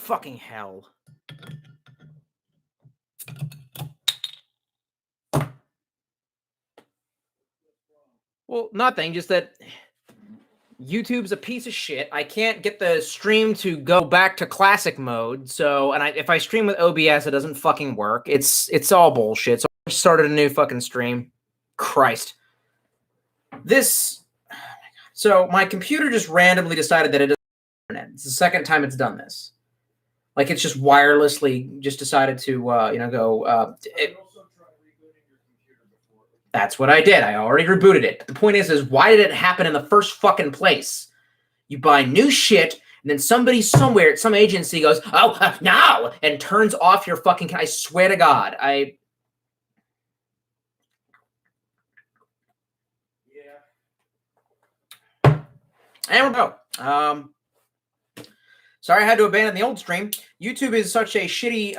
Fucking hell. Well, nothing, just that YouTube's a piece of shit. I can't get the stream to go back to classic mode. So, and if I stream with OBS, it doesn't fucking work. It's all bullshit. So I started a new fucking stream. Christ. So my computer just randomly decided that it doesn't have internet. It's the second time it's done this. Like it's just wirelessly just decided to, go. That's what I did. I already rebooted it. But the point is why did it happen in the first fucking place? You buy new shit, and then somebody somewhere at some agency goes, oh, no, and turns off your fucking... I swear to God. And we're go. Sorry I had to abandon the old stream. YouTube is such a shitty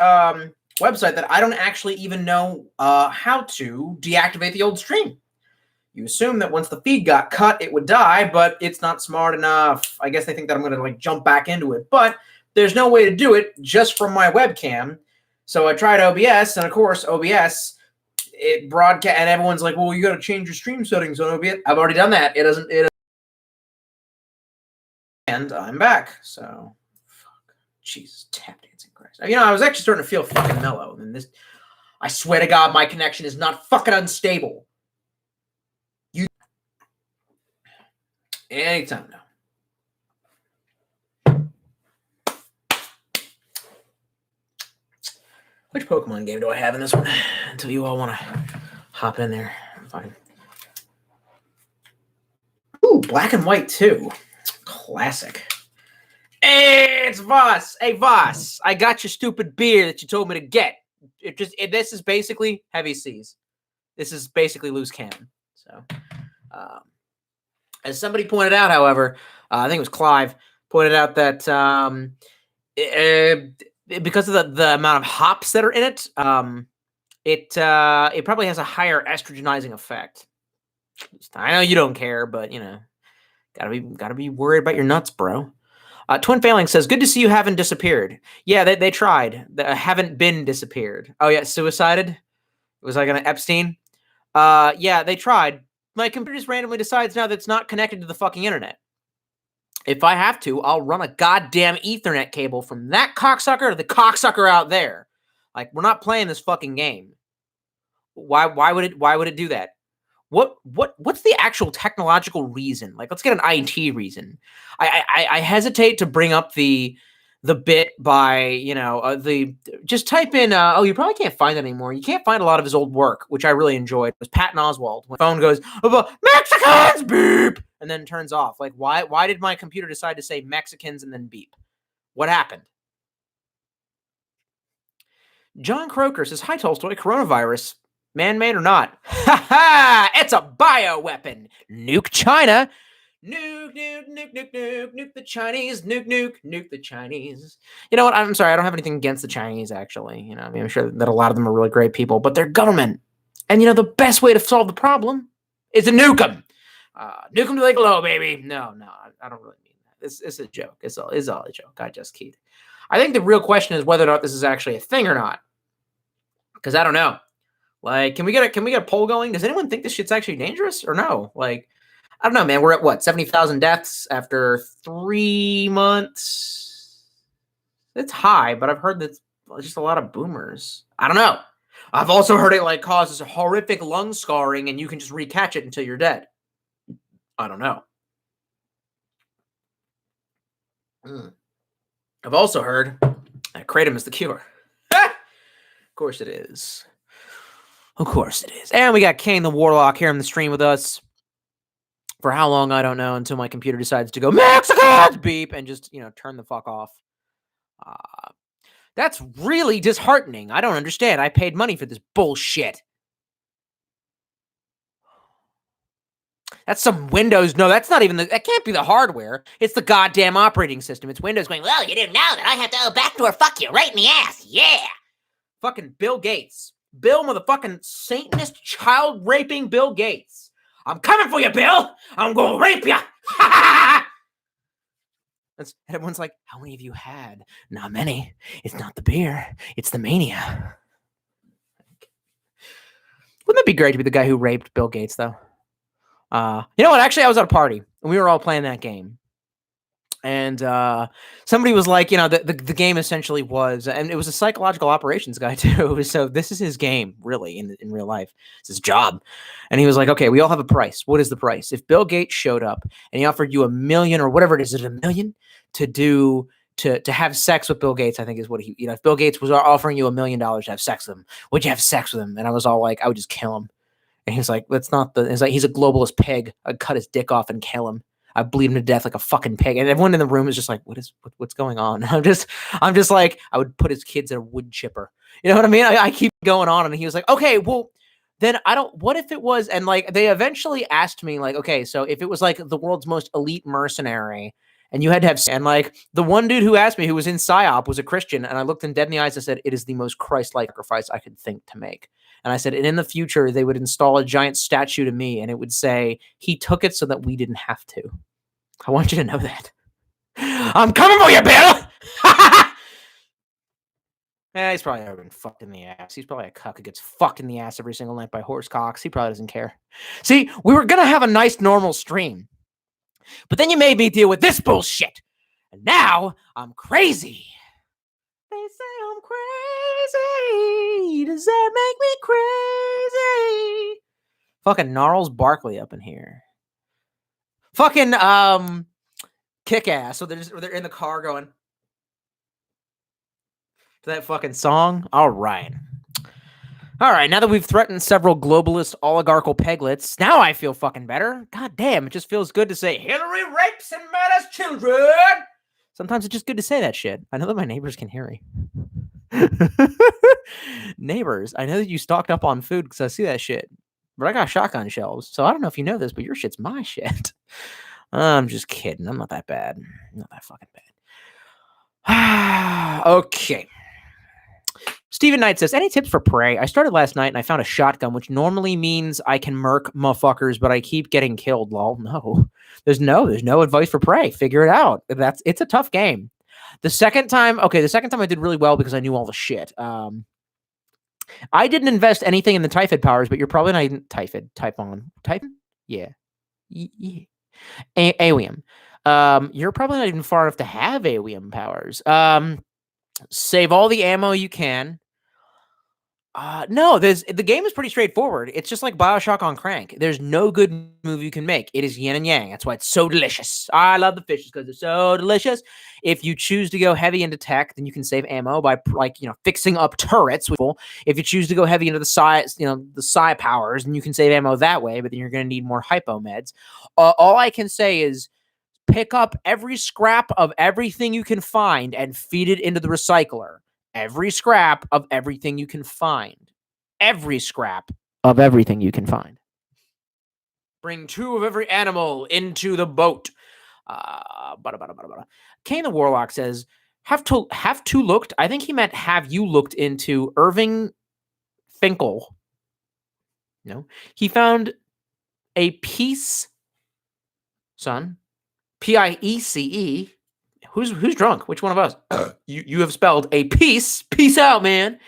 website that I don't actually even know how to deactivate the old stream. You assume that once the feed got cut, it would die, but it's not smart enough. I guess they think that I'm going to jump back into it, but there's no way to do it just from my webcam. So I tried OBS, and of course, OBS, it broadcast, and everyone's like, well, you got to change your stream settings on OBS. I've already done that. It doesn't. And I'm back. So, fuck. Jesus, tap dancing Christ. I was actually starting to feel fucking mellow. And I swear to God, my connection is not fucking unstable. Anytime now. Which Pokemon game do I have in this one? Until you all want to hop in there. Fine. Ooh, Black and White 2. Classic. Hey, it's Voss. Hey, Voss. I got your stupid beer that you told me to get. This is basically Heavy Seas. This is basically loose cannon. So, as somebody pointed out, however, I think it was Clive, pointed out that because of the amount of hops that are in it, it probably has a higher estrogenizing effect. I know you don't care, but gotta be worried about your nuts, bro. Twin Failing says, "Good to see you haven't disappeared." Yeah, they tried. Haven't been disappeared. Oh yeah, suicided. Was I gonna Epstein? Yeah, they tried. My computer just randomly decides now that it's not connected to the fucking internet. If I have to, I'll run a goddamn Ethernet cable from that cocksucker to the cocksucker out there. Like, we're not playing this fucking game. Why would it do that? What's the actual technological reason? Like, let's get an IT reason. I hesitate to bring up the bit by, just type in, you probably can't find it anymore. You can't find a lot of his old work, which I really enjoyed. It was Patton Oswalt. When the phone goes, Mexicans, beep, and then turns off. Like, why did my computer decide to say Mexicans and then beep? What happened? John Croker says, hi, Tolstoy, coronavirus, man-made or not? Ha ha! It's a bioweapon. Nuke China. Nuke, nuke, nuke, nuke, nuke, nuke the Chinese. Nuke, nuke, nuke the Chinese. You know what? I'm sorry. I don't have anything against the Chinese, actually. I'm sure that a lot of them are really great people, but they're government. And, the best way to solve the problem is to nuke them. Nuke them to the glow, baby. No, I don't really mean that. It's a joke. It's all a joke. I just keyed. I think the real question is whether or not this is actually a thing or not. Because I don't know. Like, can we get a poll going? Does anyone think this shit's actually dangerous or no? Like, I don't know, man. We're at what, 70,000 deaths after 3 months? It's high, but I've heard that just a lot of boomers. I don't know. I've also heard it causes horrific lung scarring, and you can just recatch it until you're dead. I don't know. I've also heard that kratom is the cure. Of course it is. Of course it is. And we got Kane the Warlock here in the stream with us. For how long, I don't know, until my computer decides to go, Mexicans, beep, and just, turn the fuck off. That's really disheartening. I don't understand. I paid money for this bullshit. That's some Windows. No, that's not even that can't be the hardware. It's the goddamn operating system. It's Windows going, well, you didn't know that I have to backdoor fuck you right in the ass. Yeah. Fucking Bill Gates. Bill, motherfucking Satanist, child-raping Bill Gates. I'm coming for you, Bill. I'm going to rape you. And And everyone's like, how many have you had? Not many. It's not the beer. It's the mania. Wouldn't it be great to be the guy who raped Bill Gates, though? You know what? Actually, I was at a party, and we were all playing that game. And somebody was like, the game essentially was, and it was a psychological operations guy too. So this is his game, really, in real life. It's his job. And he was like, okay, we all have a price. What is the price? If Bill Gates showed up and he offered you $1 million or whatever it is $1 million to have sex with Bill Gates, I think is what he, if Bill Gates was offering you $1 million to have sex with him, would you have sex with him? And I was all like, I would just kill him. And he's like, it's like, he's a globalist pig. I'd cut his dick off and kill him. I bleed him to death like a fucking pig. And everyone in the room is just like, what's going on? I'm just like, I would put his kids in a wood chipper. You know what I mean? I keep going on. And he was like, okay, well, then what if it was, and like, they eventually asked me like, okay, so if it was like the world's most elite mercenary and you had to have, and like the one dude who asked me who was in PSYOP was a Christian. And I looked him dead in the eyes and said, it is the most Christ-like sacrifice I could think to make. And I said, and in the future, they would install a giant statue to me, and it would say, he took it so that we didn't have to. I want you to know that. I'm coming for you, Bill! He's probably never been fucked in the ass. He's probably a cuck who gets fucked in the ass every single night by horse cocks. He probably doesn't care. See, we were going to have a nice, normal stream. But then you made me deal with this bullshit. And now I'm crazy. They say I'm crazy. Does that make me crazy? Fucking Gnarls Barkley up in here. Fucking kick ass. So they're in the car going to that fucking song. All right. Now that we've threatened several globalist oligarchical peglets, now I feel fucking better. God damn, it just feels good to say Hillary rapes and murders children. Sometimes it's just good to say that shit. I know that my neighbors can hear me. Neighbors, I know that you stocked up on food because I see that shit. But I got shotgun shells, so I don't know if you know this, but your shit's my shit. I'm just kidding. I'm not that bad. I'm not that fucking bad. Okay. Stephen Knight says, any tips for prey? I started last night and I found a shotgun, which normally means I can murk motherfuckers, but I keep getting killed. Lol. No. There's no advice for prey. Figure it out. It's a tough game. The second time I did really well because I knew all the shit. I didn't invest anything in the Typhid powers, but you're probably not even Typhid. Yeah. Aewium. You're probably not even far enough to have Aewium powers. Save all the ammo you can. No, the game is pretty straightforward. It's just like BioShock on crank. There's no good move you can make. It is yin and yang. That's why it's so delicious. I love the fishes because they're so delicious. If you choose to go heavy into tech, then you can save ammo by fixing up turrets. If you choose to go heavy into the psi powers, then you can save ammo that way. But then you're going to need more hypo meds. All I can say is pick up every scrap of everything you can find and feed it into the recycler. Every scrap of everything you can find. Every scrap of everything you can find. Bring 2 of every animal into the boat. Kane the Warlock says, have to looked. I think he meant have you looked into Irving Finkel. No. He found a piece, son. Piece. Who's drunk? Which one of us? You have spelled a piece. Peace out, man.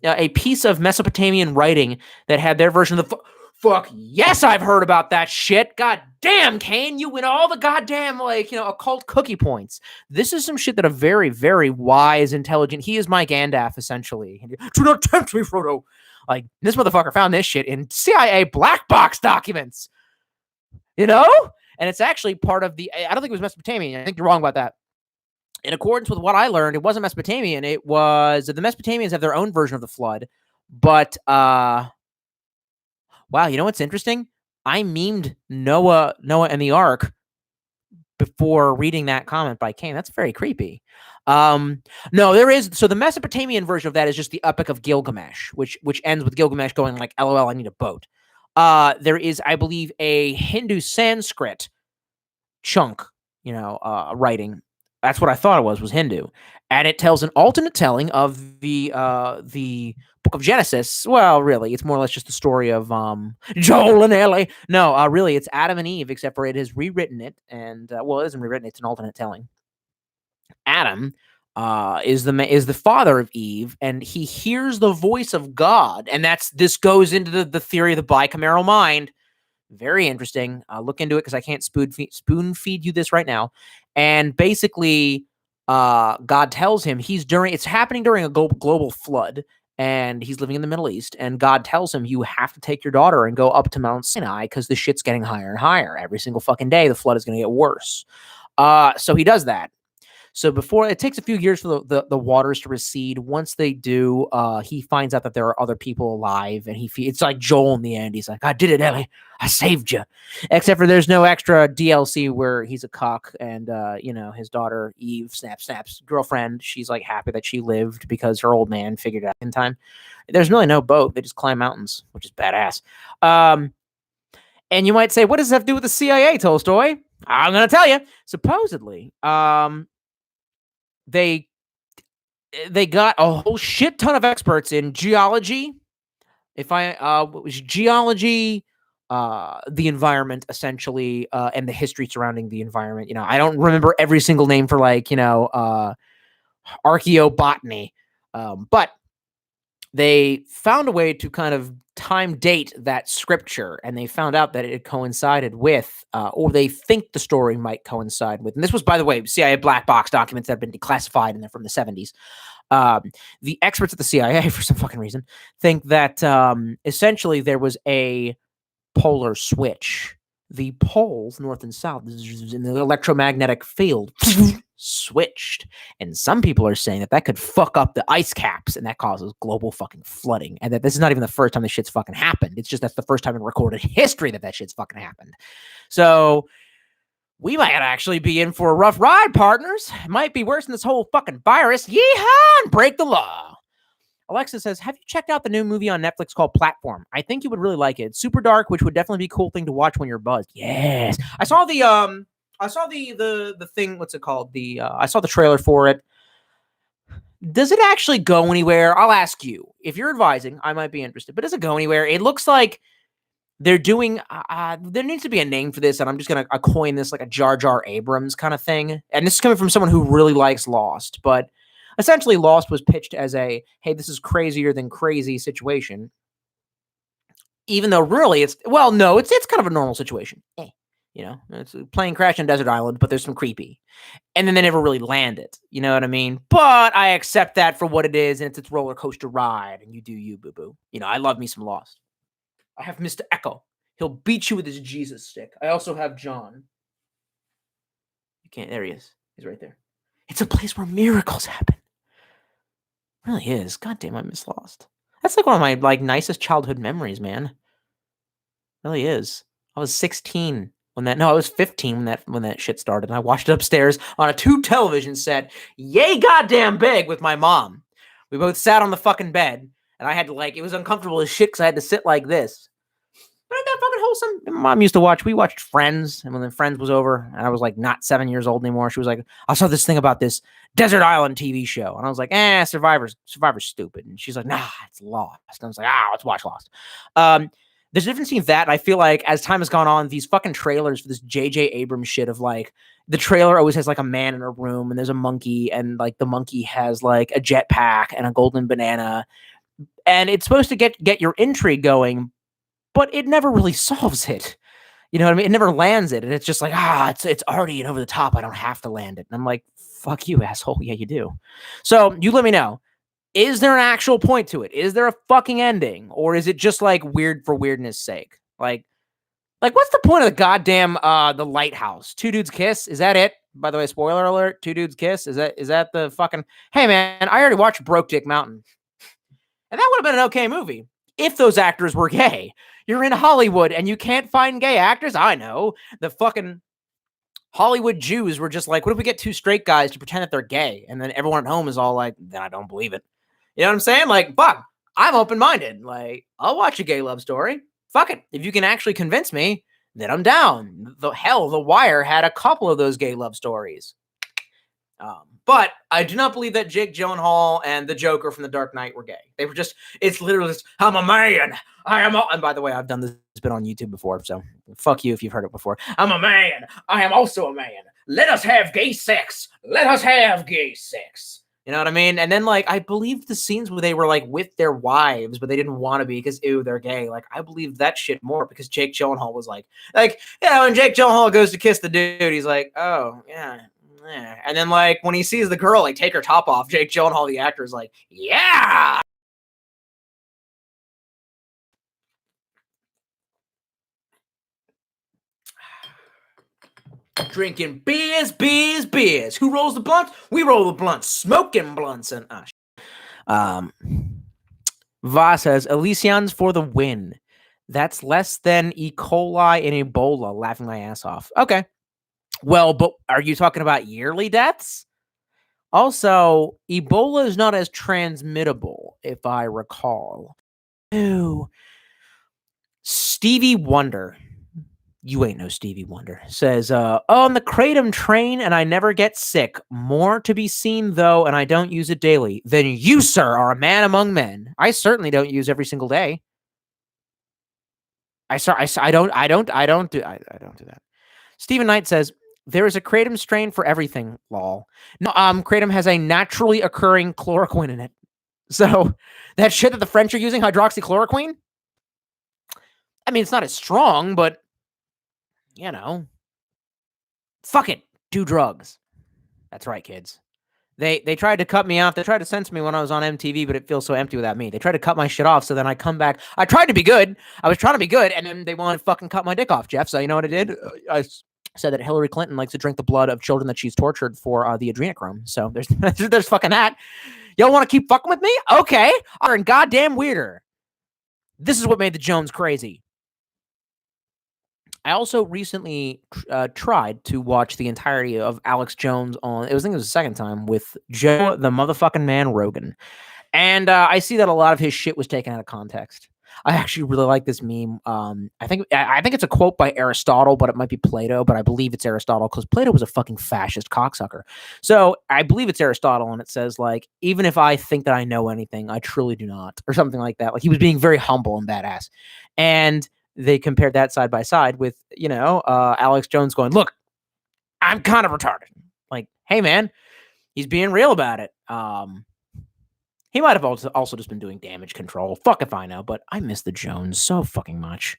A piece of Mesopotamian writing that had their version of the fuck. Yes, I've heard about that shit. God damn, Kane, you win all the goddamn occult cookie points. This is some shit that a very, very wise, intelligent. He is my Gandalf, essentially. Do not tempt me, Frodo. Like, this motherfucker found this shit in CIA black box documents. And it's actually part of the. I don't think it was Mesopotamian. I think you're wrong about that. In accordance with what I learned, it wasn't Mesopotamian. It was the Mesopotamians have their own version of the flood. But wow, you know what's interesting? I memed Noah and the Ark before reading that comment by Kane. That's very creepy. No, there is. So the Mesopotamian version of that is just the Epic of Gilgamesh, which ends with Gilgamesh going like, "LOL, I need a boat." There is, I believe, a Hindu Sanskrit chunk, writing. That's what I thought it was Hindu. And it tells an alternate telling of the book of Genesis. Well, really, it's more or less just the story of Joel and Ellie. No, really, it's Adam and Eve, except for it has rewritten it. And, it isn't rewritten. It's an alternate telling. Adam is the father of Eve, and he hears the voice of God, and this goes into the theory of the bicameral mind. Very interesting. Look into it because I can't spoon feed you this right now. And basically, God tells him it's happening during a global flood, and he's living in the Middle East. And God tells him, you have to take your daughter and go up to Mount Sinai because the shit's getting higher and higher every single fucking day. The flood is going to get worse. So he does that. So before it takes a few years for the waters to recede. Once they do, he finds out that there are other people alive, and it's like Joel in the end. He's like, "I did it, Ellie. I saved you." Except for there's no extra DLC where he's a cock, and his daughter Eve, Snap's girlfriend, she's like happy that she lived because her old man figured it out in time. There's really no boat; they just climb mountains, which is badass. And you might say, what does that have to do with the CIA, Tolstoy? I'm gonna tell you. Supposedly, they got a whole shit ton of experts in geology. Geology, the environment essentially, and the history surrounding the environment. I don't remember every single name for archaeobotany, but they found a way to kind of time date that scripture, and they found out that it coincided with, or they think the story might coincide with, and this was, by the way, CIA black box documents that have been declassified, and they're from the 70s. The experts at the CIA, for some fucking reason, think that essentially there was a polar switch. The poles, north and south, in the electromagnetic field, switched. And some people are saying that could fuck up the ice caps, and that causes global fucking flooding. And that this is not even the first time this shit's fucking happened. It's just that's the first time in recorded history that shit's fucking happened. So we might actually be in for a rough ride, partners. It might be worse than this whole fucking virus. Yeehaw! And break the law. Alexa says, have you checked out the new movie on Netflix called Platform? I think you would really like it. It's super dark, which would definitely be a cool thing to watch when you're buzzed. Yes. I saw the thing, what's it called? I saw the trailer for it. Does it actually go anywhere? I'll ask you. If you're advising, I might be interested. But does it go anywhere? It looks like they're doing, there needs to be a name for this, and I'm just going to coin this like a Jar Jar Abrams kind of thing. And this is coming from someone who really likes Lost, but essentially Lost was pitched as a, hey, this is crazier than crazy situation. Even though really it's kind of a normal situation. It's a plane crash on desert island, but there's some creepy. And then they never really land it. You know what I mean? But I accept that for what it is, and it's its roller coaster ride, and you do you, boo-boo. I love me some Lost. I have Mr. Echo. He'll beat you with his Jesus stick. I also have John. You can't. There he is. He's right there. It's a place where miracles happen. It really is. God damn, I miss Lost. That's like one of my nicest childhood memories, man. It really is. I was 16 I was 15 when that shit started. And I watched it upstairs on a 2 television set, yay goddamn big, with my mom. We both sat on the fucking bed, and I had to it was uncomfortable as shit because I had to sit like this. But ain't that fucking wholesome? My mom used to we watched Friends, and when the Friends was over, and I was not 7 years old anymore, she was like, I saw this thing about this Desert Island TV show. And I was like, Survivor's stupid. And she's like, nah, it's Lost. And I was like, let's watch Lost. There's a difference between that, and I feel like as time has gone on, these fucking trailers for this J.J. Abrams shit of the trailer always has a man in a room, and there's a monkey, and the monkey has a jetpack and a golden banana, and it's supposed to get your intrigue going, but it never really solves it. You know what I mean? It never lands it, and it's just it's already over the top. I don't have to land it. And I'm like, fuck you, asshole. Yeah, you do. So you let me know. Is there an actual point to it? Is there a fucking ending? Or is it just weird for weirdness sake? What's the point of the goddamn the lighthouse? 2 dudes kiss? Is that it? By the way, spoiler alert, 2 dudes kiss? Is that the fucking, hey man, I already watched Broke Dick Mountain. And that would have been an okay movie if those actors were gay. You're in Hollywood and you can't find gay actors? I know. The fucking Hollywood Jews were just what if we get 2 straight guys to pretend that they're gay? And then everyone at home is all then I don't believe it. You know what I'm saying? Fuck, I'm open-minded. I'll watch a gay love story. Fuck it. If you can actually convince me, then I'm down. The Wire had a couple of those gay love stories. But I do not believe that Jake Gyllenhaal and the Joker from The Dark Knight were gay. They were just, it's literally just, I'm a man. And by the way, I've done this bit on YouTube before, so fuck you if you've heard it before. I'm a man. I am also a man. let us have gay sex. Let us have gay sex. You know what I mean? And then, like, I believe the scenes where they were, like, with their wives, but they didn't want to be because, ew, they're gay. Like, I believe that shit more because Jake Gyllenhaal was like, you know, when Jake Gyllenhaal goes to kiss the dude, he's like, oh, yeah. And then, like, when he sees the girl, like, take her top off, Jake Gyllenhaal, the actor, is like, yeah. Drinking beers. Who rolls the blunts? We roll the blunts. Smoking blunts and Va says Elysians for the win. That's less than E. coli and Ebola. Laughing my ass off. Okay. Well, but are you talking about yearly deaths? Also, Ebola is not as transmittable, if I recall. Ew. Stevie Wonder. You ain't no Stevie Wonder. Says, on the Kratom train and I never get sick. More to be seen, though, and I don't use it daily. Then you, sir, are a man among men. I certainly don't use every single day. I don't do that. Stephen Knight says, there is a Kratom strain for everything, lol. No, Kratom has a naturally occurring chloroquine in it. So that shit that the French are using, hydroxychloroquine, I mean, it's not as strong, but you know, fuck it, do drugs. That's right, kids. They tried to cut me off. They tried to censor me when I was on MTV, but it feels so empty without me. They tried to cut my shit off, so then I come back. I tried to be good. I was trying to be good, and then they wanted to fucking cut my dick off, Jeff. So you know what I did? I said that Hillary Clinton likes to drink the blood of children that she's tortured for the adrenochrome. So there's fucking that. Y'all want to keep fucking with me? Okay. I'm goddamn weirder. This is what made the Jones crazy. I also recently tried to watch the entirety of Alex Jones on, I think it was the second time, with Joe the motherfucking man Rogan. And I see that a lot of his shit was taken out of context. I actually really like this meme. I think it's a quote by Aristotle, but it might be Plato, but I believe it's Aristotle because Plato was a fucking fascist cocksucker. So I believe it's Aristotle, and it says, like, even if I think that I know anything, I truly do not, or something like that. Like, he was being very humble and badass. And they compared that side by side with, you know, Alex Jones going, look, I'm kind of retarded. Like, hey, man, he's being real about it. He might have also just been doing damage control. Fuck if I know, but I miss the Jones so fucking much.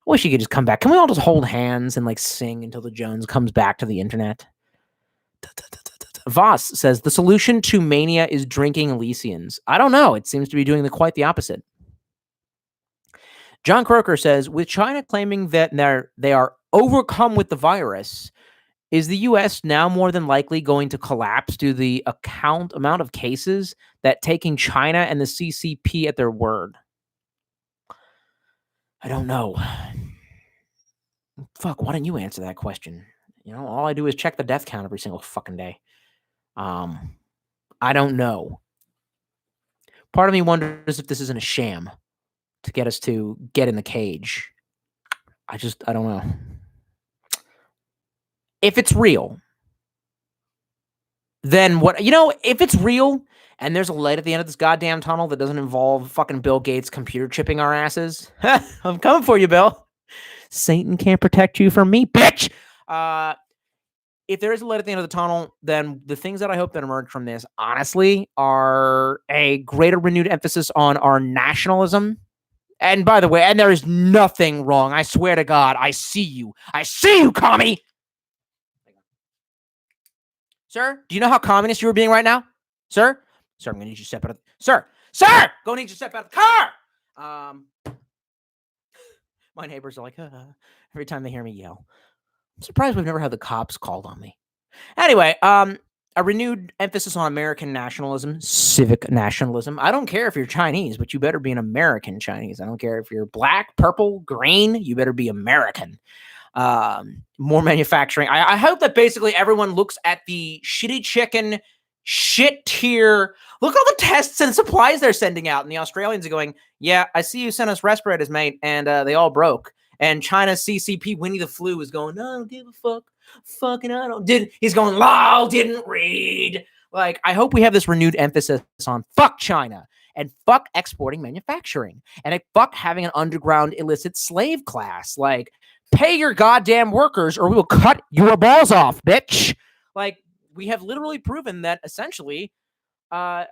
I wish he could just come back. Can we all just hold hands and, like, sing until the Jones comes back to the internet? Voss says, the solution to mania is drinking Elysians. I don't know. It seems to be doing quite the opposite. John Croker says, with China claiming that they are overcome with the virus, is the U.S. now more than likely going to collapse due to the amount of cases that taking China and the CCP at their word? I don't know. Fuck, why don't you answer that question? You know, all I do is check the death count every single fucking day. I don't know. Part of me wonders if this isn't a sham to get us to get in the cage. I don't know. If it's real, then what, you know, if it's real and there's a light at the end of this goddamn tunnel that doesn't involve fucking Bill Gates computer chipping our asses, I'm coming for you, Bill. Satan can't protect you from me, bitch. If there is a light at the end of the tunnel, then the things that I hope that emerge from this, honestly, are a greater renewed emphasis on our nationalism. And by the way, and there is nothing wrong. I swear to God, I see you. I see you, commie. Sir, do you know how communist you were being right now? Sir, I'm going to need you to step out of go need you to step out of the car. My neighbors are like, every time they hear me yell. I'm surprised we've never had the cops called on me. Anyway, a renewed emphasis on American nationalism, civic nationalism. I don't care if you're Chinese, but you better be an American Chinese. I don't care if you're black, purple, green, you better be American. More manufacturing. I hope that basically everyone looks at the shitty chicken shit tier. Look at all the tests and supplies they're sending out. And the Australians are going, yeah, I see you sent us respirators, mate. And they all broke. And China's CCP Winnie the Flu is going, no, I don't give a fuck. Fucking I don't. He's going, lol, didn't read. Like, I hope we have this renewed emphasis on fuck China and fuck exporting manufacturing and fuck having an underground illicit slave class. Like, Pay your goddamn workers or we will cut your balls off, bitch. Like, we have literally proven that essentially, yeah,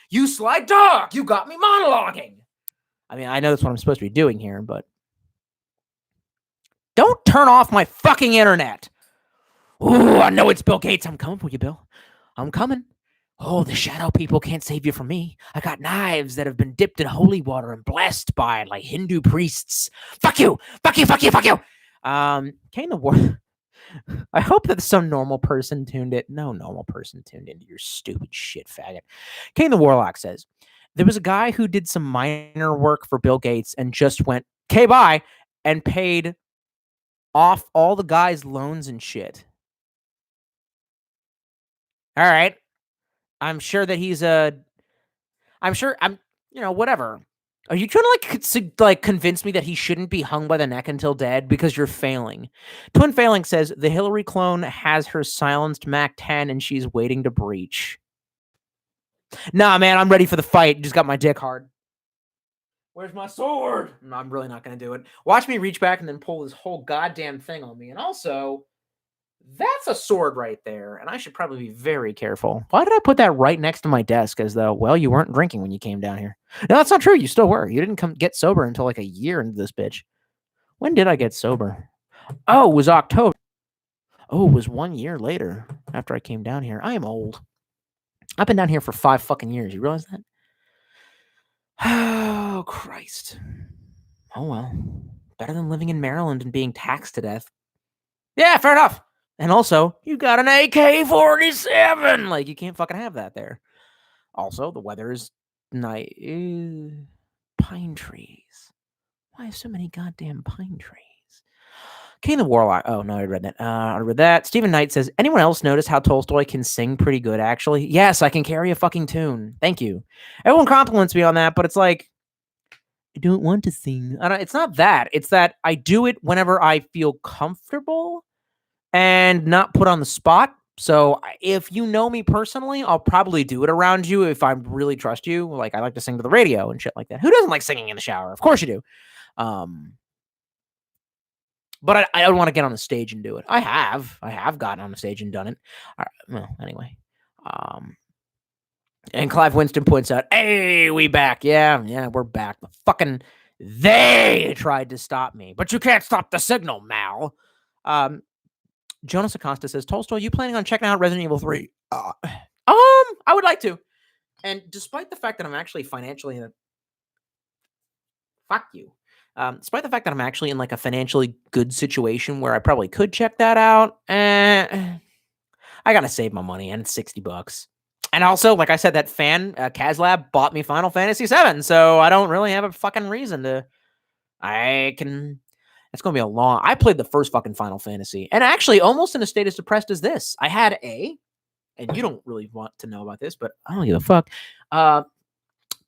you sly dog, you got me monologuing. I mean, I know that's what I'm supposed to be doing here, but don't turn off my fucking internet. Ooh, I know it's Bill Gates. I'm coming for you, Bill. I'm coming. Oh, the shadow people can't save you from me. I got knives that have been dipped in holy water and blessed by like Hindu priests. Fuck you. Fuck you. Fuck you. Fuck you. Kane the War. I hope that some normal person tuned it. No normal person tuned into your stupid shit, faggot. Kane the Warlock says, there was a guy who did some minor work for Bill Gates and just went, okay, bye, and paid off all the guy's loans and shit. All right. I'm sure that he's whatever. Are you trying to like convince me that he shouldn't be hung by the neck until dead because you're failing? Twin Failing says the Hillary clone has her silenced Mac 10 and she's waiting to breach. Nah, man, I'm ready for the fight. Just got my dick hard. Where's my sword? No, I'm really not going to do it. Watch me reach back and then pull this whole goddamn thing on me. And also, that's a sword right there, and I should probably be very careful. Why did I put that right next to my desk as though, well, you weren't drinking when you came down here? No, that's not true. You still were. You didn't get sober until like a year into this bitch. When did I get sober? Oh, it was October. Oh, it was 1 year later after I came down here. I am old. I've been down here for 5 fucking years. You realize that? Oh, Christ. Oh, well. Better than living in Maryland and being taxed to death. Yeah, fair enough. And also, you got an AK-47. Like, you can't fucking have that there. Also, the weather is nice. Pine trees. Why so many goddamn pine trees? Kane the Warlock. Oh, no, I read that. I read that. Stephen Knight says, anyone else notice how Tolstoy can sing pretty good, actually? Yes, I can carry a fucking tune. Thank you. Everyone compliments me on that, but it's like, I don't want to sing. It's not that. It's that I do it whenever I feel comfortable and not put on the spot. So if you know me personally, I'll probably do it around you if I really trust you. Like, I like to sing to the radio and shit like that. Who doesn't like singing in the shower? Of course you do. But I don't want to get on the stage and do it. I have gotten on the stage and done it. Well, anyway. And Clive Winston points out, hey, we back. Yeah, we're back. The fucking they tried to stop me. But you can't stop the signal, Mal. Jonas Acosta says, Tolstoy, you planning on checking out Resident Evil 3? I would like to. And despite the fact that I'm actually financially in a... Fuck you. Despite the fact that I'm actually in like a financially good situation where I probably could check that out, I gotta save my money, and it's $60. And also, like I said, that fan, Kazlab, bought me Final Fantasy VII, so I don't really have a fucking reason to... It's going to be a long... I played the first fucking Final Fantasy, and actually almost in a state as depressed as this. I had and you don't really want to know about this, but I don't give a fuck. Thought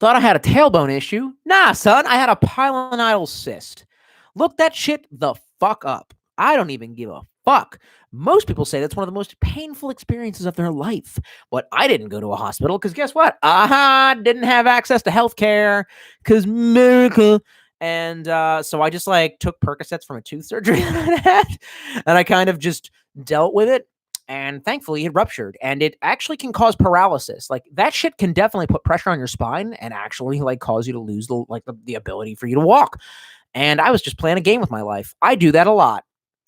I had a tailbone issue. Nah, son, I had a pilonidal cyst. Look that shit the fuck up. I don't even give a fuck. Most people say that's one of the most painful experiences of their life. But I didn't go to a hospital because guess what? Didn't have access to healthcare because America... And so I just like took Percocets from a tooth surgery that I had, and I kind of just dealt with it. And thankfully it ruptured, and it actually can cause paralysis. Like that shit can definitely put pressure on your spine and actually like cause you to lose the ability for you to walk. And I was just playing a game with my life. I do that a lot.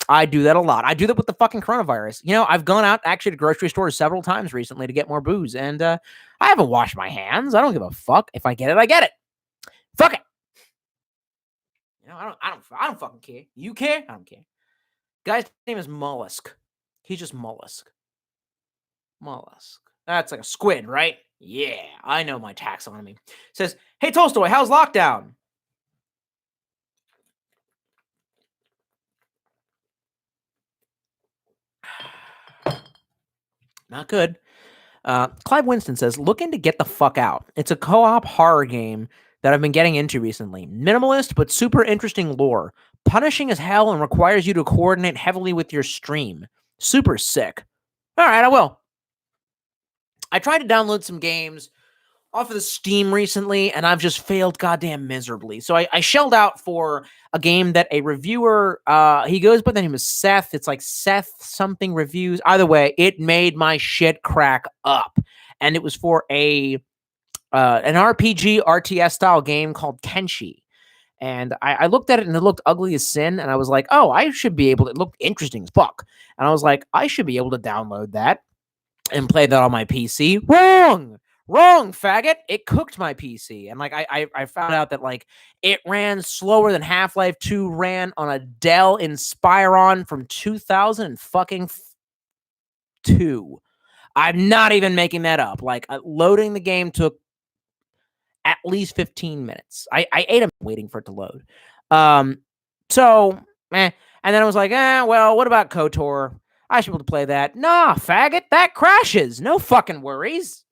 I do that with the fucking coronavirus. You know, I've gone out actually to grocery stores several times recently to get more booze, and I haven't washed my hands. I don't give a fuck. If I get it, I get it. Fuck it. You know, I don't fucking care. You care? I don't care. Guy's name is Mollusk. He's just Mollusk. Mollusk. That's like a squid, right? Yeah, I know my taxonomy. Says, hey Tolstoy, how's lockdown? Not good. Clive Winston says, looking to get the fuck out. It's a co-op horror game that I've been getting into recently. Minimalist, but super interesting lore. Punishing as hell and requires you to coordinate heavily with your stream. Super sick. All right, I will. I tried to download some games off of the Steam recently, and I've just failed goddamn miserably. So I shelled out for a game that a reviewer, he goes by the name of Seth. It's like Seth something reviews. Either way, it made my shit crack up. And it was for an RPG RTS style game called Kenshi. And I looked at it and it looked ugly as sin. And I was like, oh, I should be able to, it looked interesting as fuck. And I was like, I should be able to download that and play that on my PC. Wrong, faggot. It cooked my PC. And like I found out that like it ran slower than Half-Life 2 ran on a Dell Inspiron from 2002. I'm not even making that up. Like loading the game took at least 15 minutes. I ate them waiting for it to load. So, and then I was like, well, what about KOTOR? I should be able to play that. Nah, faggot, that crashes. No fucking worries.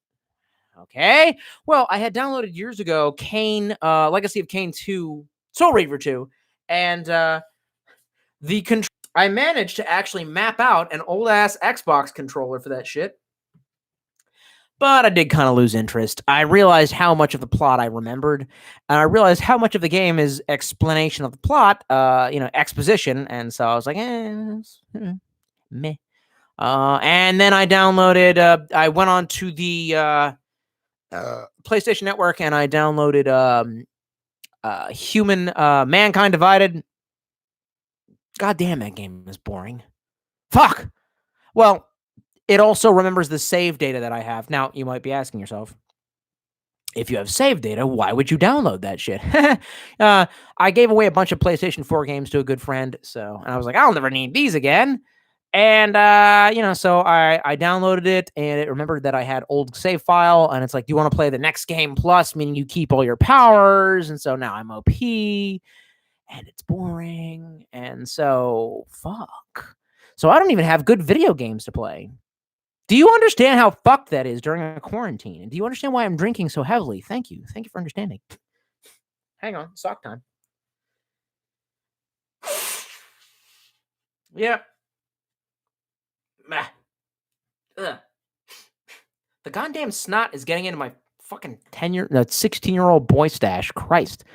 Okay. Well, I had downloaded years ago Kane, Legacy of Kane 2, Soul Reaver 2, and I managed to actually map out an old ass Xbox controller for that shit. But I did kind of lose interest. I realized how much of the plot I remembered, and I realized how much of the game is explanation of the plot, exposition, and so I was like, meh. And then I downloaded, I went on to the PlayStation Network, and I downloaded Mankind Divided. God damn, that game is boring. Fuck! Well, it also remembers the save data that I have. Now, you might be asking yourself, if you have save data, why would you download that shit? I gave away a bunch of PlayStation 4 games to a good friend, and I was like, I'll never need these again. And, so I downloaded it, and it remembered that I had old save file, and it's like, do you want to play the next game plus, meaning you keep all your powers? And so now I'm OP, and it's boring, and so, fuck. So I don't even have good video games to play. Do you understand how fucked that is during a quarantine? And do you understand why I'm drinking so heavily? Thank you. Thank you for understanding. Hang on. Sock time. Yeah. Ugh. The goddamn snot is getting into my fucking 16-year-old boy stash. Christ.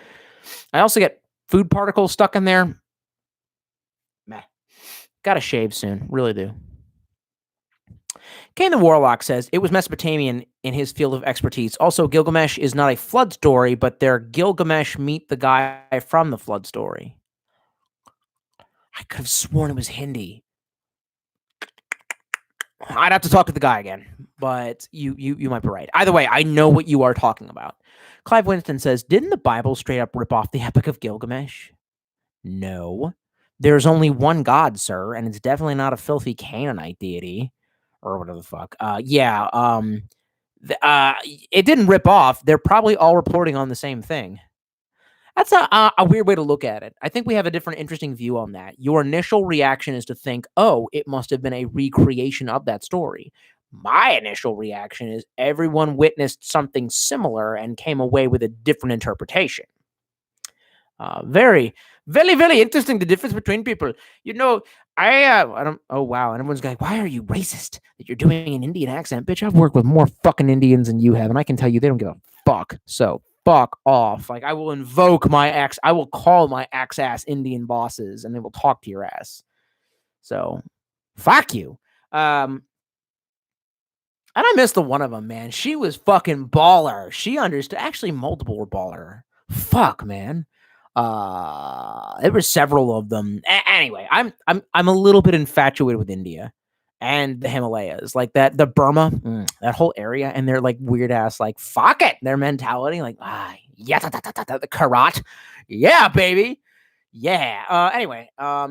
I also get food particles stuck in there. Meh. Gotta shave soon. Really do. Kane the Warlock says, it was Mesopotamian in his field of expertise. Also, Gilgamesh is not a flood story, but they're Gilgamesh meet the guy from the flood story. I could have sworn it was Hindi. I'd have to talk to the guy again, but you might be right. Either way, I know what you are talking about. Clive Winston says, didn't the Bible straight up rip off the Epic of Gilgamesh? No. There's only one God, sir, and it's definitely not a filthy Canaanite deity. Or whatever the fuck. It didn't rip off. They're probably all reporting on the same thing. That's a weird way to look at it. I think we have a different interesting view on that. Your initial reaction is to think, oh, it must have been a recreation of that story. My initial reaction is everyone witnessed something similar and came away with a different interpretation. Very, very, very interesting, the difference between people. I don't. Oh wow! And everyone's going, "Why are you racist? That you're doing an Indian accent, bitch? I've worked with more fucking Indians than you have, and I can tell you they don't give a fuck. So fuck off. Like I will invoke I will call my ass Indian bosses, and they will talk to your ass. So fuck you. And I missed the one of them, man. She was fucking baller. She understood. Actually, multiple were baller. Fuck, man. There were several of them. Anyway, I'm a little bit infatuated with India and the Himalayas, like the Burma, that whole area, and their like weird ass like fuck it, their mentality, like yeah, the karat, yeah, baby, yeah. Anyway, I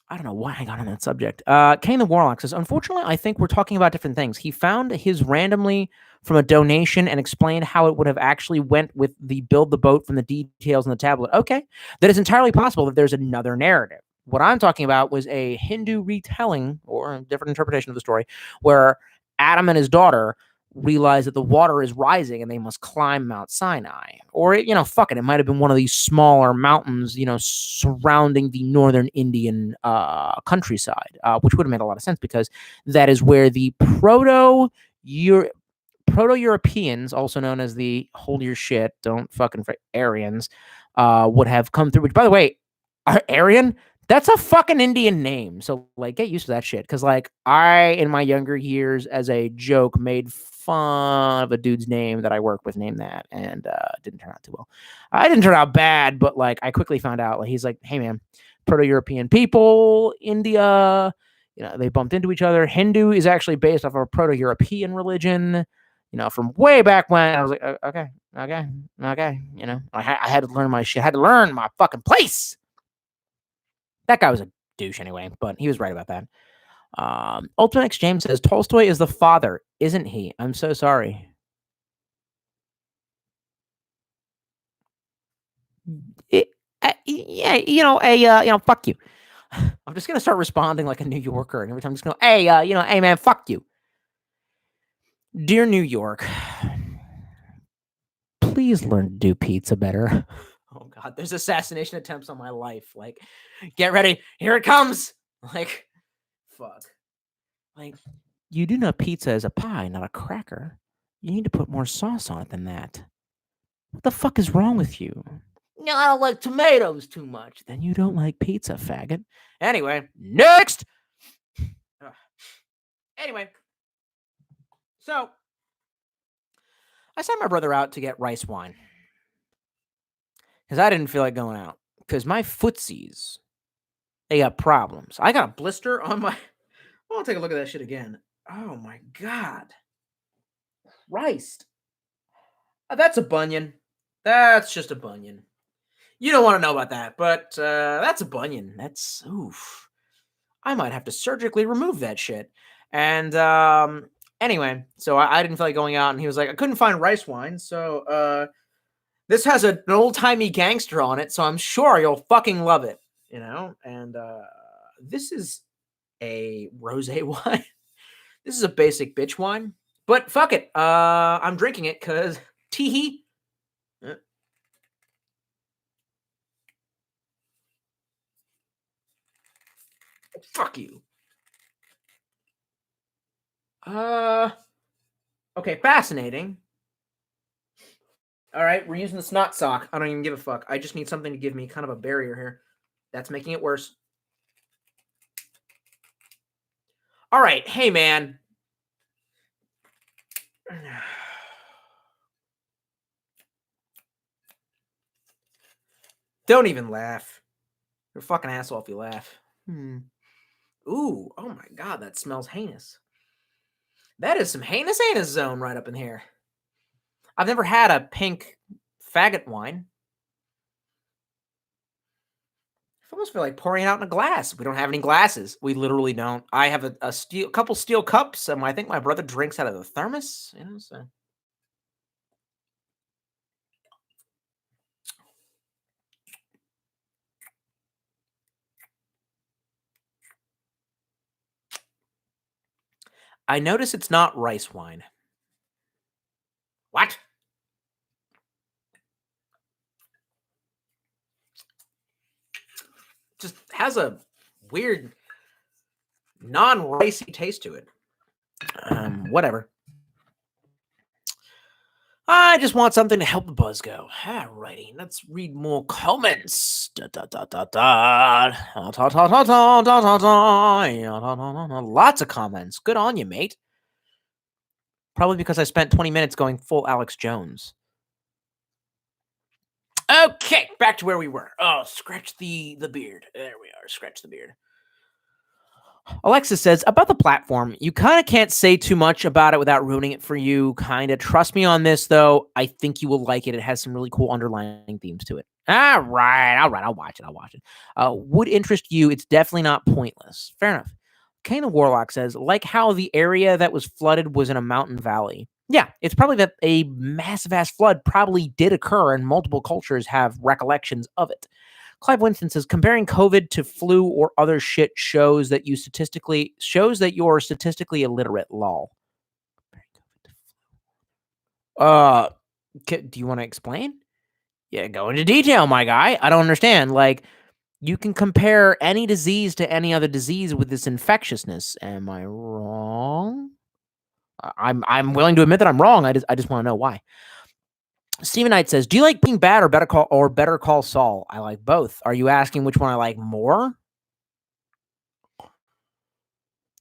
don't know why I got on that subject. Kane the Warlock says, unfortunately, I think we're talking about different things. He found his randomly from a donation and explained how it would have actually went with the build the boat from the details in the tablet. Okay, that is entirely possible that there's another narrative. What I'm talking about was a Hindu retelling or a different interpretation of the story where Adam and his daughter realize that the water is rising and they must climb Mount Sinai. Or, fuck it, it might have been one of these smaller mountains, surrounding the northern Indian countryside, which would have made a lot of sense because that is where the Proto-Europeans, also known as the hold your shit, don't fucking Aryans, would have come through. Which, by the way, Aryan, that's a fucking Indian name. So like, get used to that shit. Because like, I in my younger years, as a joke, made fun of a dude's name that I work with named that, and didn't turn out too well. I didn't turn out bad, but like, I quickly found out. Like, he's like, hey man, Proto-European people, India. They bumped into each other. Hindu is actually based off of a Proto-European religion. From way back when. I was like, okay. I had to learn my shit. I had to learn my fucking place. That guy was a douche anyway, but he was right about that. Ultimate X James says Tolstoy is the father, isn't he? I'm so sorry. Fuck you. I'm just gonna start responding like a New Yorker, and every time I'm just going, hey, hey man, fuck you. Dear New York, please learn to do pizza better. Oh God, there's assassination attempts on my life. Like, get ready, here it comes. Like, fuck. Like, you do know pizza is a pie, not a cracker. You need to put more sauce on it than that. What the fuck is wrong with you? No, I don't like tomatoes too much. Then you don't like pizza, faggot. Anyway, next. Anyway, so I sent my brother out to get rice wine because I didn't feel like going out because my footsies, they got problems. I got a blister on my. I want to take a look at that shit again. Oh my God. Christ. That's a bunion. That's just a bunion. You don't want to know about that, but that's a bunion. That's oof. I might have to surgically remove that shit. And anyway, so I didn't feel like going out, and he was like, I couldn't find rice wine, so this has an old-timey gangster on it, so I'm sure you'll fucking love it, And this is a rosé wine. This is a basic bitch wine, but fuck it. I'm drinking it because teehee. Fuck you. Okay, fascinating. All right, we're using the snot sock. I don't even give a fuck. I just need something to give me kind of a barrier here. That's making it worse. All right, hey man. Don't even laugh. You're a fucking asshole if you laugh. Ooh, oh my God, that smells heinous. That is some heinous zone right up in here. I've never had a pink faggot wine. I almost feel like pouring it out in a glass. We don't have any glasses. We literally don't. I have a couple steel cups, and I think my brother drinks out of the thermos. So. I notice it's not rice wine. What? Just has a weird non-ricey taste to it. Whatever. I just want something to help the buzz go. Alrighty, let's read more comments. Lots of comments. Good on you, mate. Probably because I spent 20 minutes going full Alex Jones. Okay, back to where we were. Oh, scratch the beard. There we are. Scratch the beard. Alexis says, about the platform, you kind of can't say too much about it without ruining it for you, kind of. Trust me on this, though. I think you will like it. It has some really cool underlying themes to it. All right. I'll watch it. Would interest you. It's definitely not pointless. Fair enough. Kane the Warlock says, like how the area that was flooded was in a mountain valley. Yeah, it's probably that a massive ass flood probably did occur and multiple cultures have recollections of it. Clive Winston says, comparing COVID to flu or other shit shows that you're statistically illiterate. Lol. Do you want to explain? Yeah, go into detail, my guy. I don't understand. Like, you can compare any disease to any other disease with this infectiousness. Am I wrong? I'm willing to admit that I'm wrong. I just want to know why. Steven Knight says, "Do you like Being Bad or Better Call Saul?" I like both. Are you asking which one I like more?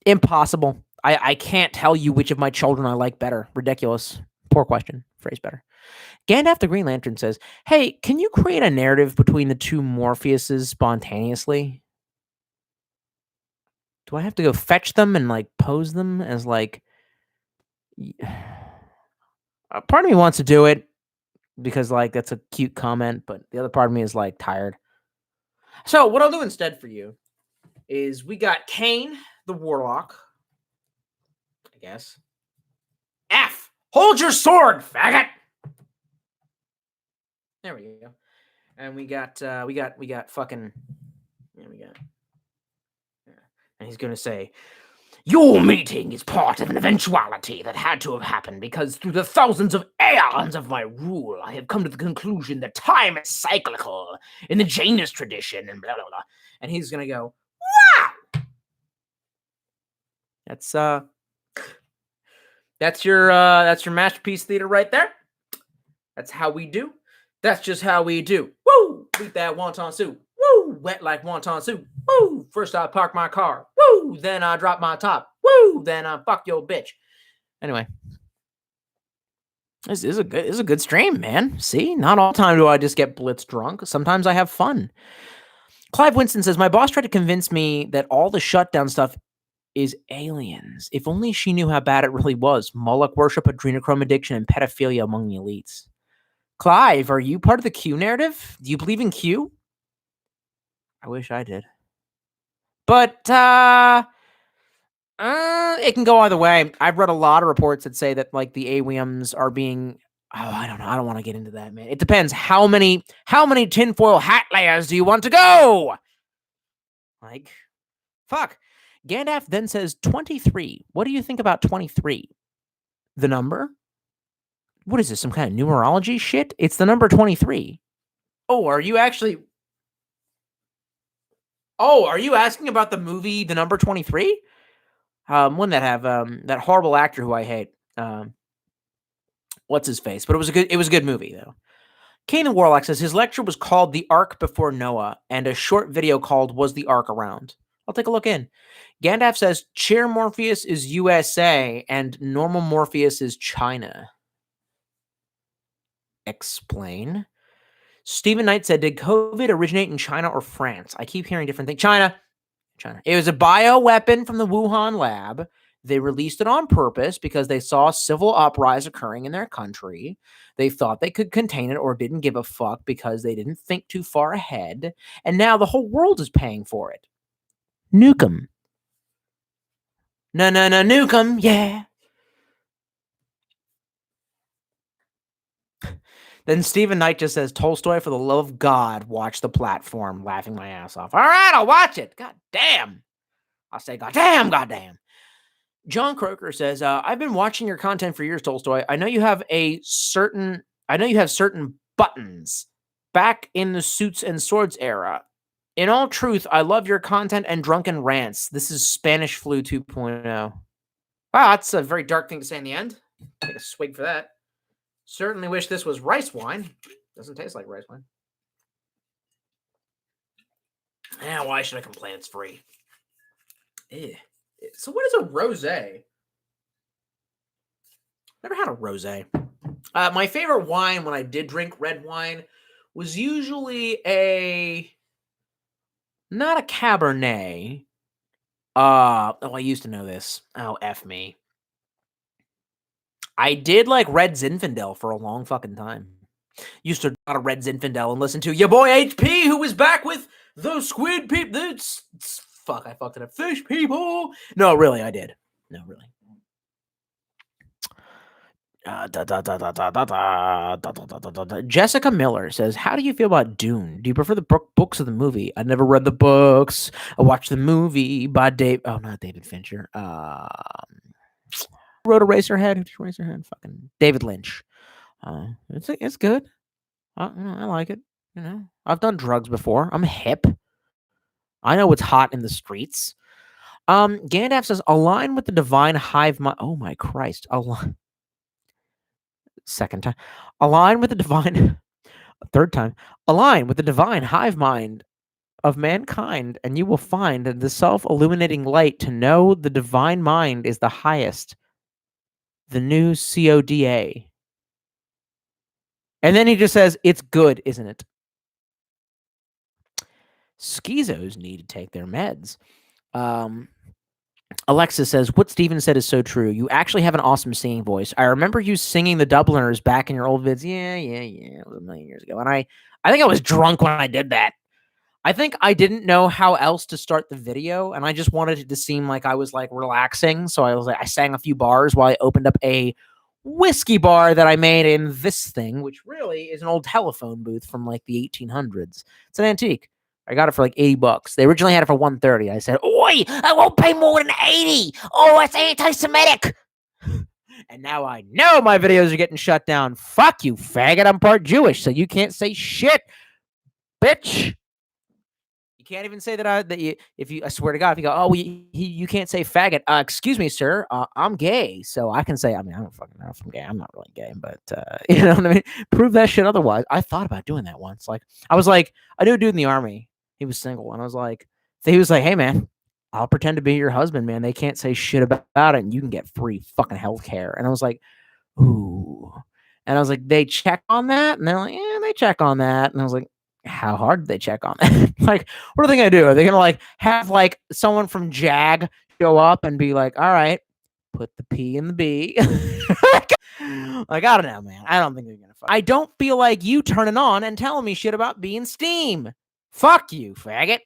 Impossible. I can't tell you which of my children I like better. Ridiculous. Poor question. Phrase better. Gandalf the Green Lantern says, "Hey, can you create a narrative between the two Morpheuses spontaneously? Do I have to go fetch them and like pose them as like?" Part of me wants to do it because like that's a cute comment, but the other part of me is like tired. So what I'll do instead for you is we got Kane the Warlock, I guess. F. Hold your sword, faggot. There we go. And we got fucking. Yeah, we got. Yeah. And he's gonna say, "Your meeting is part of an eventuality that had to have happened because through the thousands of aeons of my rule, I have come to the conclusion that time is cyclical in the Janus tradition," and blah blah blah. And he's gonna go, "Wow!" That's your masterpiece theater right there. That's how we do. That's just how we do. Woo! Beat that wonton soup. Woo! Wet like wonton soup. Woo! First I park my car. Woo! Then I drop my top. Woo! Then I fuck your bitch. Anyway. This is a good stream, man. See? Not all the time do I just get blitz drunk. Sometimes I have fun. Clive Winston says, "My boss tried to convince me that all the shutdown stuff is aliens. If only she knew how bad it really was. Moloch worship, adrenochrome addiction, and pedophilia among the elites." Clive, are you part of the Q narrative? Do you believe in Q? I wish I did. But it can go either way. I've read a lot of reports that say that like the AWIMs are being I don't know. I don't want to get into that, man. It depends. How many tinfoil hat layers do you want to go? Like, fuck. Gandalf then says 23. What do you think about 23? The number? What is this? Some kind of numerology shit? It's the number 23. Oh, are you actually? Oh, are you asking about the movie The Number 23? One that have that horrible actor who I hate. What's his face? But it was a good movie though. Kane the Warlock says his lecture was called The Ark Before Noah and a short video called Was the Ark Around? I'll take a look in. Gandalf says Chair Morpheus is USA and Normal Morpheus is China. Explain. Stephen Knight said, "Did COVID originate in China or France?" I keep hearing different things. China. It was a bioweapon from the Wuhan lab. They released it on purpose because they saw a civil uprising occurring in their country. They thought they could contain it or didn't give a fuck because they didn't think too far ahead. And now the whole world is paying for it. Nuke 'em. No, nuke 'em, yeah. Then Stephen Knight just says, "Tolstoy, for the love of God, watch The Platform," laughing my ass off. All right, I'll watch it. God damn. I'll say, God damn. John Croker says, "I've been watching your content for years, Tolstoy. I know you have certain buttons back in the Suits and Swords era. In all truth, I love your content and drunken rants. This is Spanish Flu 2.0. Wow, that's a very dark thing to say in the end. Take a swig for that. Certainly wish this was rice wine. Doesn't taste like rice wine. Why should I complain? It's free. Ew. So what is a rosé? Never had a rosé. My favorite wine when I did drink red wine was usually not a Cabernet. I used to know this. Oh, F me. I did like Red Zinfandel for a long fucking time. Used to go to Red Zinfandel and listen to your boy HP, who was back with the squid people. Fuck, I fucked it up. Fish people. No, really, I did. No, really. Jessica Miller says, "How do you feel about Dune? Do you prefer the books or the movie?" I never read the books. I watched the movie by not David Fincher. Wrote Eraserhead. Who did Eraserhead? Fucking David Lynch. It's good. I like it. You know, I've done drugs before. I'm hip. I know what's hot in the streets. Gandalf says, align with the divine hive mind. Oh my Christ. Second time. Align with the divine. Third time. Align with the divine hive mind of mankind, and you will find the self-illuminating light to know the divine mind is the highest. The new CODA. And then he just says, it's good, isn't it? Schizos need to take their meds. Alexa says, what Steven said is so true. You actually have an awesome singing voice. I remember you singing the Dubliners back in your old vids. Yeah. It was a million years ago. And I think I was drunk when I did that. I think I didn't know how else to start the video, and I just wanted it to seem like I was like relaxing. So I sang a few bars while I opened up a whiskey bar that I made in this thing, which really is an old telephone booth from like the 1800s. It's an antique. I got it for like $80. They originally had it for $130. I said, "Oi, I won't pay more than $80. Oh, it's anti-Semitic." And now I know my videos are getting shut down. Fuck you, faggot. I'm part Jewish, so you can't say shit, bitch. You can't even say that I swear to God, if you go, oh, you can't say faggot. Excuse me, sir. I'm gay, so I can say. I mean, I don't fucking know if I'm gay. I'm not really gay, but you know what I mean. Prove that shit otherwise. I thought about doing that once. Like, I was like, I knew a dude in the army. He was single, and I was like, he was like, hey man, I'll pretend to be your husband, man. They can't say shit about it, and you can get free fucking health care. And I was like, ooh. And I was like, they check on that, and they're like, yeah, they check on that. And I was like, how hard do they check on that? Like, what are they gonna do? Are they gonna like have like someone from JAG show up and be like, all right, put the P in the B? Like, I don't know, man. I don't think they're gonna. I don't feel like you turning on and telling me shit about being Steam. Fuck you, faggot.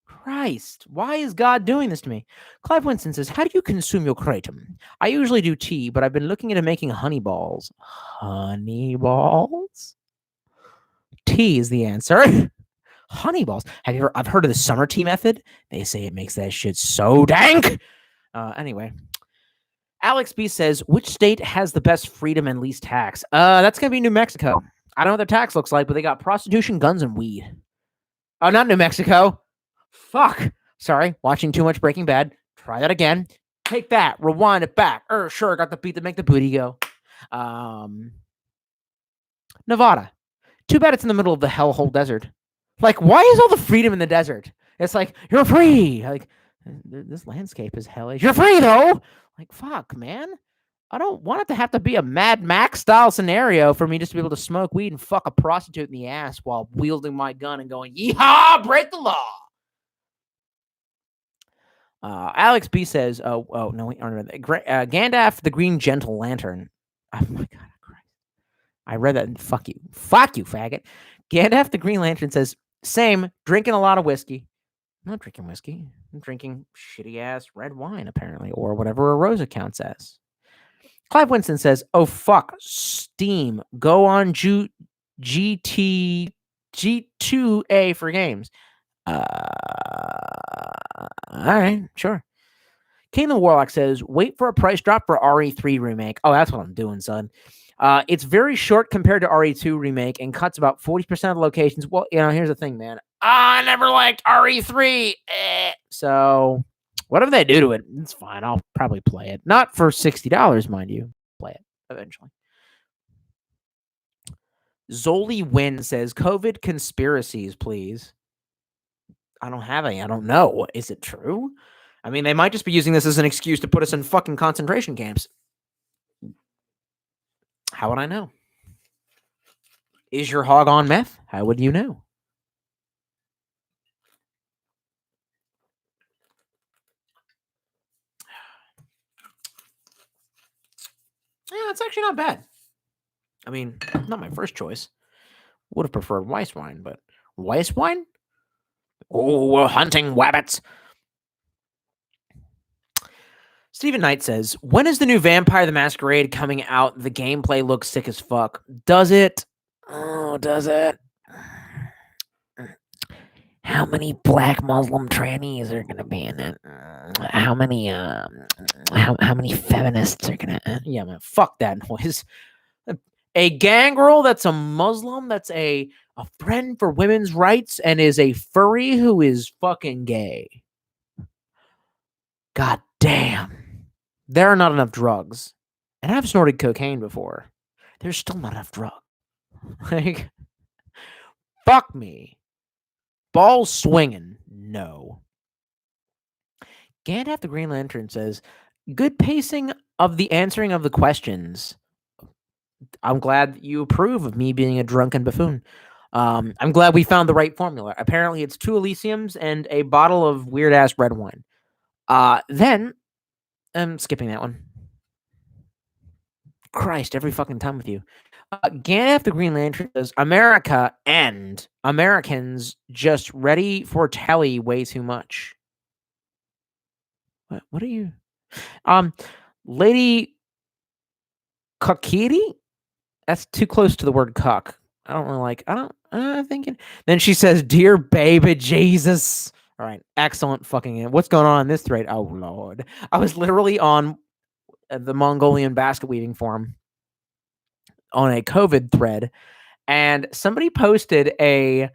Christ, why is God doing this to me? Clive Winston says, how do you consume your kratom? I usually do tea, but I've been looking into making honey balls. Honey balls? Tea is the answer. Honey balls. I've heard of the summer tea method. They say it makes that shit so dank. Anyway. Alex B says, which state has the best freedom and least tax? That's going to be New Mexico. I don't know what their tax looks like, but they got prostitution, guns, and weed. Oh, not New Mexico. Fuck. Sorry. Watching too much Breaking Bad. Try that again. Take that. Rewind it back. Sure. Got the beat that make the booty go. Nevada. Too bad it's in the middle of the hellhole desert. Like, why is all the freedom in the desert? It's like, you're free. Like, this landscape is hellish. You're free, though. Like, fuck, man. I don't want it to have to be a Mad Max style scenario for me just to be able to smoke weed and fuck a prostitute in the ass while wielding my gun and going, yeehaw, break the law. Alex B says, oh no, Gandalf the Green Gentle Lantern. Oh my God. I read that. Fuck you, faggot. Gandalf the Green Lantern says, same, drinking a lot of whiskey. I'm not drinking whiskey. I'm drinking shitty ass red wine, apparently, or whatever a rose account says. Clive Winston says, oh fuck, Steam, go on G2A for games. All right, sure. King the Warlock says, wait for a price drop for RE3 remake. Oh, that's what I'm doing, son. It's very short compared to RE2 remake and cuts about 40% of the locations. Well, you know, here's the thing, man. I never liked RE3. So whatever they do to it, it's fine. I'll probably play it. Not for $60, mind you. Play it eventually. Zoli Win says, COVID conspiracies, please. I don't have any. I don't know. Is it true? I mean, they might just be using this as an excuse to put us in fucking concentration camps. How would I know? Is your hog on meth? How would you know? Yeah, it's actually not bad. I mean, not my first choice. Would have preferred Weiss wine, but Weiss wine? Oh, we're hunting wabbits. Stephen Knight says, when is the new Vampire the Masquerade coming out? The gameplay looks sick as fuck. Does it? Oh, does it? How many black Muslim trannies are gonna be in it? How many how many feminists are gonna yeah, man, fuck that noise. A gangrel that's a Muslim, that's a friend for women's rights, and is a furry who is fucking gay. God damn. There are not enough drugs. And I've snorted cocaine before. There's still not enough drugs. Like, fuck me. Balls swinging. No. Gandalf the Green Lantern says, good pacing of the answering of the questions. I'm glad you approve of me being a drunken buffoon. I'm glad we found the right formula. Apparently, it's 2 Elysiums and a bottle of weird ass red wine. Then, I'm skipping that one. Christ, every fucking time with you. Gandalf the Green Lantern says, America and Americans just ready for telly way too much. What are you? Lady Kakiri? That's too close to the word cuck. I don't really like. I'm thinking. Then she says, "Dear baby Jesus." All right, excellent fucking. What's going on in this thread? Oh Lord, I was literally on the Mongolian basket weaving forum on a COVID thread, and somebody posted a.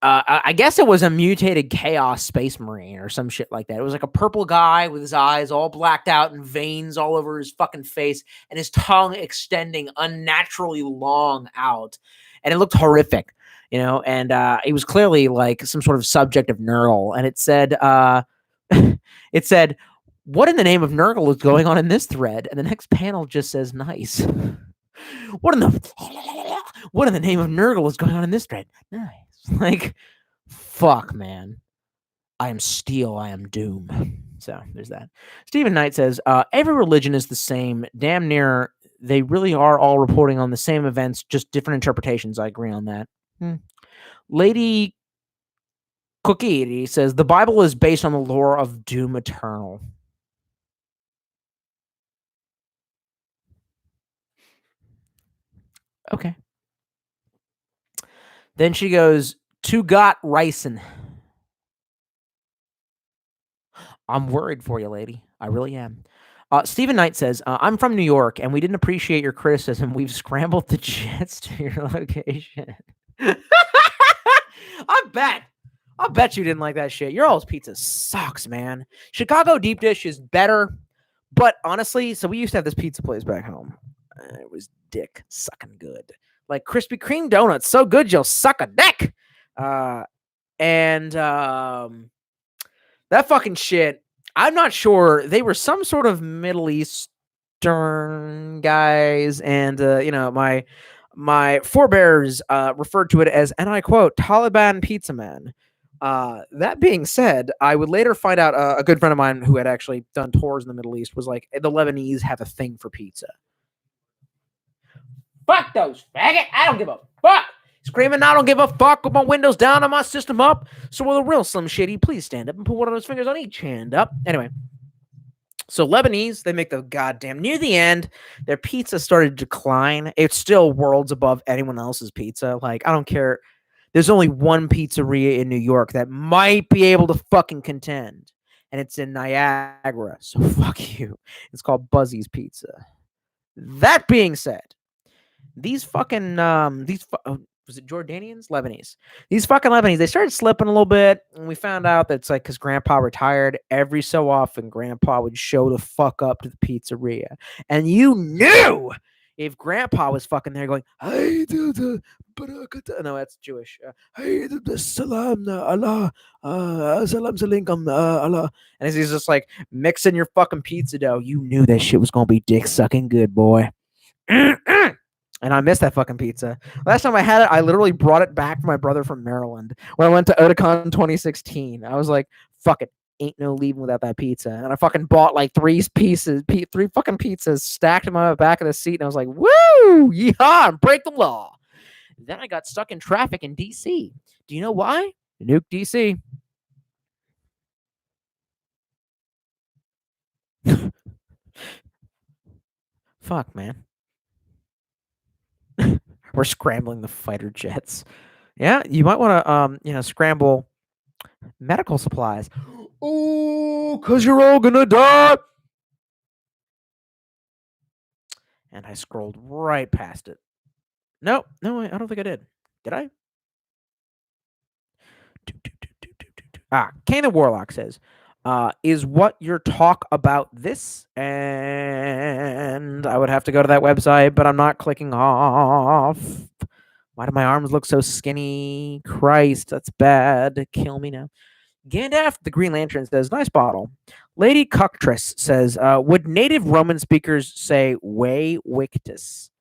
I guess it was a mutated Chaos Space Marine or some shit like that. It was like a purple guy with his eyes all blacked out and veins all over his fucking face and his tongue extending unnaturally long out. And it looked horrific, and it was clearly like some sort of subject of Nurgle. And it said, it said, what in the name of Nurgle is going on in this thread? And the next panel just says, nice. What in the name of Nurgle is going on in this thread? Nice. Like, fuck, man. I am steel. I am doom. So there's that. Stephen Knight says, every religion is the same. Damn near, they really are all reporting on the same events, just different interpretations. I agree on that. Lady Cookie says, the Bible is based on the lore of Doom Eternal. Okay. Then she goes, to got ricin'. I'm worried for you, lady. I really am. Stephen Knight says, I'm from New York, and we didn't appreciate your criticism. We've scrambled the jets to your location. I bet you didn't like that shit. Your all's pizza sucks, man. Chicago deep dish is better, but honestly, so we used to have this pizza place back home. It was dick sucking good. Like Krispy Kreme donuts, so good you'll suck a dick. And that fucking shit, I'm not sure. They were some sort of Middle Eastern guys, and my forebears referred to it as, and I quote, Taliban pizza man. That being said, I would later find out a good friend of mine who had actually done tours in the Middle East was like, the Lebanese have a thing for pizza. Fuck those faggot. I don't give a fuck. Screaming, I don't give a fuck with my windows down and my system up. So will a real Slim Shady please stand up and put one of those fingers on each hand up? Anyway, so Lebanese, they make the goddamn, near the end, their pizza started to decline. It's still worlds above anyone else's pizza. Like, I don't care. There's only one pizzeria in New York that might be able to fucking contend, and it's in Niagara. So fuck you. It's called Buzzy's Pizza. That being said, these fucking was it Jordanians? Lebanese. These fucking Lebanese, they started slipping a little bit, and we found out that's like because Grandpa retired. Every so often, Grandpa would show the fuck up to the pizzeria, and you knew if Grandpa was fucking there going, "Hey, no, that's Jewish. Hey, salam Allah, salam alaikum Allah," and he's just like mixing your fucking pizza dough. You knew that shit was gonna be dick sucking good, boy. And I miss that fucking pizza. Last time I had it, I literally brought it back for my brother from Maryland when I went to Otakon 2016. I was like, fuck it. Ain't no leaving without that pizza. And I fucking bought like three fucking pizzas stacked in my back of the seat. And I was like, woo, yeehaw, break the law. Then I got stuck in traffic in DC. Do you know why? Nuke DC. Fuck, man. We're scrambling the fighter jets. Yeah, you might want to, scramble medical supplies. Oh, because you're all going to die. And I scrolled right past it. No, I don't think I did. Did I? Kane the Warlock says, Is what your talk about this? And I would have to go to that website, but I'm not clicking off. Why do my arms look so skinny? Christ, that's bad. Kill me now. Gandalf the Green Lantern says, nice bottle. Lady Cuctress says, would native Roman speakers say way victus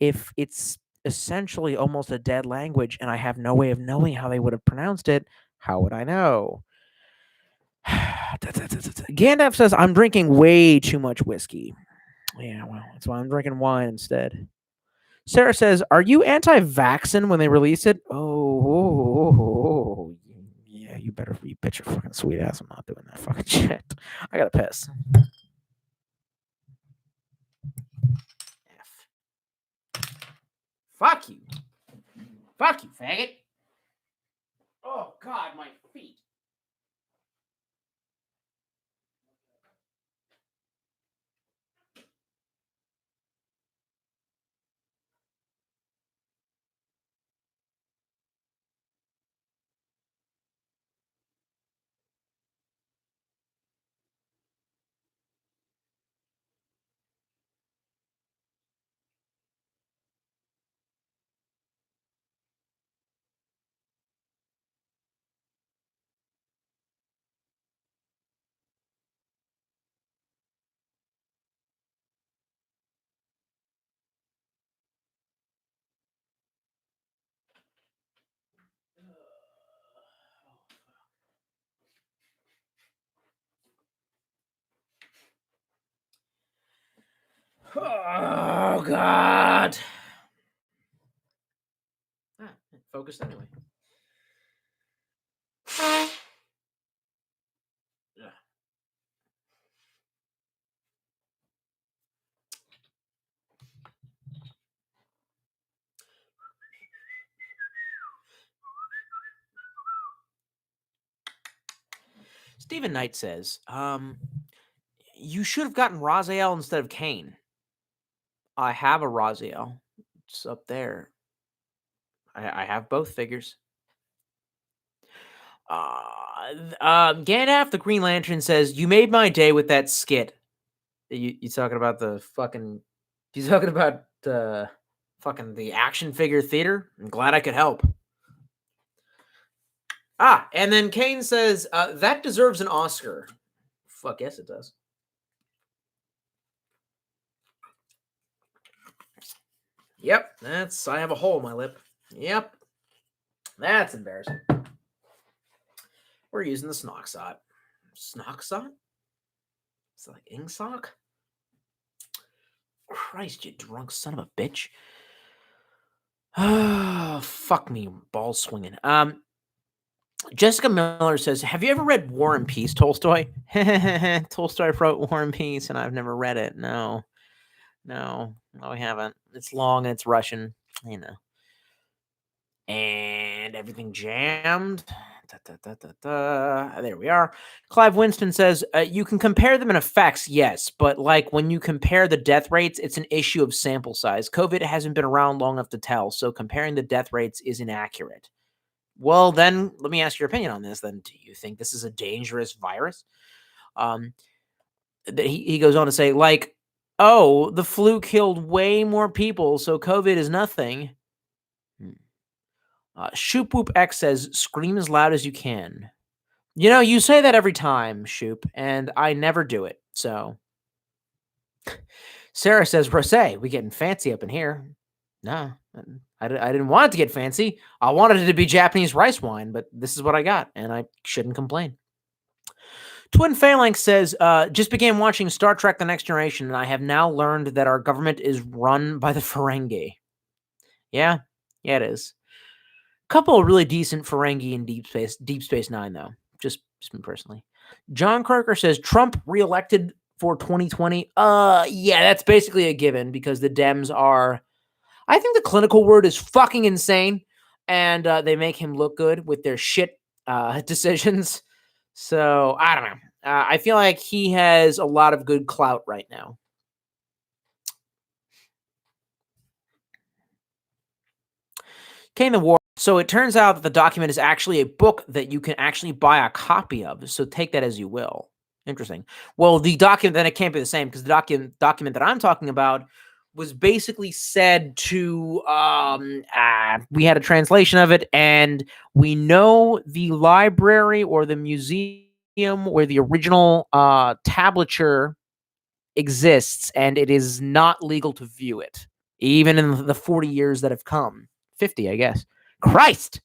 if it's essentially almost a dead language and I have no way of knowing how they would have pronounced it? How would I know? Gandalf says, I'm drinking way too much whiskey. Yeah, well, that's why I'm drinking wine instead. Sarah says, are you anti-vaccine when they release it? Oh, yeah, you better be bitch your fucking sweet ass. I'm not doing that fucking shit. I gotta piss. Fuck you. Fuck you, faggot. Oh, God, my feet. Oh, God. Focus anyway. Stephen Knight says, you should have gotten Raziel instead of Kane. I have a Raziel. It's up there. I have both figures. Gandalf the Green Lantern says, you made my day with that skit. You talking about the fucking... You talking about fucking the action figure theater? I'm glad I could help. And then Kane says, that deserves an Oscar. Fuck yes, it does. Yep, I have a hole in my lip. Yep. That's embarrassing. We're using the Snoxot. Snoxot? It's like Ingsock? Christ, you drunk son of a bitch. Oh, fuck me, ball swinging. Jessica Miller says, have you ever read War and Peace, Tolstoy? Tolstoy wrote War and Peace, and I've never read it. No, I haven't. It's long and it's Russian, you know. And everything jammed. There we are. Clive Winston says, you can compare them in effects, yes, but like when you compare the death rates, it's an issue of sample size. COVID hasn't been around long enough to tell, so comparing the death rates is inaccurate. Well, then, let me ask your opinion on this. Then, do you think this is a dangerous virus? He goes on to say, like, oh, the flu killed way more people, so COVID is nothing. Shoop Whoop X says, scream as loud as you can. You know, you say that every time, Shoop, and I never do it. So, Sarah says, Rosé, we getting fancy up in here. No, I didn't want it to get fancy. I wanted it to be Japanese rice wine, but this is what I got, and I shouldn't complain. Twin Phalanx says, just began watching Star Trek The Next Generation, and I have now learned that our government is run by the Ferengi. Yeah, it is. Couple of really decent Ferengi in Deep Space Nine, though. Just me personally. John Croker says, Trump reelected for 2020. Yeah, that's basically a given because the Dems are... I think the clinical word is fucking insane, and they make him look good with their shit decisions. So, I don't know. I feel like he has a lot of good clout right now. Kane the War So it turns out that the document is actually a book that you can actually buy a copy of. So take that as you will. Interesting. Well, the document, then it can't be the same because the document that I'm talking about was basically said to we had a translation of it, and we know the library or the museum where the original tablature exists, and it is not legal to view it, even in the 40 years that have come. 50, I guess. Christ!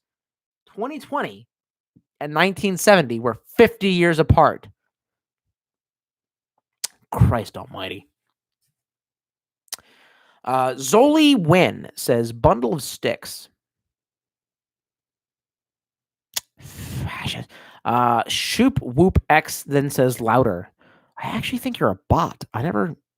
2020 and 1970 were 50 years apart. Christ almighty. Zoli Win says, bundle of sticks. Shoop Whoop X then says, louder. I actually think you're a bot.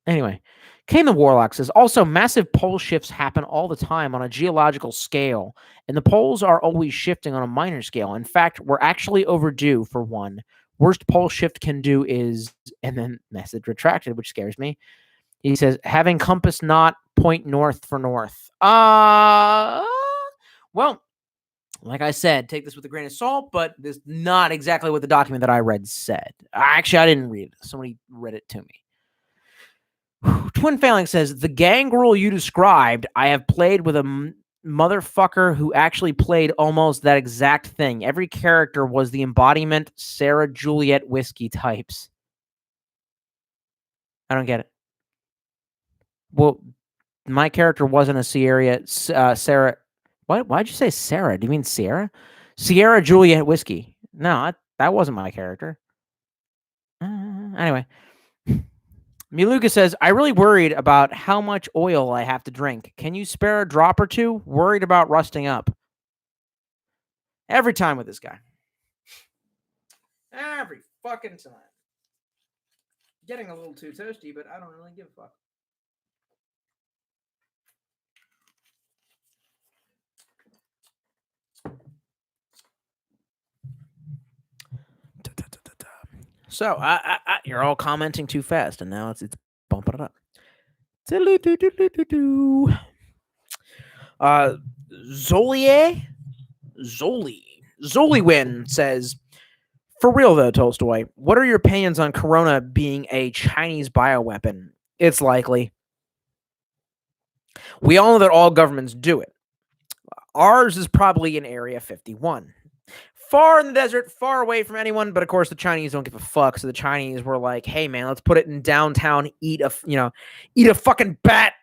Anyway. Kane the Warlock says, also, massive pole shifts happen all the time on a geological scale, and the poles are always shifting on a minor scale. In fact, we're actually overdue for one. Worst pole shift can do is, and then message retracted, which scares me. He says, having compass not point north for north. Well, like I said, take this with a grain of salt, but this is not exactly what the document that I read said. Actually, I didn't read it. Somebody read it to me. Twin Failing says, the gang rule you described, I have played with a motherfucker who actually played almost that exact thing. Every character was the embodiment Sarah Juliet whiskey types. I don't get it. Well, my character wasn't a Sarah. Why'd you say Sarah? Do you mean Sierra? Sierra Juliet whiskey. No, that wasn't my character. Anyway. Miluka says, I really worried about how much oil I have to drink. Can you spare a drop or two? Worried about rusting up. Every time with this guy. Every fucking time. Getting a little too toasty, but I don't really give a fuck. So, you're all commenting too fast, and now it's bumping it up. Zoliwin says, for real though, Tolstoy, what are your opinions on Corona being a Chinese bioweapon? It's likely. We all know that all governments do it. Ours is probably in Area 51. Far in the desert, far away from anyone, but of course the Chinese don't give a fuck. So the Chinese were like, "Hey man, let's put it in downtown. Eat a fucking bat."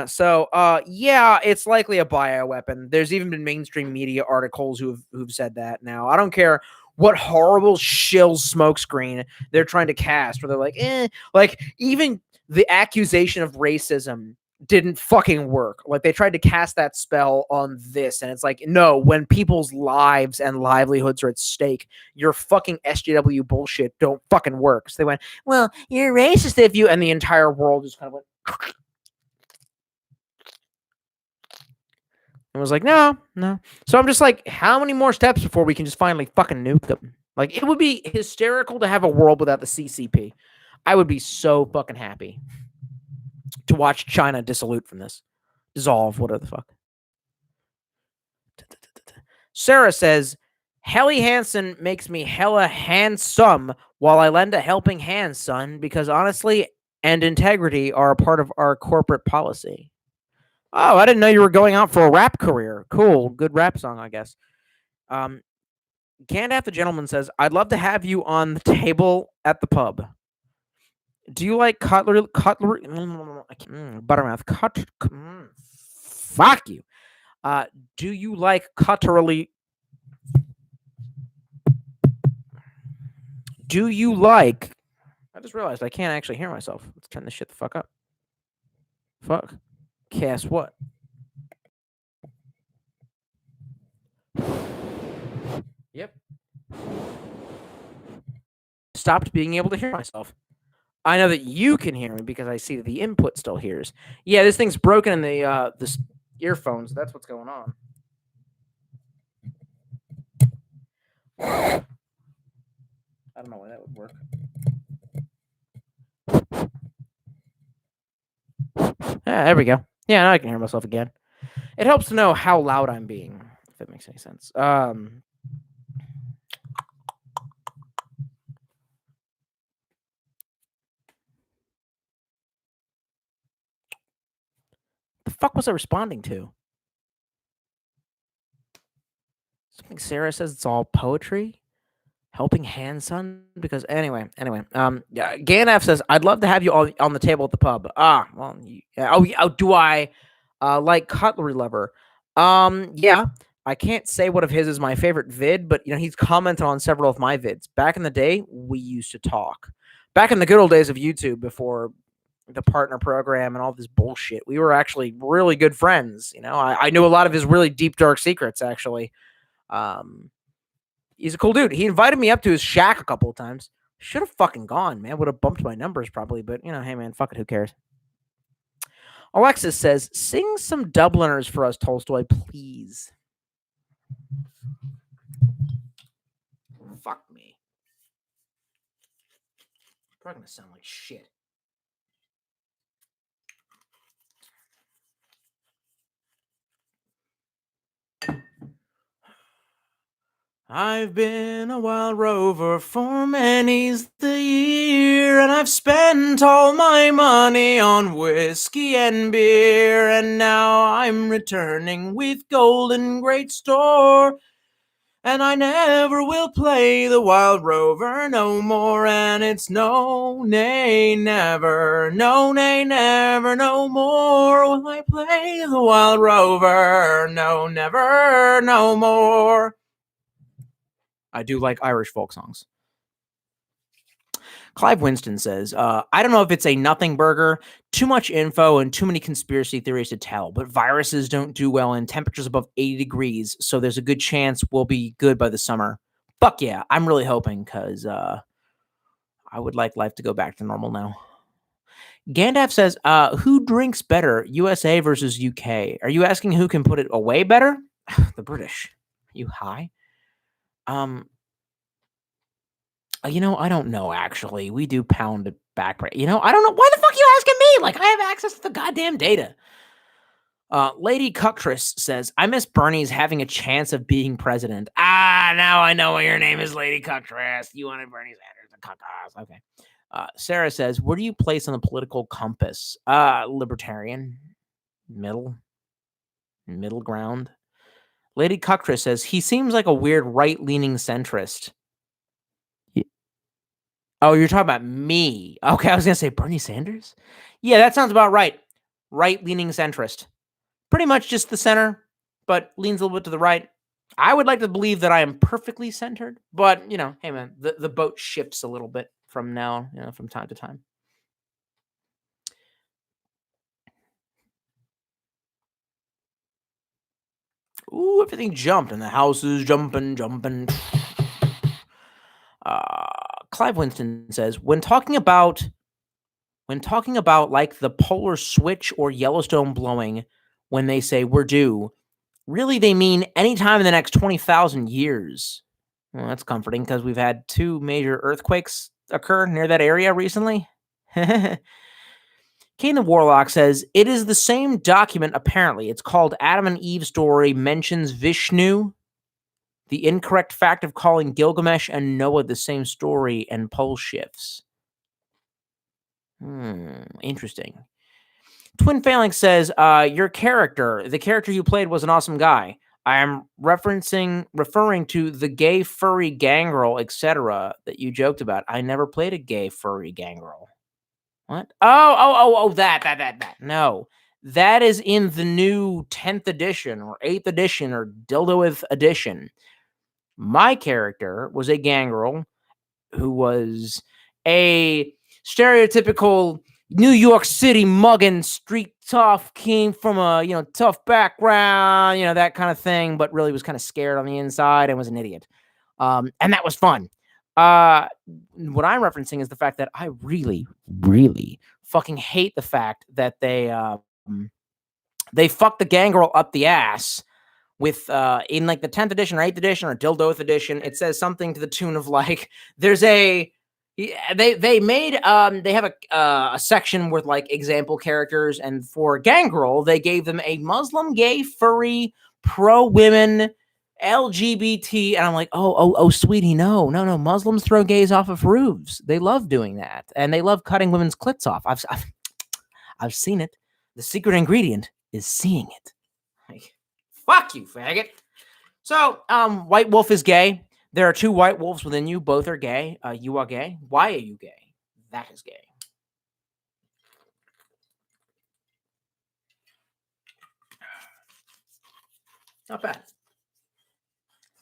So yeah, it's likely a bioweapon. There's even been mainstream media articles who've said that. Now I don't care what horrible shill smokescreen they're trying to cast, where they're like even the accusation of racism didn't fucking work. Like they tried to cast that spell on this, and it's like, no, when people's lives and livelihoods are at stake, your fucking SJW bullshit don't fucking work. So they went, well, you're racist if you, and the entire world just kind of went and was like, no. So I'm just like, how many more steps before we can just finally fucking nuke them? Like, it would be hysterical to have a world without the CCP. I would be so fucking happy to watch China dissolute from this. Dissolve, whatever the fuck. Sarah says, Helly Hansen makes me hella handsome while I lend a helping hand, son, because honestly and integrity are a part of our corporate policy. Oh, I didn't know you were going out for a rap career. Cool. Good rap song, I guess. Gandalf the Gentleman says, I'd love to have you on the table at the pub. Do you like cutlery? Buttermouth. Fuck you. Do you like cutlery? Do you like? I just realized I can't actually hear myself. Let's turn this shit the fuck up. Fuck. Guess what? Yep. Stopped being able to hear myself. I know that you can hear me because I see that the input still hears. Yeah, this thing's broken in the earphones. That's what's going on. I don't know why that would work. Yeah, there we go. Yeah, now I can hear myself again. It helps to know how loud I'm being, if it makes any sense. The fuck was I responding to? Something Sarah says it's all poetry. Helping hand, son. Because anyway. Yeah, Ganaf says I'd love to have you all on the table at the pub. Well, do I like Cutlery Lover? Yeah. I can't say what of his is my favorite vid, but he's commented on several of my vids. Back in the day, we used to talk. Back in the good old days of YouTube, before the partner program and all this bullshit, we were actually really good friends. I knew a lot of his really deep, dark secrets. Actually, he's a cool dude. He invited me up to his shack a couple of times. Should have fucking gone, man. Would have bumped my numbers probably, but hey, man, fuck it. Who cares? Alexis says, "Sing some Dubliners for us, Tolstoy, please." Fuck me. Probably gonna sound like shit. I've been a wild rover for many's the year, and I've spent all my money on whiskey and beer, and now I'm returning with gold in great store. And I never will play the wild rover no more, and it's no, nay, never, no, nay, never, no more will I play the wild rover, no, never, no more. I do like Irish folk songs. Clive Winston says, I don't know if it's a nothing burger, too much info, and too many conspiracy theories to tell, but viruses don't do well in temperatures above 80 degrees, so there's a good chance we'll be good by the summer. Fuck yeah, I'm really hoping, because I would like life to go back to normal now. Gandalf says, who drinks better, USA versus UK? Are you asking who can put it away better? The British. Are you high? I don't know, actually. We do pound it back. I don't know. Why the fuck are you asking me? Like, I have access to the goddamn data. Lady Cuctress says, I miss Bernie's having a chance of being president. Now I know why your name is Lady Cuctress. You wanted Bernie Sanders and cuckoos. Okay. Sarah says, where do you place on the political compass? Libertarian. Middle ground. Lady Cuctress says, he seems like a weird right-leaning centrist. Oh, you're talking about me. Okay, I was going to say Bernie Sanders? Yeah, that sounds about right. Right-leaning centrist. Pretty much just the center, but leans a little bit to the right. I would like to believe that I am perfectly centered, but, hey, man, the boat shifts a little bit from now, from time to time. Ooh, everything jumped, and the house is jumping. Clive Winston says, when talking about like the polar switch or Yellowstone blowing, when they say we're due, really they mean anytime in the next 20,000 years. Well, that's comforting because we've had 2 major earthquakes occur near that area recently. Kane the Warlock says, it is the same document, apparently. It's called Adam and Eve Story, mentions Vishnu. The incorrect fact of calling Gilgamesh and Noah the same story, and pole shifts. Interesting. Twin Phalanx says, the character you played was an awesome guy. I am referring to the gay furry gangrel, etc. that you joked about. I never played a gay furry gangrel. What? Oh, that. No. That is in the new 10th edition or 8th edition or Dildoith edition. My character was a gangrel who was a stereotypical New York City mugging, street tough, came from a, tough background, that kind of thing, but really was kind of scared on the inside and was an idiot. And that was fun. What I'm referencing is the fact that I really, really fucking hate the fact that they fucked the gangrel up the ass with in like the 10th edition or 8th edition or Dildoth edition. It says something to the tune of like, there's a they made they have a section with like example characters, and for gangrel they gave them a Muslim gay furry pro women LGBT, and I'm like, oh, sweetie, no. Muslims throw gays off of roofs. They love doing that, and they love cutting women's clits off. I've seen it. The secret ingredient is seeing it. Like, fuck you, faggot. So, White Wolf is gay. There are two white wolves within you. Both are gay. You are gay. Why are you gay? That is gay. Not bad.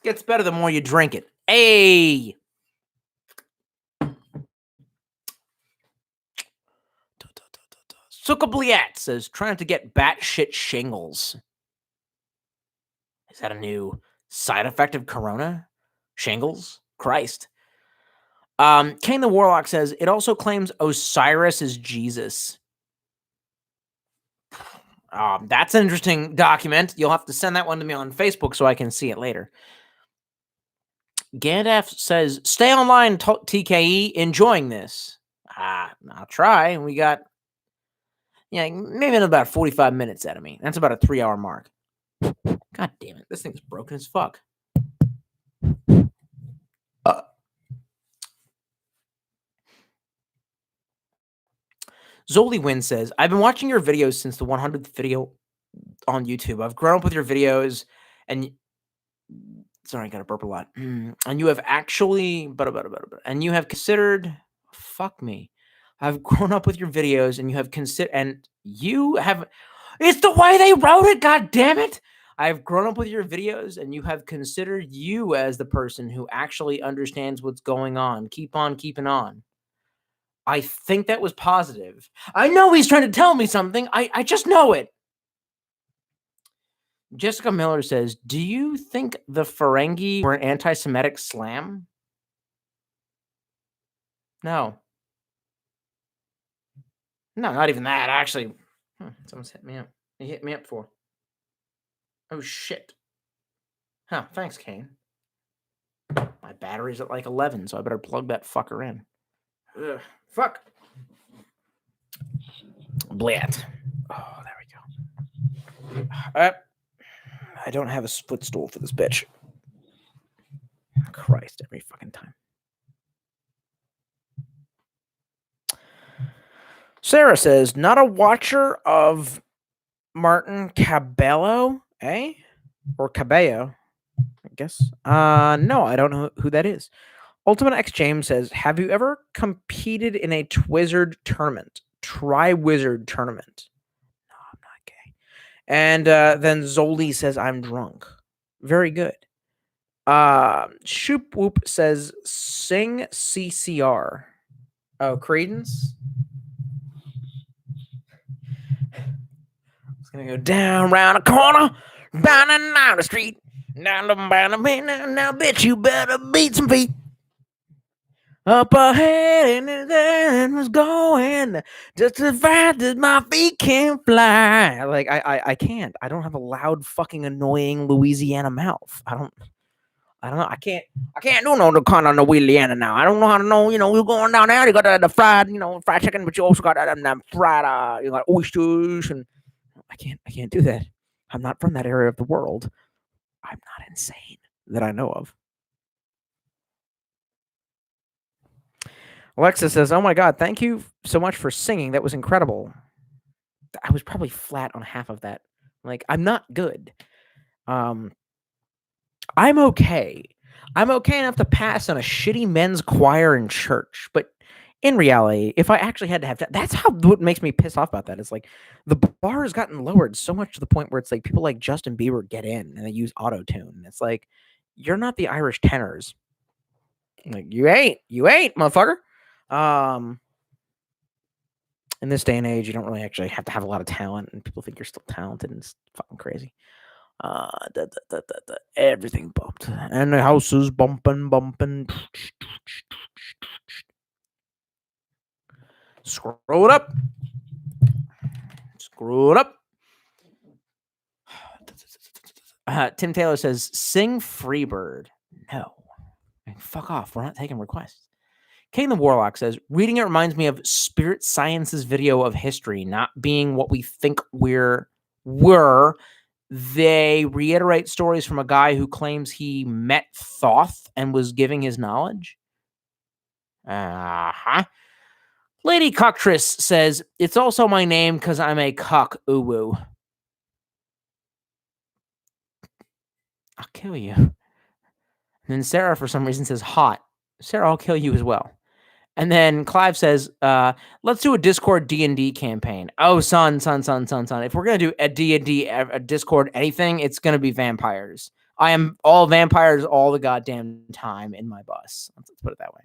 Gets better the more you drink it. Hey! Sukabliat says, trying to get batshit shingles. Is that a new side effect of corona? Shingles? Christ. Kane the Warlock says, it also claims Osiris is Jesus. That's an interesting document. You'll have to send that one to me on Facebook so I can see it later. Gandalf says, stay online, TKE, enjoying this. I'll try. We got, maybe about 45 minutes out of me. That's about a 3-hour mark. God damn it. This thing's broken as fuck. Zoli Win says, I've been watching your videos since the 100th video on YouTube. I've grown up with your videos, and sorry, I got to burp a lot. And you have actually, and you have considered, fuck me. I've grown up with your videos, and you have considered, and you have, it's the way they wrote it, god damn it. I've grown up with your videos, and you have considered you as the person who actually understands what's going on. Keep on keeping on. I think that was positive. I know he's trying to tell me something. I just know it. Jessica Miller says, do you think the Ferengi were an anti-Semitic slam? No. No, not even that, actually. Someone's hit me up. They hit me up for. Oh, shit. Huh, thanks, Kane. My battery's at like 11, so I better plug that fucker in. Ugh, fuck. Blat. Oh, there we go. I don't have a footstool for this bitch. Christ, every fucking time. Sarah says, not a watcher of Martin Cabello, eh? Or Cabello, I guess. No, I don't know who that is. Ultimate X James says, have you ever competed in a Twizzard tournament? Tri-Wizard tournament. No, I'm not gay. And then Zoli says, I'm drunk. Very good. Shoop Whoop says, sing CCR. Oh, Credence? It's going to go down around the corner, down and down the street, down the now, bitch, you better beat some feet. Up ahead and then was going just as fast as my feet can fly. Like I can't. I don't have a loud, fucking annoying Louisiana mouth. I don't know. I can't do no kind of Louisiana now. I don't know how to know. We're going down there. You got the fried, fried chicken, but you also got that fried, you got oysters, and I can't do that. I'm not from that area of the world. I'm not insane that I know of. Alexa says, oh my God, thank you so much for singing. That was incredible. I was probably flat on half of that. Like, I'm not good. I'm okay. I'm okay enough to pass on a shitty men's choir in church. But in reality, if I actually had to have that, that's what makes me piss off about that. It's like the bar has gotten lowered so much to the point where it's like people like Justin Bieber get in and they use auto-tune. It's like, you're not the Irish tenors. Like, you ain't, motherfucker. In this day and age, you don't really actually have to have a lot of talent, and people think you're still talented, and it's fucking crazy. Everything bumped, and the house is bumping. Screw it up. Tim Taylor says, sing Freebird. No. Fuck off. We're not taking requests. Kane the Warlock says, reading it reminds me of Spirit Science's video of history not being what we think were they reiterate stories from a guy who claims he met Thoth and was giving his knowledge. Lady Cuctress says, it's also my name because I'm a cuck, uwu. I'll kill you. And then Sarah, for some reason, says hot. Sarah, I'll kill you as well. And then Clive says, let's do a Discord D&D campaign. Oh, son. If we're going to do a D&D, a Discord anything, it's going to be vampires. I am all vampires all the goddamn time in my bus. Let's put it that way.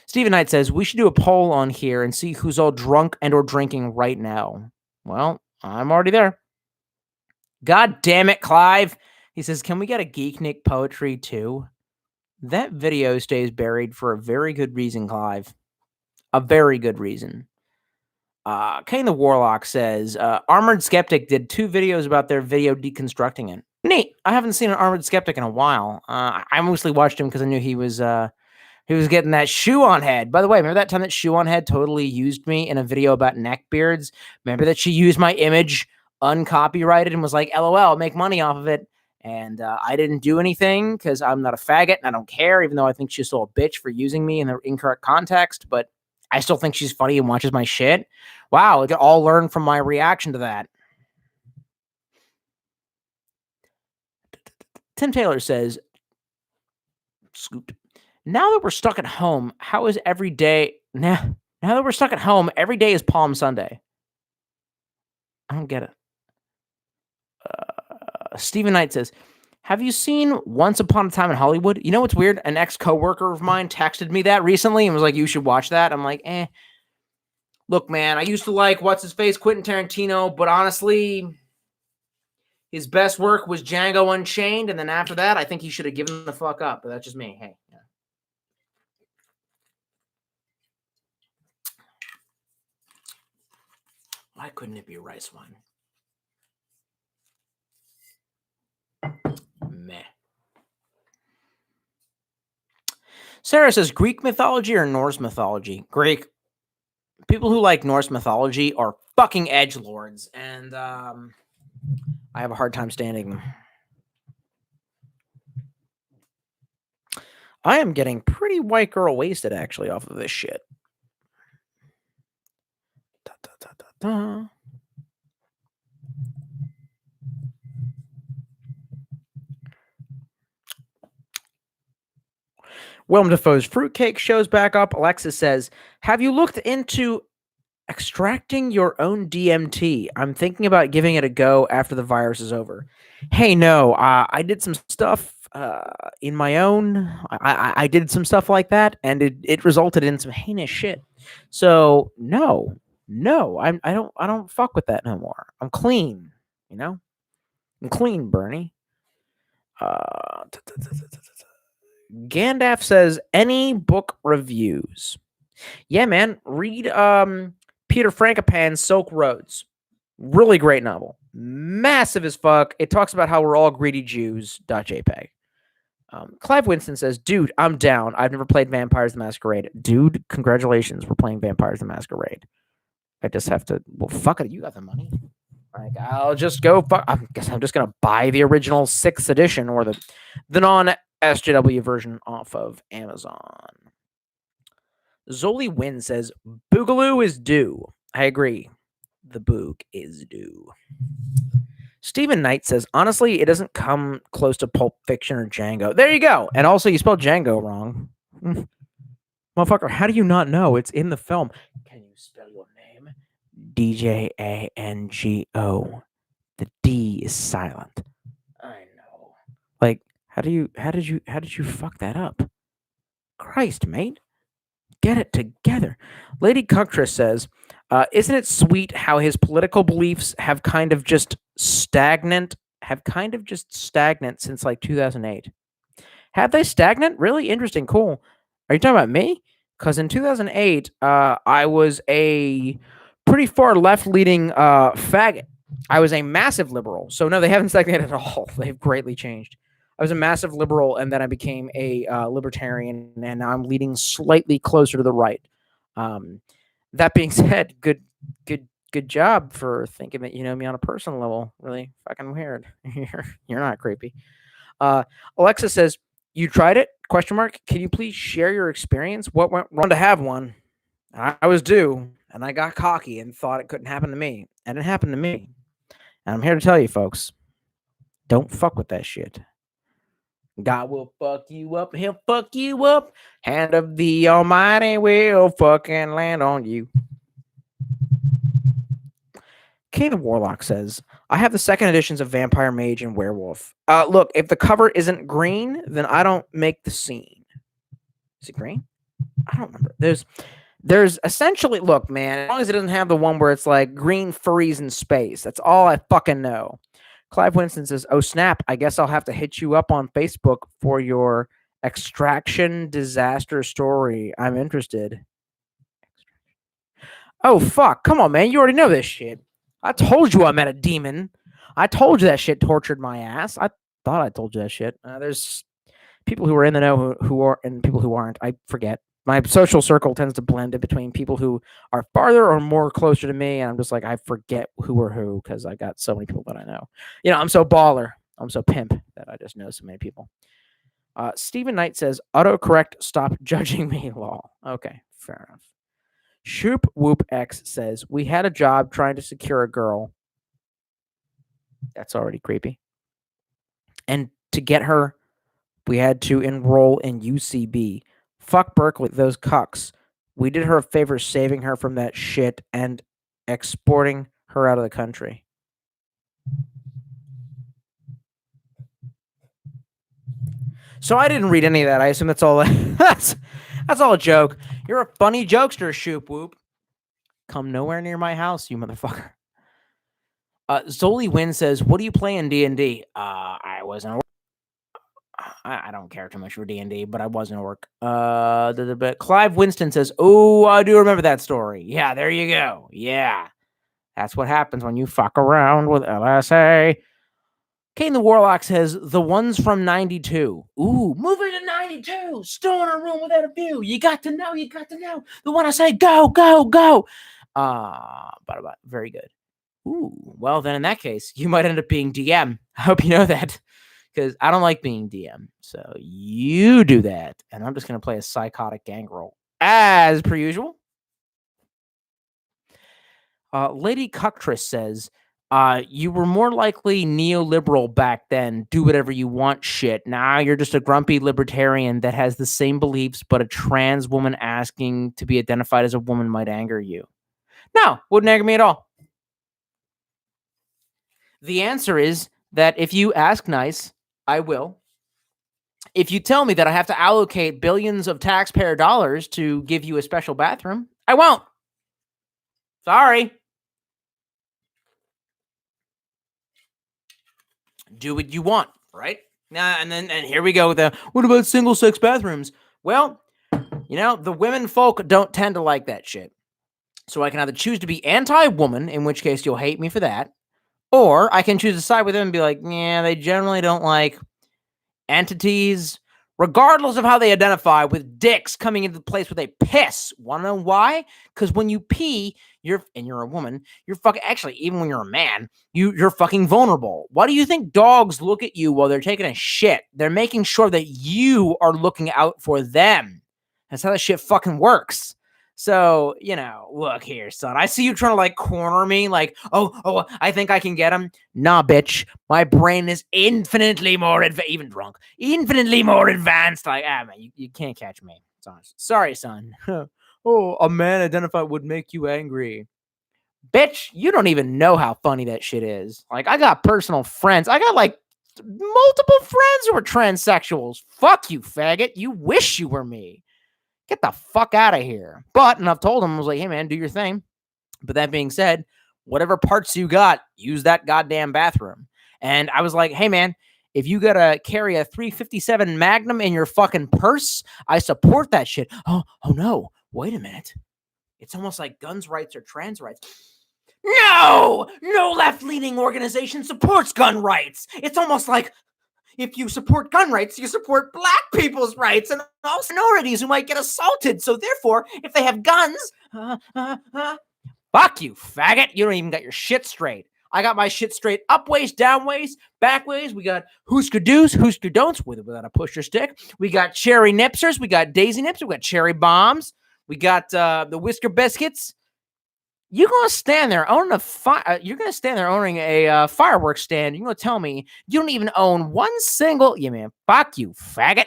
Stephen Knight says, we should do a poll on here and see who's all drunk and or drinking right now. Well, I'm already there. God damn it, Clive. He says, can we get a Geek Nick poetry too? That video stays buried for a very good reason, Clive. A very good reason. Kane the Warlock says, Armored Skeptic did 2 videos about their video deconstructing it. Neat. I haven't seen an Armored Skeptic in a while. I mostly watched him because I knew he was getting that shoe on head. By the way, remember that time that shoe on head totally used me in a video about neckbeards? Remember that she used my image uncopyrighted and was like, LOL, make money off of it. And I didn't do anything because I'm not a faggot and I don't care, even though I think she's still a bitch for using me in the incorrect context. But I still think she's funny and watches my shit. Wow, we could all learn from my reaction to that. Tim Taylor says, scooped. Now that we're stuck at home, how is every day? Now that we're stuck at home, every day is Palm Sunday. I don't get it. Stephen Knight says, have you seen Once Upon a Time in Hollywood? You know what's weird? An ex-coworker of mine texted me that recently and was like, you should watch that. I'm like, Look, man, I used to like what's-his-face, Quentin Tarantino, but honestly, his best work was Django Unchained, and then after that, I think he should have given the fuck up, but that's just me. Hey. Yeah. Why couldn't it be a rice wine? Meh. Sarah says, Greek mythology or Norse mythology? Greek. People who like Norse mythology are fucking edgelords, and I have a hard time standing them. I am getting pretty white girl wasted, actually, off of this shit. Willem Dafoe's Fruitcake shows back up. Alexis says, have you looked into extracting your own DMT? I'm thinking about giving it a go after the virus is over. Hey, no, I did some stuff in my own. I did some stuff like that, and it resulted in some heinous shit. So no, I don't fuck with that no more. I'm clean, you know. I'm clean, Bernie. Gandalf says, any book reviews? Yeah, man. Read Peter Frankopan's Silk Roads. Really great novel. Massive as fuck. It talks about how we're all greedy Jews. .jpg. Clive Winston says, dude, I'm down. I've never played Vampires the Masquerade. Dude, congratulations. We're playing Vampires the Masquerade. I just have to, well, fuck it. You got the money. Like, I'll just go, I guess I'm just going to buy the original 6th edition or the non-SJW version off of Amazon. Zoli Win says, Boogaloo is due. I agree. The boog is due. Stephen Knight says, honestly, it doesn't come close to Pulp Fiction or Django. There you go. And also, you spelled Django wrong. Motherfucker, how do you not know? It's in the film. Can you spell your name? DJANGO. The D is silent. I know. Like, how did you fuck that up? Christ, mate. Get it together. Lady Cuctress says, isn't it sweet how his political beliefs have kind of just stagnant since like 2008? Have they stagnant? Really interesting. Cool. Are you talking about me? Because in 2008, I was a pretty far left-leaning faggot. I was a massive liberal. So no, they haven't stagnated at all. They've greatly changed. I was a massive liberal, and then I became a libertarian, and now I'm leaning slightly closer to the right. That being said, good Good job for thinking that you know me on a personal level. Really fucking weird. You're not creepy. Alexa says, "You tried it? Question mark. Can you please share your experience? What went wrong to have one? I was due, and I got cocky and thought it couldn't happen to me, and it happened to me. And I'm here to tell you, folks, don't fuck with that shit. God will fuck you up. He'll fuck you up. Hand of the Almighty will fucking land on you." King of Warlock says, "I have the second editions of Vampire Mage and Werewolf. Look, if the cover isn't green, then I don't make the scene." Is it green? I don't remember. There's essentially, look, man, as long as it doesn't have the one where it's like green furries in space. That's all I fucking know. Clive Winston says, "Oh snap, I guess I'll have to hit you up on Facebook for your extraction disaster story. I'm interested." Oh fuck, come on, man. You already know this shit. I told you I met a demon. I told you that shit tortured my ass. I thought I told you that shit. There's people who are in the know who are, and people who aren't. I forget. My social circle tends to blend in between people who are farther or more closer to me, and I'm just like, I forget who are who because I got so many people that I know. You know, I'm so baller. I'm so pimp that I just know so many people. Stephen Knight says, "Autocorrect, stop judging me, lol." Okay, fair enough. Shoop Whoop X says, "We had a job trying to secure a girl." That's already creepy. "And to get her, we had to enroll in UCB. Fuck Berkeley, those cucks. We did her a favor saving her from that shit and exporting her out of the country." So I didn't read any of that. I assume that's all. That's all a joke. You're a funny jokester, Shoop Whoop. Come nowhere near my house, you motherfucker. Zoli Win says, "What do you play in D&D?" I wasn't. I don't care too much for D&D, but I was in work. But Clive Winston says, "Oh, I do remember that story. Yeah, there you go. Yeah, that's what happens when you fuck around with LSA." Kane the Warlock says, "The ones from 92. Ooh, moving to 92. Still in a room without a view. You got to know. You got to know. The one I say, go, go, go." But very good. Ooh, well, then in that case, you might end up being DM. I hope you know that because I don't like being DM. So you do that. And I'm just going to play a psychotic gangrel as per usual. Lady Cuctress says, "You were more likely neoliberal back then. Do whatever you want shit. Now you're just a grumpy libertarian that has the same beliefs, but a trans woman asking to be identified as a woman might anger you." No, wouldn't anger me at all. The answer is that if you ask nice, I will. If you tell me that I have to allocate billions of taxpayer dollars to give you a special bathroom, I won't. Sorry. Do what you want, right? And here we go with what about single sex bathrooms? Well, you know, the women folk don't tend to like that shit. So I can either choose to be anti-woman, in which case you'll hate me for that, or I can choose to side with them and be like, yeah, they generally don't like entities, regardless of how they identify, with dicks coming into the place where they piss. Want to know why? Because when you pee, you're a woman, you're fucking, actually, even when you're a man, you're fucking vulnerable. Why do you think dogs look at you while they're taking a shit? They're making sure that you are looking out for them. That's how that shit fucking works. So, you know, look here, son. I see you trying to like corner me, like, oh, I think I can get him. Nah, bitch. My brain is infinitely more even drunk, infinitely more advanced. Like, man, you can't catch me. Sorry, son. Oh, a man identified would make you angry. Bitch, you don't even know how funny that shit is. Like, I got personal friends. I got like multiple friends who are transsexuals. Fuck you, faggot. You wish you were me. Get the fuck out of here. And I've told him, I was like, hey, man, do your thing. But that being said, whatever parts you got, use that goddamn bathroom. And I was like, hey, man, if you got to carry a 357 Magnum in your fucking purse, I support that shit. Oh, no. Wait a minute. It's almost like guns rights or trans rights. No left-leaning organization supports gun rights. It's almost like if you support gun rights, you support black people's rights and also minorities who might get assaulted. So therefore, if they have guns, Fuck you, faggot. You don't even got your shit straight. I got my shit straight up waist, down waist, back waist. We got Husker do's, Husker don'ts with it without a pusher stick. We got cherry nipsers. We got daisy nips. We got cherry bombs. We got the whisker biscuits. You're gonna stand there owning you're gonna stand there owning a fireworks stand. You're gonna tell me you don't even own one single. Yeah, man. Fuck you, faggot.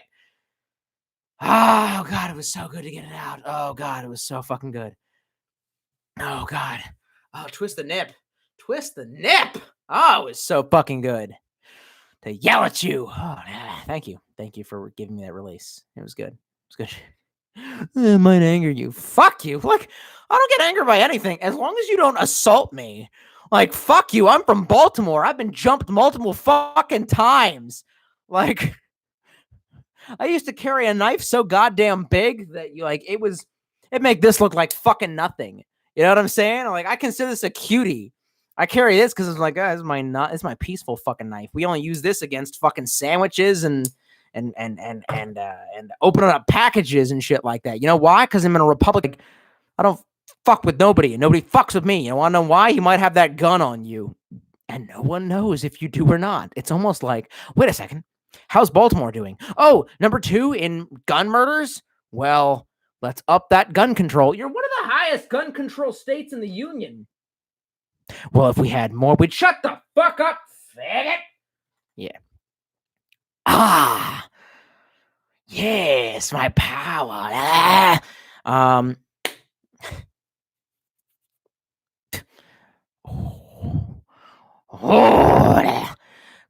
Oh God, it was so good to get it out. Oh God, it was so fucking good. Oh God. Oh, twist the nip. Twist the nip. Oh, it was so fucking good to yell at you. Oh, thank you. Thank you for giving me that release. It was good. It was good. It might anger you. Fuck you. Like, I don't get angered by anything as long as you don't assault me. Like, fuck you. I'm from Baltimore. I've been jumped multiple fucking times. Like, I used to carry a knife so goddamn big that it make this look like fucking nothing. You know what I'm saying? Like, I consider this a cutie. I carry this because it's like, it's my peaceful fucking knife. We only use this against fucking sandwiches and opening up packages and shit like that. You know why? Because I'm in a republic. I don't fuck with nobody, and nobody fucks with me. You want to know why? You might have that gun on you, and no one knows if you do or not. It's almost like, wait a second, how's Baltimore doing? Oh, number 2 in gun murders? Well, let's up that gun control. You're one of the highest gun control states in the union. Well, if we had more, we'd shut the fuck up, faggot. Yeah. Ah. Yes, my power.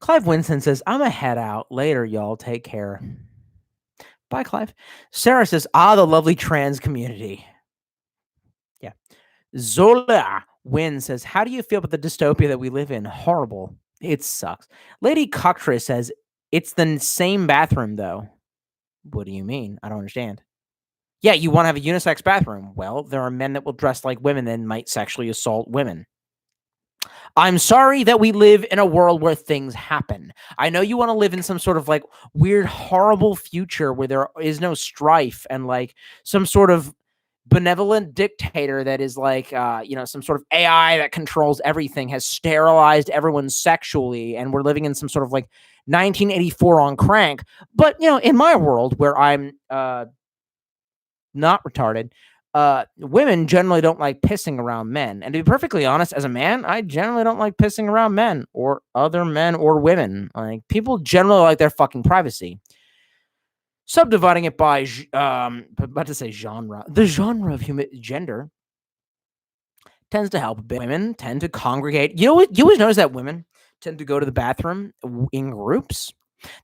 Clive Winston says, I'm a head out. Later, y'all. Take care. Bye, Clive. Sarah says, the lovely trans community. Yeah. Zola Win says, how do you feel about the dystopia that we live in? Horrible. It sucks. Lady Cocktra says, it's the same bathroom, though. What do you mean? I don't understand. Yeah, you want to have a unisex bathroom. Well, there are men that will dress like women and might sexually assault women. I'm sorry that we live in a world where things happen. I know you want to live in some sort of like weird, horrible future where there is no strife and like some sort of benevolent dictator that is like, some sort of AI that controls everything, has sterilized everyone sexually, and we're living in some sort of like 1984 on crank. But, in my world where I'm not retarded, women generally don't like pissing around men. And to be perfectly honest, as a man, I generally don't like pissing around men or other men or women. Like, people generally like their fucking privacy. Subdividing it by, about to say genre. The genre of gender tends to help a bit. Women tend to congregate. You always notice that women tend to go to the bathroom in groups.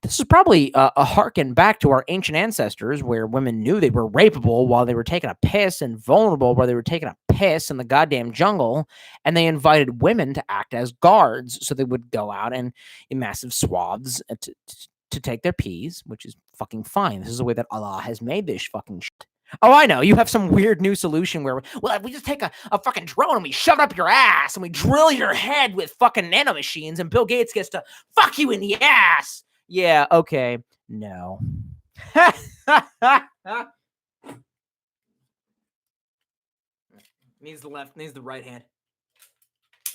This is probably a harken back to our ancient ancestors where women knew they were rapeable while they were taking a piss and vulnerable while they were taking a piss in the goddamn jungle. And they invited women to act as guards. So they would go out and in massive swaths to take their pees, which is fucking fine. This is the way that Allah has made this fucking shit. Oh, I know. You have some weird new solution where, we just take a fucking drone and we shove it up your ass and we drill your head with fucking nanomachines and Bill Gates gets to fuck you in the ass. Yeah, okay. No. Needs the left, needs the right hand.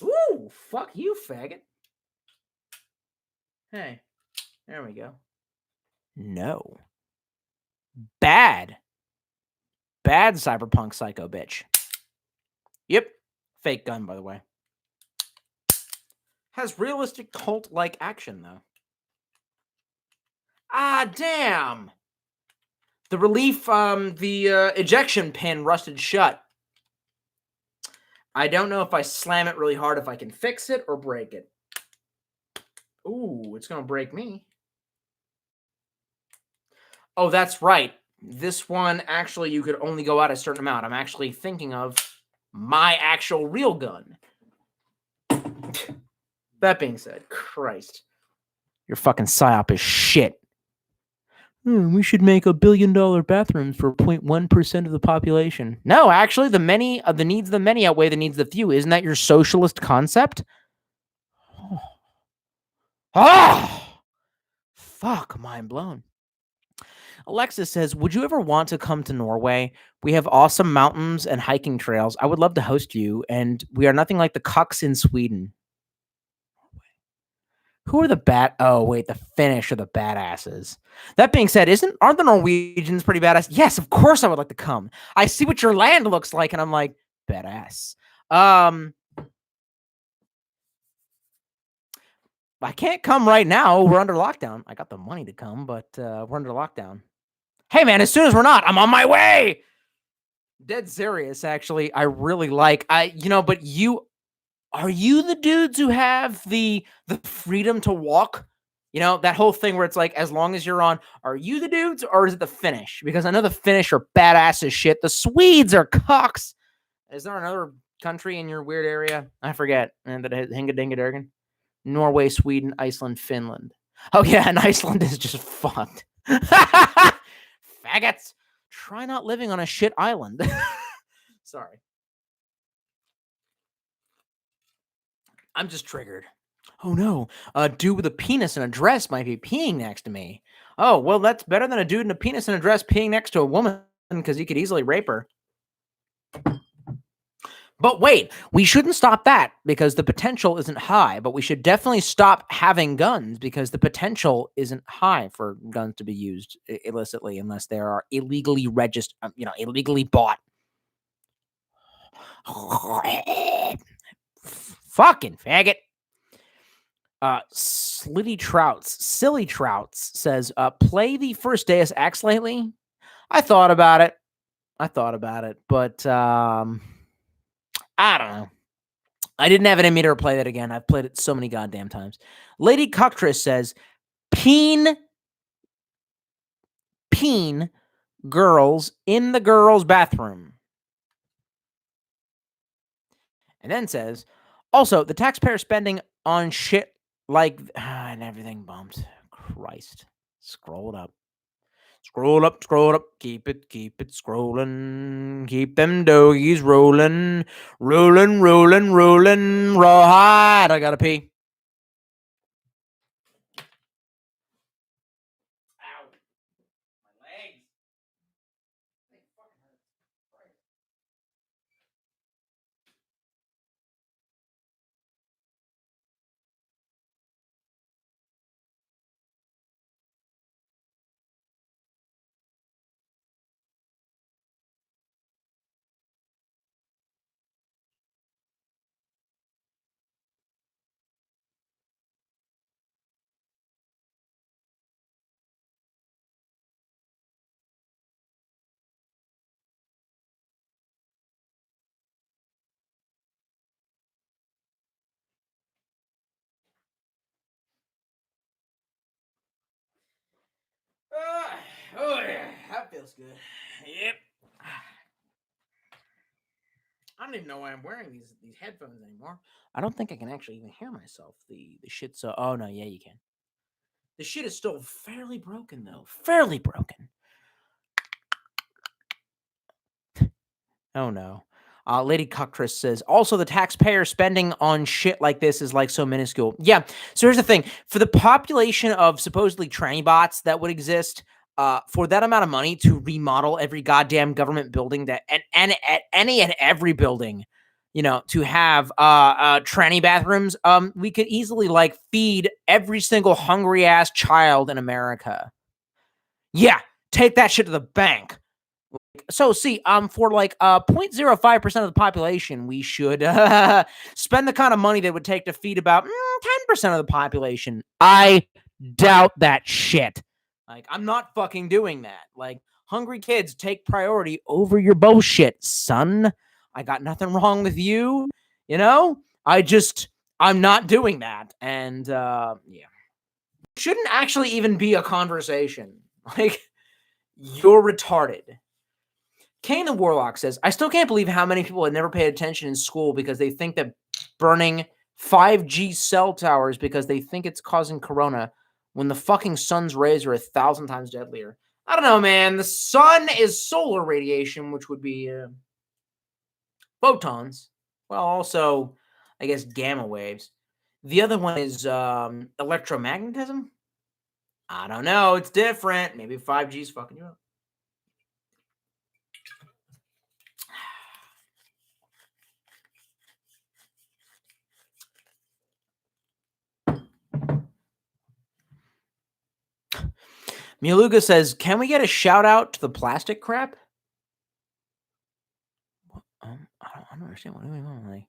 Ooh, fuck you, faggot. Hey, there we go. No. Bad cyberpunk psycho bitch. Yep. Fake gun, by the way. Has realistic cult-like action, though. Ah, damn. The relief, the ejection pin rusted shut. I don't know if I slam it really hard, if I can fix it or break it. Ooh, it's going to break me. Oh, that's right. This one, actually, you could only go out a certain amount. I'm actually thinking of my actual real gun. That being said, Christ. Your fucking psyop is shit. We should make $1 billion bathrooms for 0.1% of the population. No, actually, the needs of the many outweigh the needs of the few. Isn't that your socialist concept? Oh, fuck, mind blown. Alexis says, would you ever want to come to Norway? We have awesome mountains and hiking trails. I would love to host you, and we are nothing like the cucks in Sweden. Who are the Oh, wait, the Finnish are the badasses. That being said, aren't the Norwegians pretty badass? Yes, of course I would like to come. I see what your land looks like, and I'm like, badass. I can't come right now. We're under lockdown. I got the money to come, but we're under lockdown. Hey, man, as soon as we're not, I'm on my way. Dead serious, actually. I really like, but are you the dudes who have the freedom to walk? You know, that whole thing where it's like, as long as you're on, are you the dudes or is it the Finnish? Because I know the Finnish are badass as shit. The Swedes are cocks. Is there another country in your weird area? I forget. And that Hinga Dinga Durgan. Norway, Sweden, Iceland, Finland. Oh, yeah, and Iceland is just fucked. Faggots. Try not living on a shit island. Sorry. I'm just triggered. Oh no, a dude with a penis and a dress might be peeing next to me. Oh, well, that's better than a dude in a penis and a dress peeing next to a woman because he could easily rape her. But wait, we shouldn't stop that because the potential isn't high, but we should definitely stop having guns because the potential isn't high for guns to be used illicitly unless they are illegally registered, illegally bought. Fucking faggot. Silly Trouts says, play the First Deus Ex lately. I thought about it, but I don't know. I didn't have it in me to play that again. I've played it so many goddamn times. Lady Coctress says, peen girls in the girls' bathroom. And then says, also, the taxpayer spending on shit like and everything bumped. Christ. Scroll it up. Scroll up, keep it scrolling, keep them doggies rolling, rolling, rawhide. I gotta pee. Ow. My legs. Oh yeah, that feels good. Yep. I don't even know why I'm wearing these headphones anymore. I don't think I can actually even hear myself. The shit's so. Oh no, yeah, you can. The shit is still fairly broken though. Fairly broken. Oh no. Lady Coctress says, also the taxpayer spending on shit like this is like so minuscule. Yeah. So here's the thing. For the population of supposedly tranny bots that would exist, for that amount of money to remodel every goddamn government building that and at any and every building, to have tranny bathrooms, we could easily like feed every single hungry ass child in America. Yeah, take that shit to the bank. So see, for like 0.05% of the population, we should spend the kind of money that would take to feed about 10% of the population. I doubt that shit. Like, I'm not fucking doing that. Like, hungry kids take priority over your bullshit, son. I got nothing wrong with you, I'm not doing that. And yeah. Shouldn't actually even be a conversation. Like, you're retarded. Kane the Warlock says, I still can't believe how many people had never paid attention in school because they think that burning 5G cell towers because they think it's causing corona when the fucking sun's rays are 1,000 times deadlier. I don't know, man. The sun is solar radiation, which would be photons. Well, also, I guess gamma waves. The other one is electromagnetism. I don't know. It's different. Maybe 5G's fucking you up. Mialuga says, "Can we get a shout out to the plastic crap?" I don't understand what do you mean. Like,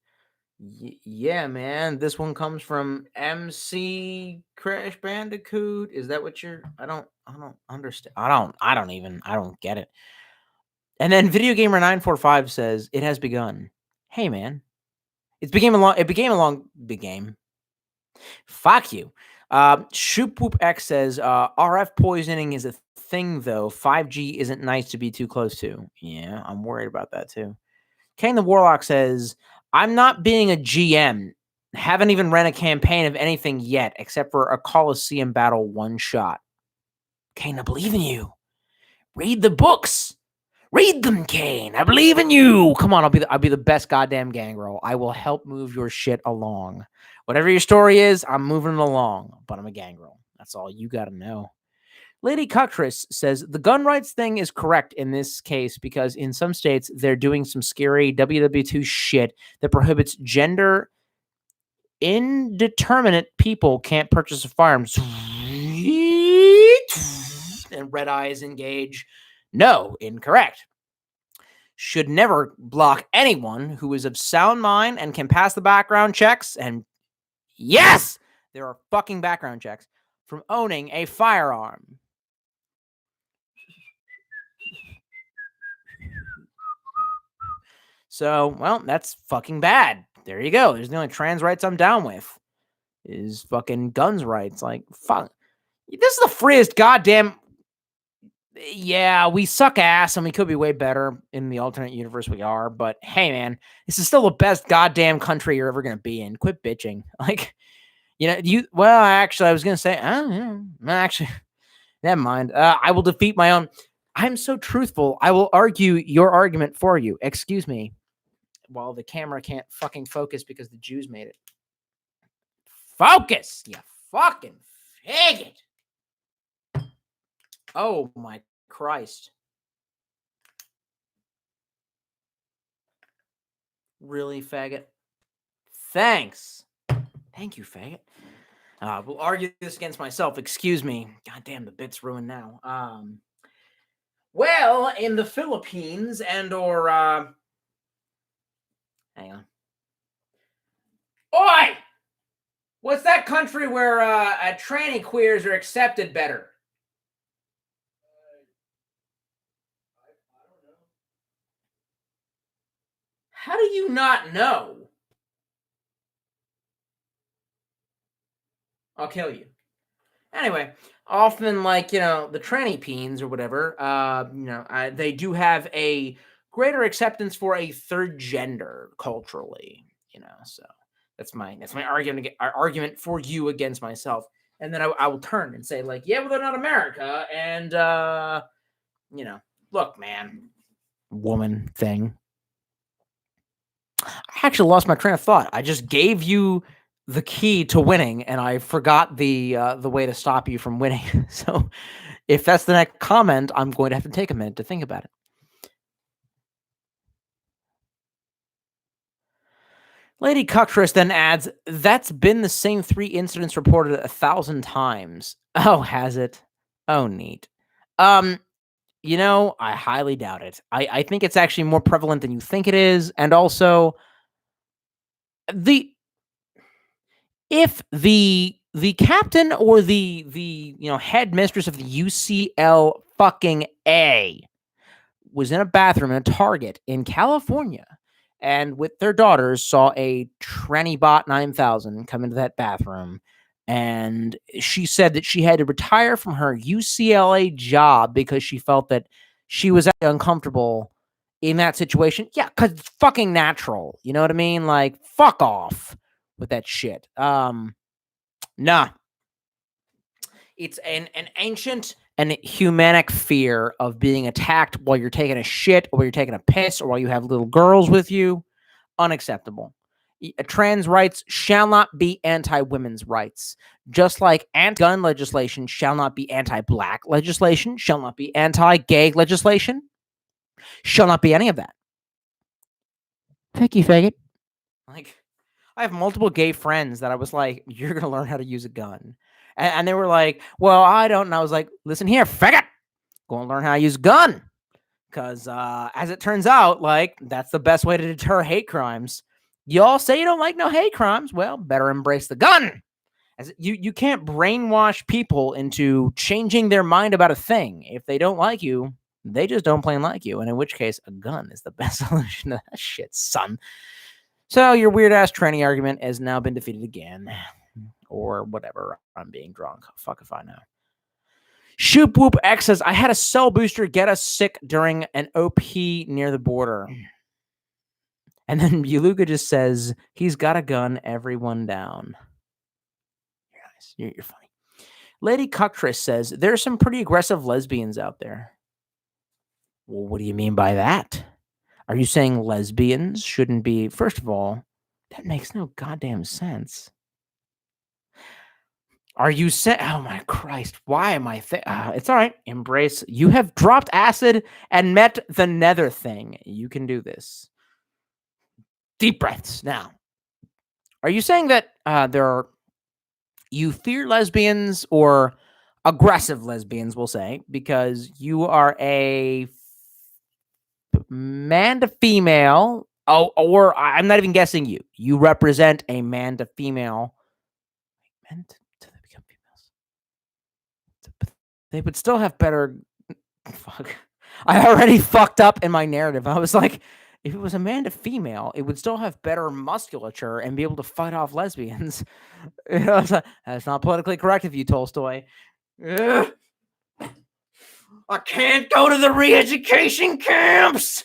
yeah, man. This one comes from MC Crash Bandicoot. Is that what you're? I don't understand. I don't get it. And then Video Gamer 945 says, "It has begun." Hey, man. It became a long big game. Fuck you. Shoop Whoop X says, RF poisoning is a thing, though. 5G isn't nice to be too close to. Yeah, I'm worried about that, too. Kane the Warlock says, I'm not being a GM. Haven't even ran a campaign of anything yet, except for a Coliseum battle one shot. Kane, I believe in you. Read the books. Read them, Kane. I believe in you. Come on, I'll be the best goddamn gangrel. I will help move your shit along. Whatever your story is, I'm moving it along. But I'm a gangrel. That's all you got to know. Lady Cuctress says the gun rights thing is correct in this case because in some states they're doing some scary WW2 shit that prohibits gender indeterminate people can't purchase a firearm. And red eyes engage. No, incorrect. Should never block anyone who is of sound mind and can pass the background checks. And yes, there are fucking background checks from owning a firearm. So, well, that's fucking bad. There you go. There's the only trans rights I'm down with is fucking guns rights. Like, fuck. This is the freest goddamn. Yeah, we suck ass and we could be way better in the alternate universe we are. But hey, man, this is still the best goddamn country you're ever going to be in. Quit bitching. Like, well, actually, I was going to say, actually, never mind. I will defeat my own. I'm so truthful. I will argue your argument for you. Excuse me. Well, the camera can't fucking focus because the Jews made it. Focus, you fucking faggot. Oh my Christ. Really, faggot? Thanks. Thank you, faggot. We'll argue this against myself. Excuse me. God damn, the bit's ruined now. Well, in the Philippines and or hang on. Oi! What's that country where tranny queers are accepted better? I don't know. How do you not know? I'll kill you. Anyway, often like, the tranny peens or whatever, they do have a greater acceptance for a third gender culturally, so that's my argument for you against myself. And then I will turn and say like, yeah, well, they're not America. And, look, man, woman thing. I actually lost my train of thought. I just gave you the key to winning, and I forgot the way to stop you from winning. So if that's the next comment, I'm going to have to take a minute to think about it. Lady Cuctress then adds, that's been the same 3 incidents reported 1,000 times. Oh, has it? Oh, neat. I highly doubt it. I think it's actually more prevalent than you think it is. And also, if the captain or the head mistress of the UCL fucking A was in a bathroom in a Target in California and with their daughters saw a tranny bot 9000 come into that bathroom, and she said that she had to retire from her UCLA job because she felt that she was uncomfortable in that situation. Yeah, because it's fucking natural. You know what I mean? Like, fuck off with that shit. Nah. It's an ancient and humanic fear of being attacked while you're taking a shit or while you're taking a piss or while you have little girls with you. Unacceptable. Trans rights shall not be anti-women's rights. Just like anti-gun legislation shall not be anti-black legislation, shall not be anti-gay legislation, shall not be any of that. Thank you, faggot. Like, I have multiple gay friends that I was like, you're going to learn how to use a gun. And they were like, well, I don't. And I was like, listen here, faggot. Go and learn how to use a gun. Because as it turns out, like, that's the best way to deter hate crimes. Y'all say you don't like no hate crimes. Well, better embrace the gun. As you can't brainwash people into changing their mind about a thing. If they don't like you, they just don't plain like you. And in which case, a gun is the best solution to that shit, son. So your weird-ass tranny argument has now been defeated again. Or whatever. I'm being drunk. Fuck if I know. Shoop Whoop X says, I had a cell booster get us sick during an OP near the border. And then Yuluga just says, he's got a gun, everyone down. You're nice. You're funny. Lady Cuctress says, there's some pretty aggressive lesbians out there. Well, what do you mean by that? Are you saying lesbians shouldn't be? First of all, that makes no goddamn sense. Are you saying, oh my Christ, why am I it's all right. Embrace. You have dropped acid and met the nether thing. You can do this. Deep breaths. Now, are you saying that you fear lesbians or aggressive lesbians, we'll say, because you are a man to female? Oh, or I'm not even guessing you. You represent a man to female. Men to become females. They would still have better. Fuck. I already fucked up in my narrative. I was like, if it was a man to female, it would still have better musculature and be able to fight off lesbians. You know, that's not politically correct of you, Tolstoy. Ugh. I can't go to the re-education camps.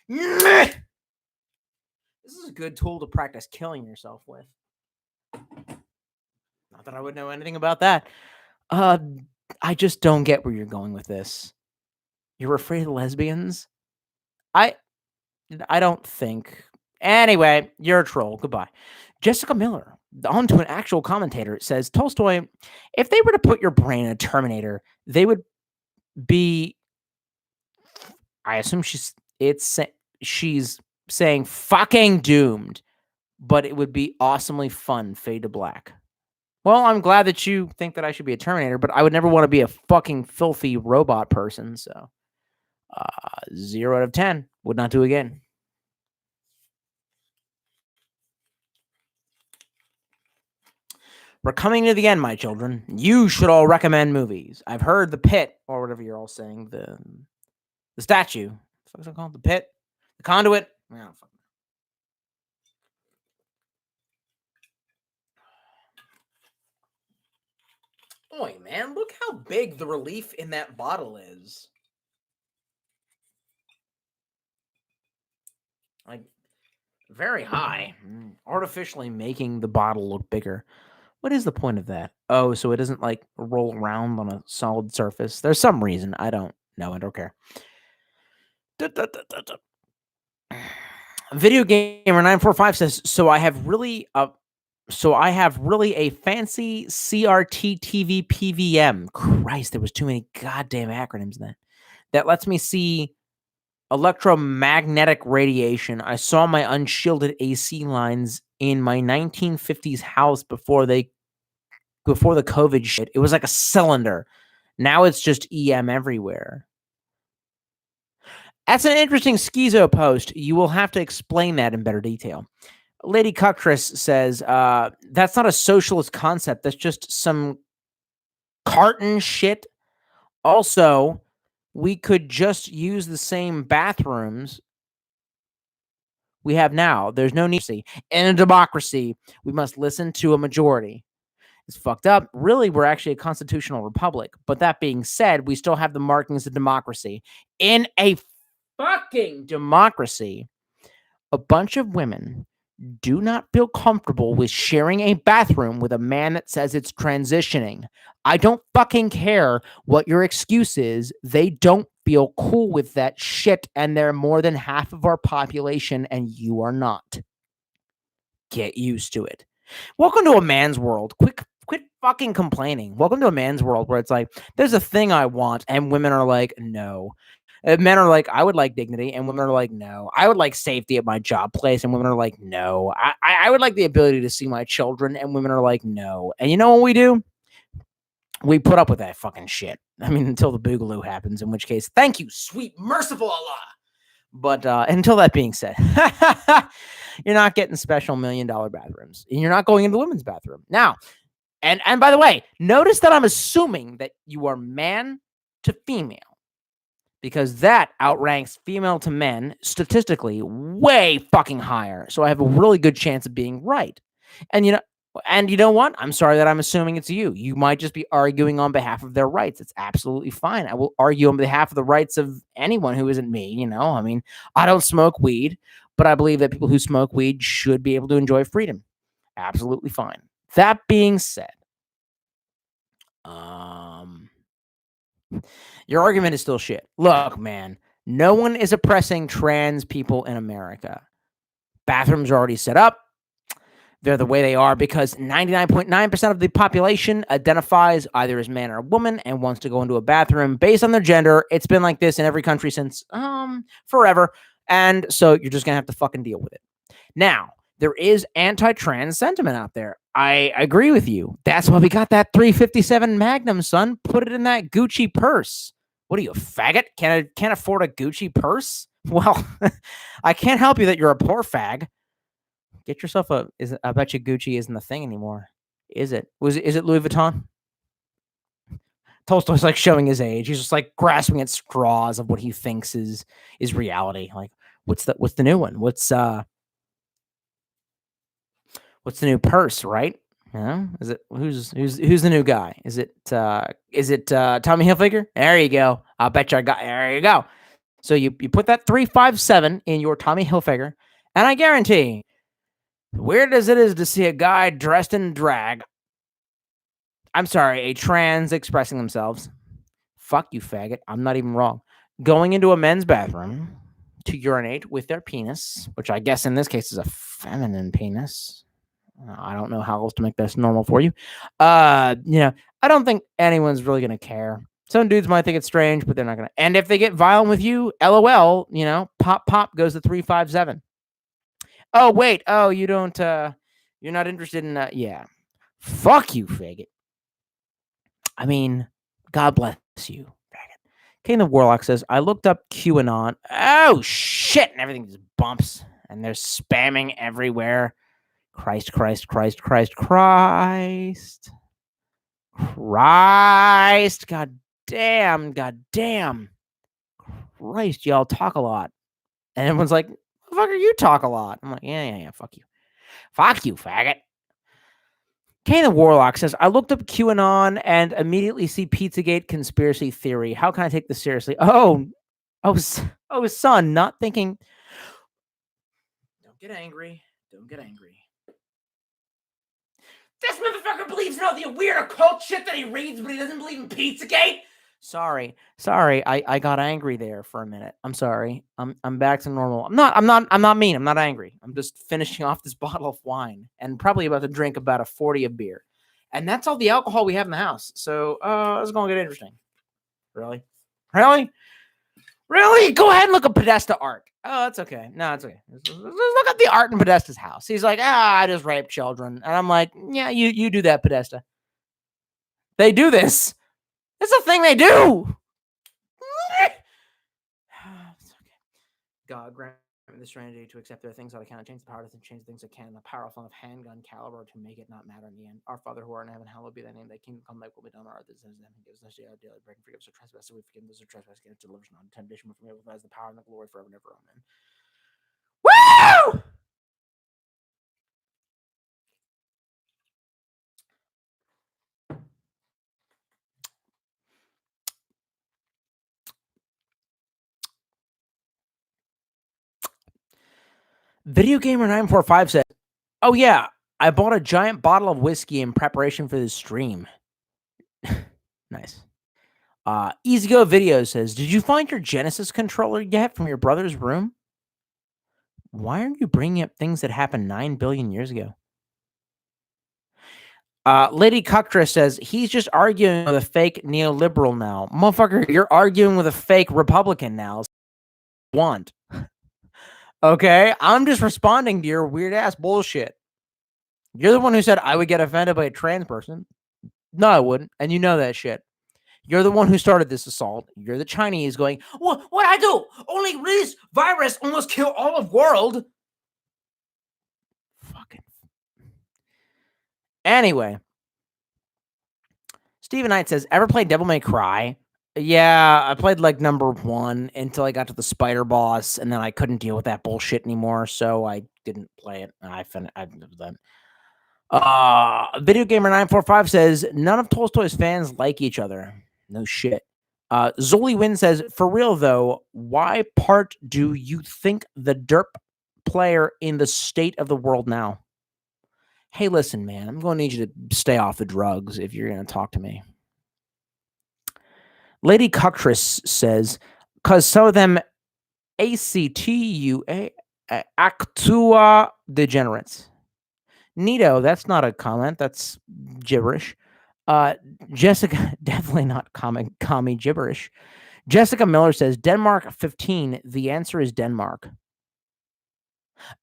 This is a good tool to practice killing yourself with. Not that I would know anything about that. I just don't get where you're going with this. You're afraid of lesbians? I don't think. Anyway, you're a troll. Goodbye. Jessica Miller, on to an actual commentator, says, Tolstoy, if they were to put your brain in a Terminator, they would be, I assume she's saying fucking doomed, but it would be awesomely fun, fade to black. Well, I'm glad that you think that I should be a Terminator, but I would never want to be a fucking filthy robot person, so 0 out of 10. Would not do again. We're coming to the end, my children. You should all recommend movies. I've heard The Pit, or whatever you're all saying, the statue. What's it called? The Pit? The Conduit? Yeah, fuck. Boy, man, look how big the relief in that bottle is. Like, very high. Artificially making the bottle look bigger. What is the point of that? Oh, so it doesn't, like, roll around on a solid surface? There's some reason. I don't know. I don't care. Video Gamer 945 says, so I have really a fancy CRT TV PVM. Christ, there was too many goddamn acronyms in that lets me see electromagnetic radiation. I saw my unshielded AC lines in my 1950s house before the COVID shit. It was like a cylinder. Now it's just EM everywhere. That's an interesting schizo post. You will have to explain that in better detail. Lady Cuctress says, that's not a socialist concept. That's just some carton shit. Also, we could just use the same bathrooms we have now. There's no need to see. In a democracy, we must listen to a majority. It's fucked up. Really, we're actually a constitutional republic. But that being said, we still have the markings of democracy. In a fucking democracy, a bunch of women do not feel comfortable with sharing a bathroom with a man that says it's transitioning. I don't fucking care what your excuse is. They don't feel cool with that shit, and they're more than half of our population, and you are not. Get used to it. Welcome to a man's world. Quit fucking complaining. Welcome to a man's world where it's like, there's a thing I want, and women are like, no. And men are like, I would like dignity, and women are like, no. I would like safety at my job place, and women are like, no. I would like the ability to see my children, and women are like, no. And you know what we do? We put up with that fucking shit. I mean, until the Boogaloo happens, in which case, thank you, sweet, merciful Allah. But until that being said, you're not getting special $1 million bathrooms, and you're not going into the women's bathroom now. And by the way, notice that I'm assuming that you are man to female, because that outranks female to men statistically way fucking higher. So I have a really good chance of being right. And you know what? I'm sorry that I'm assuming it's you. You might just be arguing on behalf of their rights. It's absolutely fine. I will argue on behalf of the rights of anyone who isn't me. I mean, I don't smoke weed, but I believe that people who smoke weed should be able to enjoy freedom. Absolutely fine. That being said, your argument is still shit. Look, man, no one is oppressing trans people in America. Bathrooms are already set up. They're the way they are because 99.9% of the population identifies either as man or woman and wants to go into a bathroom based on their gender. It's been like this in every country since forever. And so you're just going to have to fucking deal with it. Now, there is anti-trans sentiment out there. I agree with you. That's why we got that 357 Magnum, son. Put it in that Gucci purse. What are you, a faggot? Can't afford a Gucci purse? Well, I can't help you that you're a poor fag. Get yourself I bet you Gucci isn't the thing anymore. Is it? Is it Louis Vuitton? Tolstoy's like showing his age. He's just like grasping at straws of what he thinks is reality. Like, what's the new one? What's the new purse, right? Is it who's the new guy? Is it Tommy Hilfiger? There you go. I'll bet you there you go. So you put that 357 in your Tommy Hilfiger, and I guarantee, weird as it is to see a guy dressed in drag, I'm sorry, a trans expressing themselves. Fuck you, faggot. I'm not even wrong. Going into a men's bathroom to urinate with their penis, which I guess in this case is a feminine penis. I don't know how else to make this normal for you. I don't think anyone's really going to care. Some dudes might think it's strange, but they're not going to. And if they get violent with you, LOL, pop goes to 357. Oh, wait. Oh, you don't, you're not interested in that. Yeah. Fuck you, faggot. I mean, God bless you, faggot. King the Warlock says, I looked up QAnon. Oh, shit. And everything just bumps. And there's spamming everywhere. Christ. God damn. Christ, y'all talk a lot. And everyone's like, motherfucker, you talk a lot. I'm like, yeah, fuck you. Fuck you, faggot. Kane the Warlock says, I looked up QAnon and immediately see Pizzagate conspiracy theory. How can I take this seriously? Oh, son, not thinking. Don't get angry. This motherfucker believes in all the weird occult shit that he reads, but he doesn't believe in Pizzagate. Sorry. I got angry there for a minute. I'm sorry. I'm back to normal. I'm not mean. I'm not angry. I'm just finishing off this bottle of wine and probably about to drink about a 40 of beer. And that's all the alcohol we have in the house. So it's gonna get interesting. Really? Go ahead and look at Podesta art. Oh, that's okay. No, it's okay. Let's look at the art in Podesta's house. He's like, I just rape children. And I'm like, yeah, you do that, Podesta. They do this. It's a thing they do. God grant me the serenity to accept there are things that I cannot change, the power to change things I can, the power of handgun caliber to make it not matter in the end. Our Father who art in heaven, hallowed be thy name. Thy kingdom come, thy will be done on earth as it is in heaven. Give us this day our daily bread and forgive us our trespasses. We forgive those who trespass against us. Deliver us not into temptation, but from evil. That is the power and the glory forever and ever. Amen. Woo! Video Gamer 945 said, oh yeah, I bought a giant bottle of whiskey in preparation for this stream. Nice. Easy Go Video says, did you find your Genesis controller yet from your brother's room? Why aren't you bringing up things that happened 9 billion years ago? Lady Cuctra says he's just arguing with a fake neoliberal now. Motherfucker, you're arguing with a fake Republican now. Want. Okay? I'm just responding to your weird ass bullshit. You're the one who said I would get offended by a trans person. No, I wouldn't. And you know that shit. You're the one who started this assault. You're the Chinese going, what I do? Only this virus almost killed all of world. Fucking. Anyway. Steven Knight says, ever played Devil May Cry? Yeah, I played like number 1 until I got to the spider boss, and then I couldn't deal with that bullshit anymore, so I didn't play it. I then. Video Gamer 945 says none of Tolstoy's fans like each other. No shit. Zoli Win says, for real though, why part do you think the derp player in the state of the world now? Hey, listen, man, I'm going to need you to stay off the drugs if you're going to talk to me. Lady Cuctress says, because some of them ACTUA actua degenerates. Nito, that's not a comment. That's gibberish. Jessica, definitely not commie gibberish. Jessica Miller says, Denmark 15. The answer is Denmark.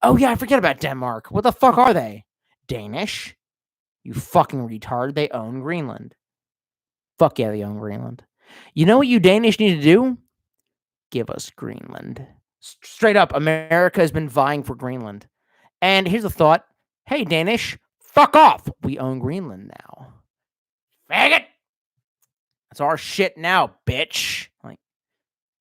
Oh, yeah, I forget about Denmark. What the fuck are they? Danish? You fucking retard. They own Greenland. Fuck yeah, they own Greenland. You know what you Danish need to do? Give us Greenland. Straight up, America has been vying for Greenland. And here's a thought. Hey, Danish, fuck off. We own Greenland now. Faggot. That's our shit now, bitch. Like,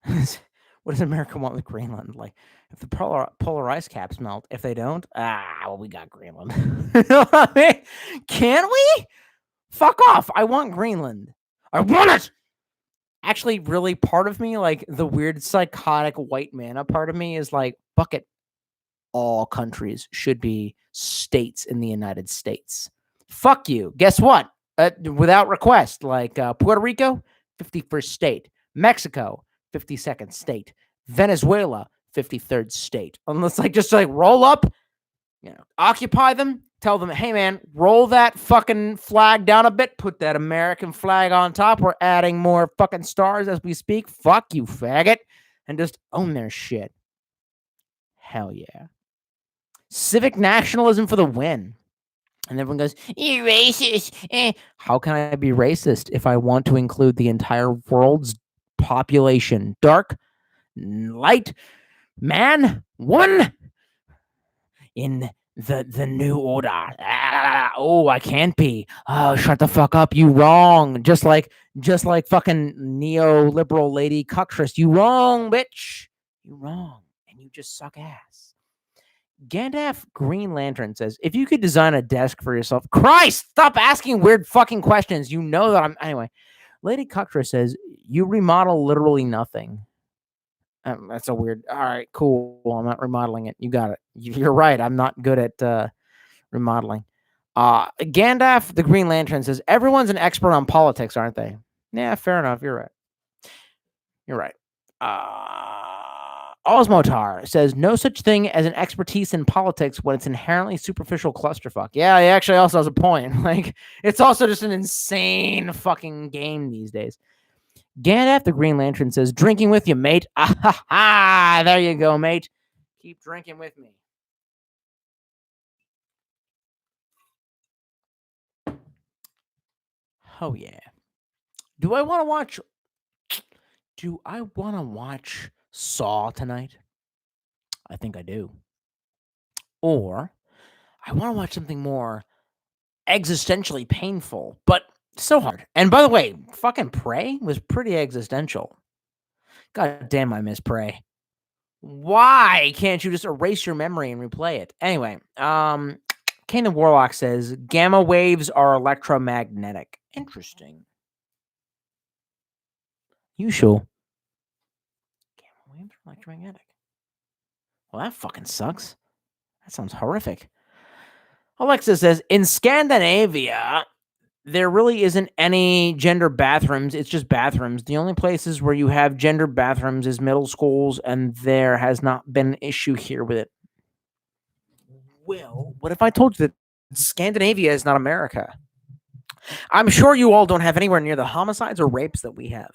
what does America want with Greenland? Like, if the polar ice caps melt, if they don't, well, we got Greenland. You know what I mean? Can't we? Fuck off. I want Greenland. I want it. Actually, really, part of me, like the weird psychotic white mana part of me is like, fuck it. All countries should be states in the United States. Fuck you. Guess what? Without request, like Puerto Rico, 51st state. Mexico, 52nd state. Venezuela, 53rd state. Unless just roll up, occupy them, tell them, hey man, roll that fucking flag down a bit, put that American flag on top. We're adding more fucking stars as we speak. Fuck you, faggot. And just own their shit. Hell yeah. Civic nationalism for the win. And everyone goes, you racist. How can I be racist if I want to include the entire world's population? Dark, light, man, woman in the new order. I can't be. Oh, shut the fuck up. You wrong. Just like fucking neoliberal lady Cuctress. You wrong, bitch. You wrong. And you just suck ass. Gandalf Green Lantern says, if you could design a desk for yourself, Christ, stop asking weird fucking questions. You know that anyway. Lady Cuctra says, you remodel literally nothing. That's a weird, all right, cool. I'm not remodeling it. You got it. You're right. I'm not good at remodeling. Gandalf the Green Lantern says, everyone's an expert on politics, aren't they? Yeah, fair enough. You're right. Osmotar says, no such thing as an expertise in politics when it's inherently superficial clusterfuck. Yeah, he actually also has a point. Like, it's also just an insane fucking game these days. Gandalf the Green Lantern says, drinking with you, mate. There you go, mate. Keep drinking with me. Oh, yeah. Do I want to watch Saw tonight? I think I do. Or I want to watch something more existentially painful, but so hard. And by the way, fucking Prey was pretty existential. God damn, I miss Prey. Why can't you just erase your memory and replay it? Anyway, Kane the Warlock says, gamma waves are electromagnetic. Interesting. You sure? Gamma waves are electromagnetic. Well, that fucking sucks. That sounds horrific. Alexa says, in Scandinavia, there really isn't any gender bathrooms. It's just bathrooms. The only places where you have gender bathrooms is middle schools, and there has not been an issue here with it. Well, what if I told you that Scandinavia is not America? I'm sure you all don't have anywhere near the homicides or rapes that we have.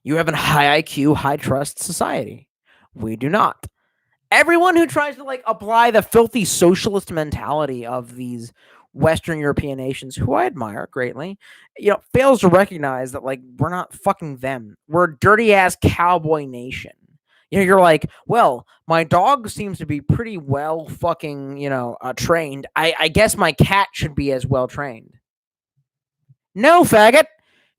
You have a high IQ, high trust society. We do not. Everyone who tries to apply the filthy socialist mentality of these Western European nations, who I admire greatly, fails to recognize that we're not fucking them. We're a dirty ass cowboy nation. You're like, well, my dog seems to be pretty well fucking, trained. I guess my cat should be as well trained. No, faggot.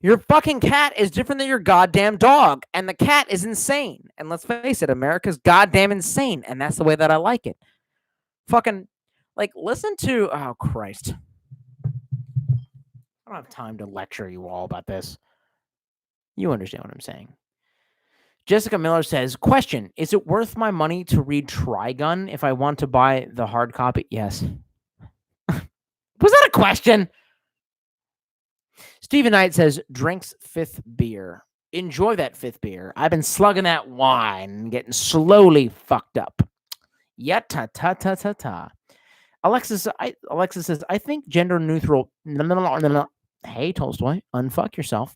Your fucking cat is different than your goddamn dog, and the cat is insane. And let's face it, America's goddamn insane, and that's the way that I like it. Fucking, listen to, oh, Christ. I don't have time to lecture you all about this. You understand what I'm saying. Jessica Miller says, question, is it worth my money to read Trigun if I want to buy the hard copy? Yes. Was that a question? Stephen Knight says, drinks fifth beer. Enjoy that fifth beer. I've been slugging that wine and getting slowly fucked up. Ta. Alexis says, I think gender neutral. Hey, Tolstoy, unfuck yourself.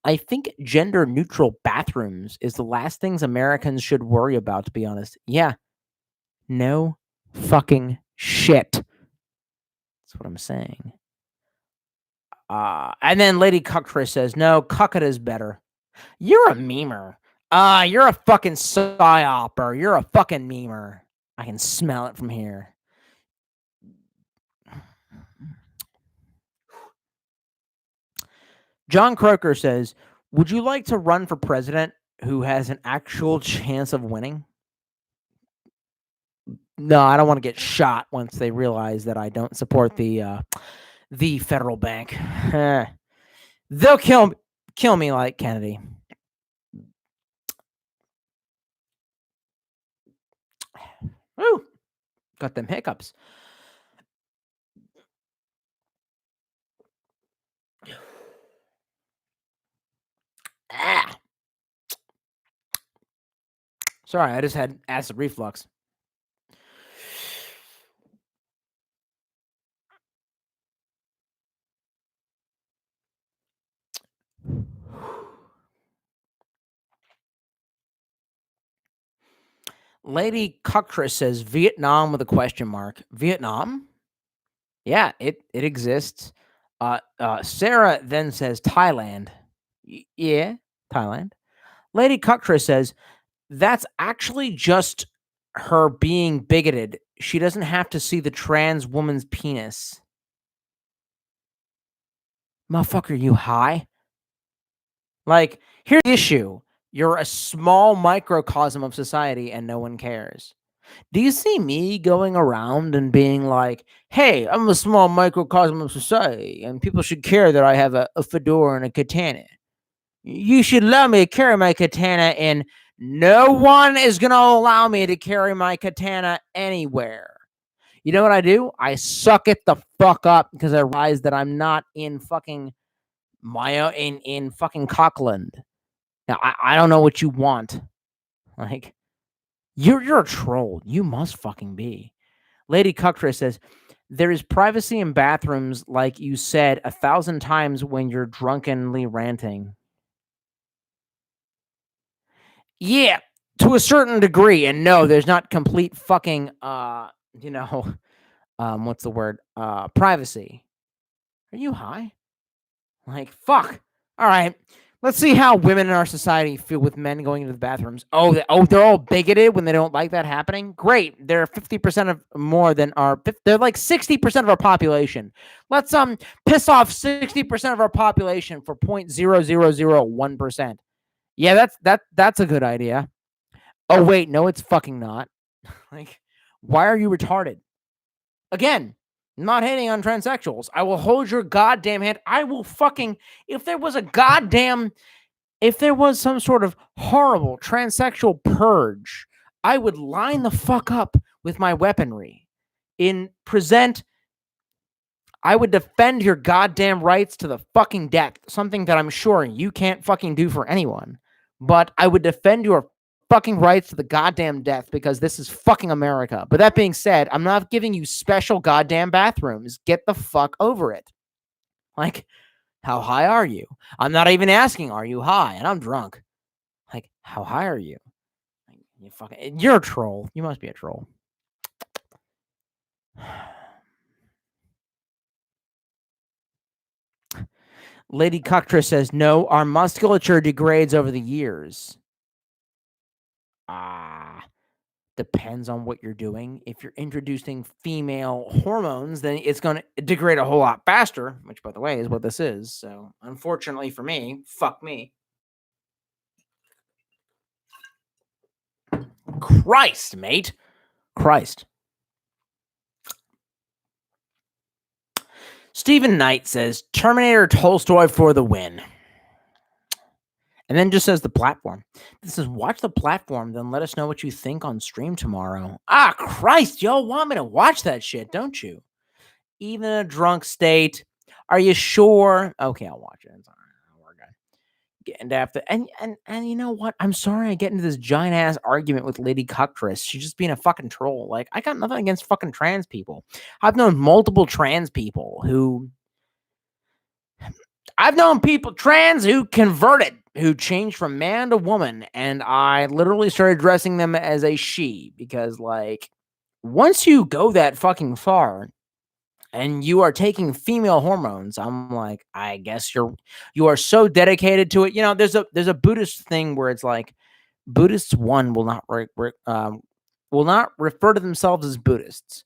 I think gender neutral bathrooms is the last things Americans should worry about, to be honest. Yeah. No fucking shit. That's what I'm saying. And then Lady Cuckchris says, no, Cuckit is better. You're a memer. You're a fucking psyoper. You're a fucking memer. I can smell it from here. John Croker says, would you like to run for president who has an actual chance of winning? No, I don't want to get shot once they realize that I don't support the federal bank. They'll kill me like Kennedy. Ooh, got them hiccups. Sorry, I just had acid reflux. Lady Cuckchris says Vietnam with a question mark. Vietnam? Yeah, it exists. Sarah then says Thailand. Yeah, Thailand. Lady Cuckchris says that's actually just her being bigoted. She doesn't have to see the trans woman's penis. Motherfucker, you high? Here's the issue. You're a small microcosm of society and no one cares. Do you see me going around and being like, hey, I'm a small microcosm of society and people should care that I have a fedora and a katana? You should allow me to carry my katana, and no one is going to allow me to carry my katana anywhere. You know what I do? I suck it the fuck up because I realize that I'm not in fucking in fucking Cockland. Now, I don't know what you want. You're a troll. You must fucking be. Lady Cuckchris says, there is privacy in bathrooms, like you said 1,000 times when you're drunkenly ranting. Yeah, to a certain degree. And no, there's not complete fucking, what's the word? Privacy. Are you high? Fuck. All right. Let's see how women in our society feel with men going into the bathrooms. They're all bigoted when they don't like that happening. Great. They're 50% of more than they're like 60% of our population. Let's piss off 60% of our population for 0.0001%. Yeah, that's a good idea. Oh wait, no, it's fucking not. Why are you retarded? Again, I'm not hating on transsexuals. I will hold your goddamn hand. I will fucking, if there was some sort of horrible transsexual purge, I would line the fuck up with my weaponry. I would defend your goddamn rights to the fucking death. Something that I'm sure you can't fucking do for anyone. But I would defend your fucking rights to the goddamn death because this is fucking America. But that being said, I'm not giving you special goddamn bathrooms. Get the fuck over it. Like, how high are you? I'm not even asking, are you high? And I'm drunk. Like, how high are you? You're a troll. You must be a troll. Lady Cuctra says, no, our musculature degrades over the years. Depends on what you're doing. If you're introducing female hormones, then it's going to degrade a whole lot faster, which, by the way, is what this is. So, unfortunately for me, fuck me. Christ, mate. Christ. Stephen Knight says, Terminator Tolstoy for the win. And then just says the platform. This is watch the platform, then let us know what you think on stream tomorrow. Christ, y'all want me to watch that shit, don't you? Even in a drunk state. Are you sure? Okay, I'll watch it. It's all right. We're good. Getting after and you know what? I'm sorry I get into this giant ass argument with Lady Cuctress. She's just being a fucking troll. Like, I got nothing against fucking trans people. I've known multiple trans people who trans who converted, who changed from man to woman, and I literally started addressing them as a she because, like, once you go that fucking far and you are taking female hormones, I'm like, I guess you are so dedicated to it. You know, there's a Buddhist thing where it's like Buddhists will not refer to themselves as Buddhists.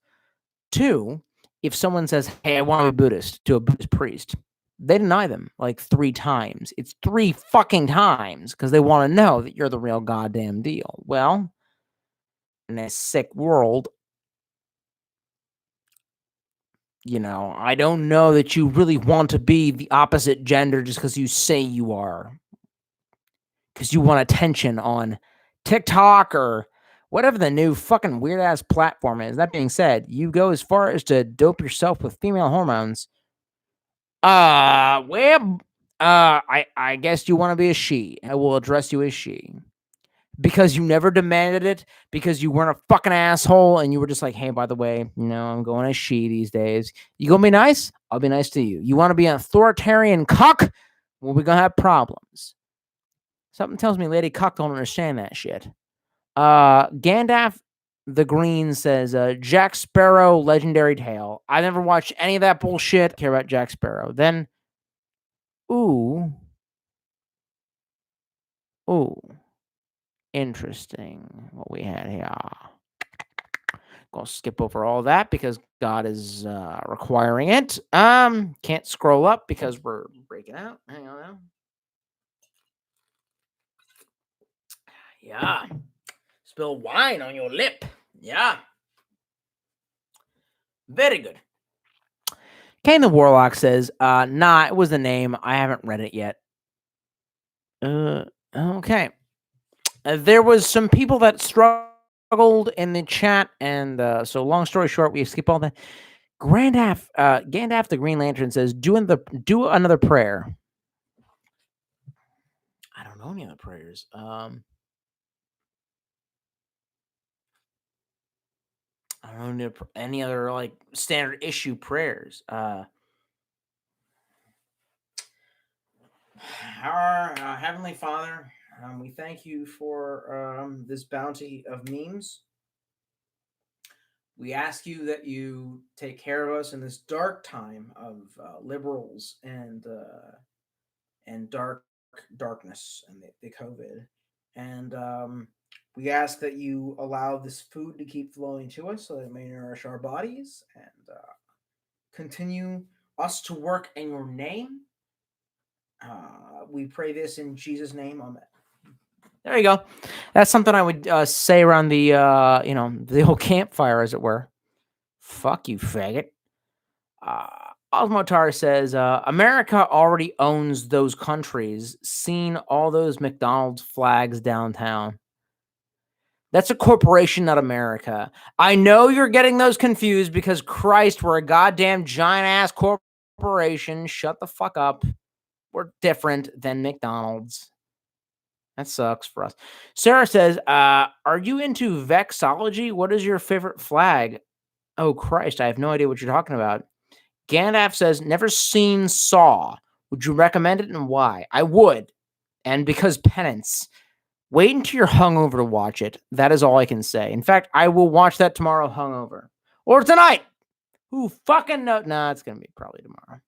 2, if someone says, "Hey, I want to be Buddhist," to a Buddhist priest, they deny them like 3 times. It's 3 fucking times because they want to know that you're the real goddamn deal. Well, in a sick world, you know, I don't know that you really want to be the opposite gender just because you say you are. Because you want attention on TikTok or whatever the new fucking weird ass platform is. That being said, you go as far as to dope yourself with female hormones. I guess you want to be a she. I will address you as she. Because you never demanded it, because you weren't a fucking asshole, and you were just like, hey, by the way, you know, I'm going as she these days. You gonna be nice? I'll be nice to you. You want to be an authoritarian cuck? Well, we're gonna have problems. Something tells me Lady Cuck don't understand that shit. Gandalf the Green says, Jack Sparrow, Legendary Tale. I never watched any of that bullshit. Care about Jack Sparrow. Then, ooh. Interesting what we had here. Gonna skip over all that because God is requiring it. Can't scroll up because we're breaking out. Hang on now. Yeah. Spill wine on your lip. Yeah. Very good. Kane the Warlock says, nah, it was the name. I haven't read it yet. Okay. There was some people that struggled in the chat, and so long story short, we skip all that. Gandalf the Green Lantern says, do another prayer. I don't know any other prayers. I don't know any other like standard issue prayers. Our Heavenly Father, we thank you for this bounty of memes. We ask you that you take care of us in this dark time of liberals and darkness and the COVID. And we ask that you allow this food to keep flowing to us so that it may nourish our bodies and continue us to work in your name. We pray this in Jesus' name. Amen. There you go. That's something I would say around the the whole campfire, as it were. Fuck you, faggot. Osmotar says, America already owns those countries. Seen all those McDonald's flags downtown. That's a corporation, not America. I know you're getting those confused because, Christ, we're a goddamn giant-ass corporation. Shut the fuck up. We're different than McDonald's. That sucks for us. Sarah says, are you into vexology? What is your favorite flag? Oh, Christ, I have no idea what you're talking about. Gandalf says, never seen Saw. Would you recommend it and why? I would. And because penance. Wait until you're hungover to watch it. That is all I can say. In fact, I will watch that tomorrow hungover. Or tonight. Who fucking knows? Nah, it's going to be probably tomorrow.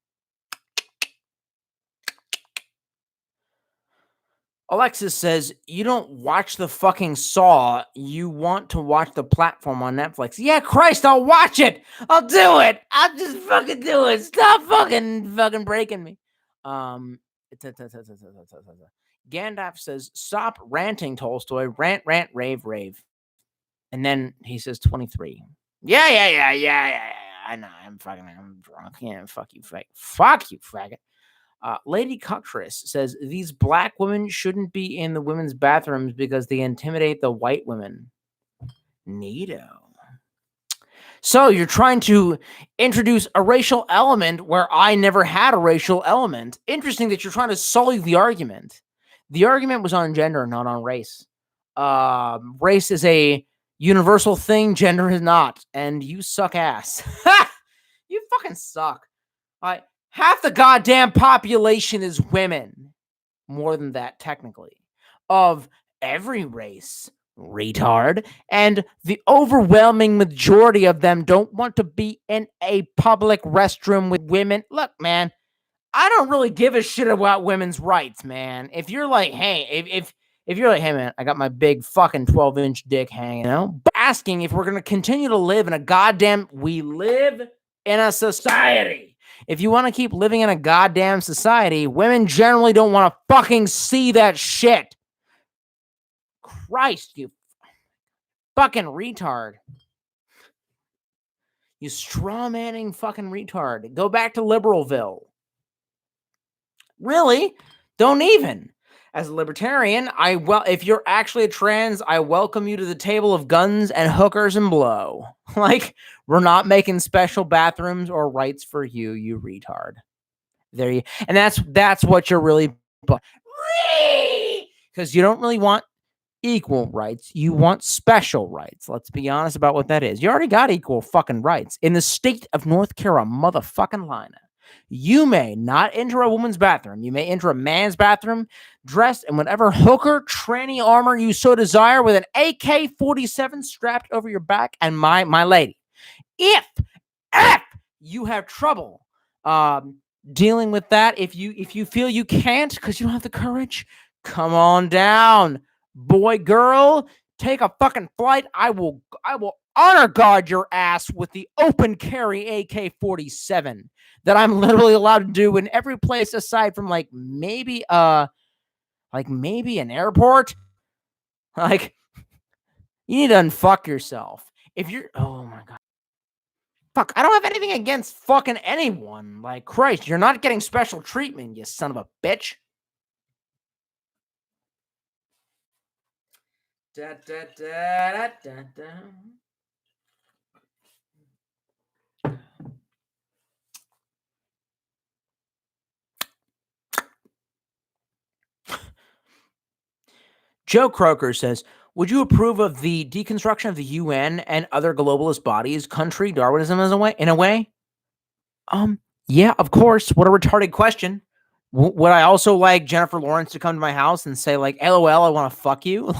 Alexis says, you don't watch the fucking Saw. You want to watch the platform on Netflix. Yeah, Christ, I'll watch it. I'll do it. I'll just fucking do it. Stop fucking breaking me. Gandalf says, stop ranting, Tolstoy. Rant, rave, rave. And then he says 23. Yeah. I know. I'm drunk. Yeah, fuck you, faggot. Lady Coctress says, these black women shouldn't be in the women's bathrooms because they intimidate the white women. Neato. So you're trying to introduce a racial element where I never had a racial element. Interesting that you're trying to sully the argument. The argument was on gender, not on race. Race is a universal thing. Gender is not. And you suck ass. You fucking suck. Half the goddamn population is women. More than that, technically. Of every race. Retard. And the overwhelming majority of them don't want to be in a public restroom with women. Look, man, I don't really give a shit about women's rights, man. If you're like, hey, if you're like, hey, man, I got my big fucking 12-inch dick hanging out, asking if we're going to continue to live in a goddamn, we live in a society. If you want to keep living in a goddamn society, women generally don't want to fucking see that shit. Christ, you fucking retard. You straw-manning fucking retard. Go back to Liberalville. Really? Don't even. As a libertarian, if you're actually a trans, I welcome you to the table of guns and hookers and blow. Like, we're not making special bathrooms or rights for you, you retard. There you, and that's what you're really, because you don't really want equal rights. You want special rights. Let's be honest about what that is. You already got equal fucking rights in the state of North Carolina, motherfucking. You may not enter a woman's bathroom. You may enter a man's bathroom dressed in whatever hooker tranny armor you so desire with an AK-47 strapped over your back. And my lady, if you have trouble dealing with that, if you feel you can't because you don't have the courage, come on down. Boy, girl, take a fucking flight. I will honor guard your ass with the open carry AK-47 that I'm literally allowed to do in every place aside from maybe an airport. Like, you need to unfuck yourself. If you're, oh my God. Fuck, I don't have anything against fucking anyone. Like, Christ, you're not getting special treatment, you son of a bitch. Da, da, da, da, da, Joe Croker says, would you approve of the deconstruction of the UN and other globalist bodies, country Darwinism in a way? Yeah, of course. What a retarded question. Would I also like Jennifer Lawrence to come to my house and say LOL, I want to fuck you?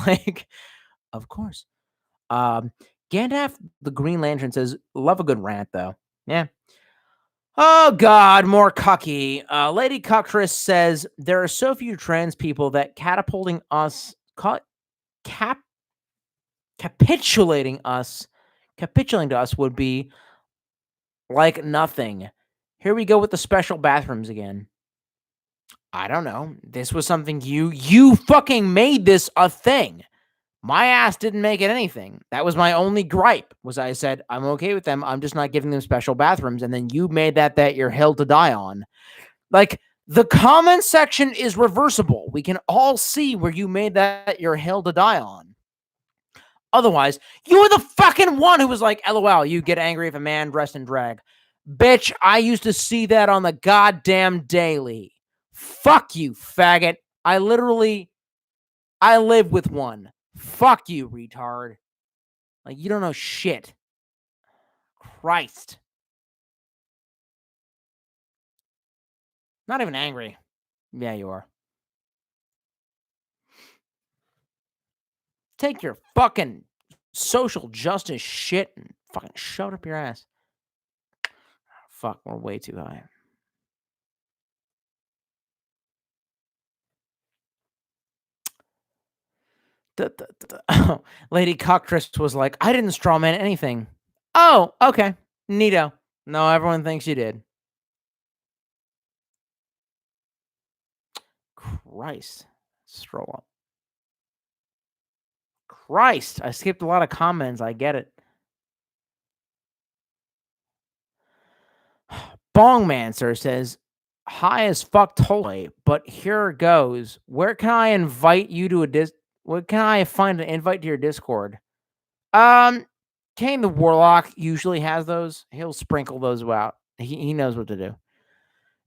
Of course. Gandalf, the Green Lantern, says, love a good rant though. Yeah. Oh God, more cucky. Lady Coctress says, there are so few trans people that capitulating us would be like nothing. Here we go with the special bathrooms again. I don't know. This was something you fucking made this a thing. My ass didn't make it anything. That was my only gripe, was I said, I'm okay with them. I'm just not giving them special bathrooms. And then you made that your hill to die on. Like, the comment section is reversible. We can all see where you made that your hill to die on. Otherwise, you were the fucking one who was like, LOL, you get angry if a man dressed in drag. Bitch, I used to see that on the goddamn daily. Fuck you, faggot. I literally I live with one. Fuck you, retard. Like, you don't know shit. Christ. Not even angry. Yeah, you are. Take your fucking social justice shit and fucking shove it up your ass. Fuck, we're way too high. Lady Cockatrice was like, I didn't strawman anything. Oh, okay. Neato. No, everyone thinks you did. Christ. Stroll up. Christ. I skipped a lot of comments. I get it. Bongmancer says, high as fuck totally, but here goes. Where can I invite you to where can I find an invite to your Discord? Kane the Warlock usually has those. He'll sprinkle those out. He knows what to do.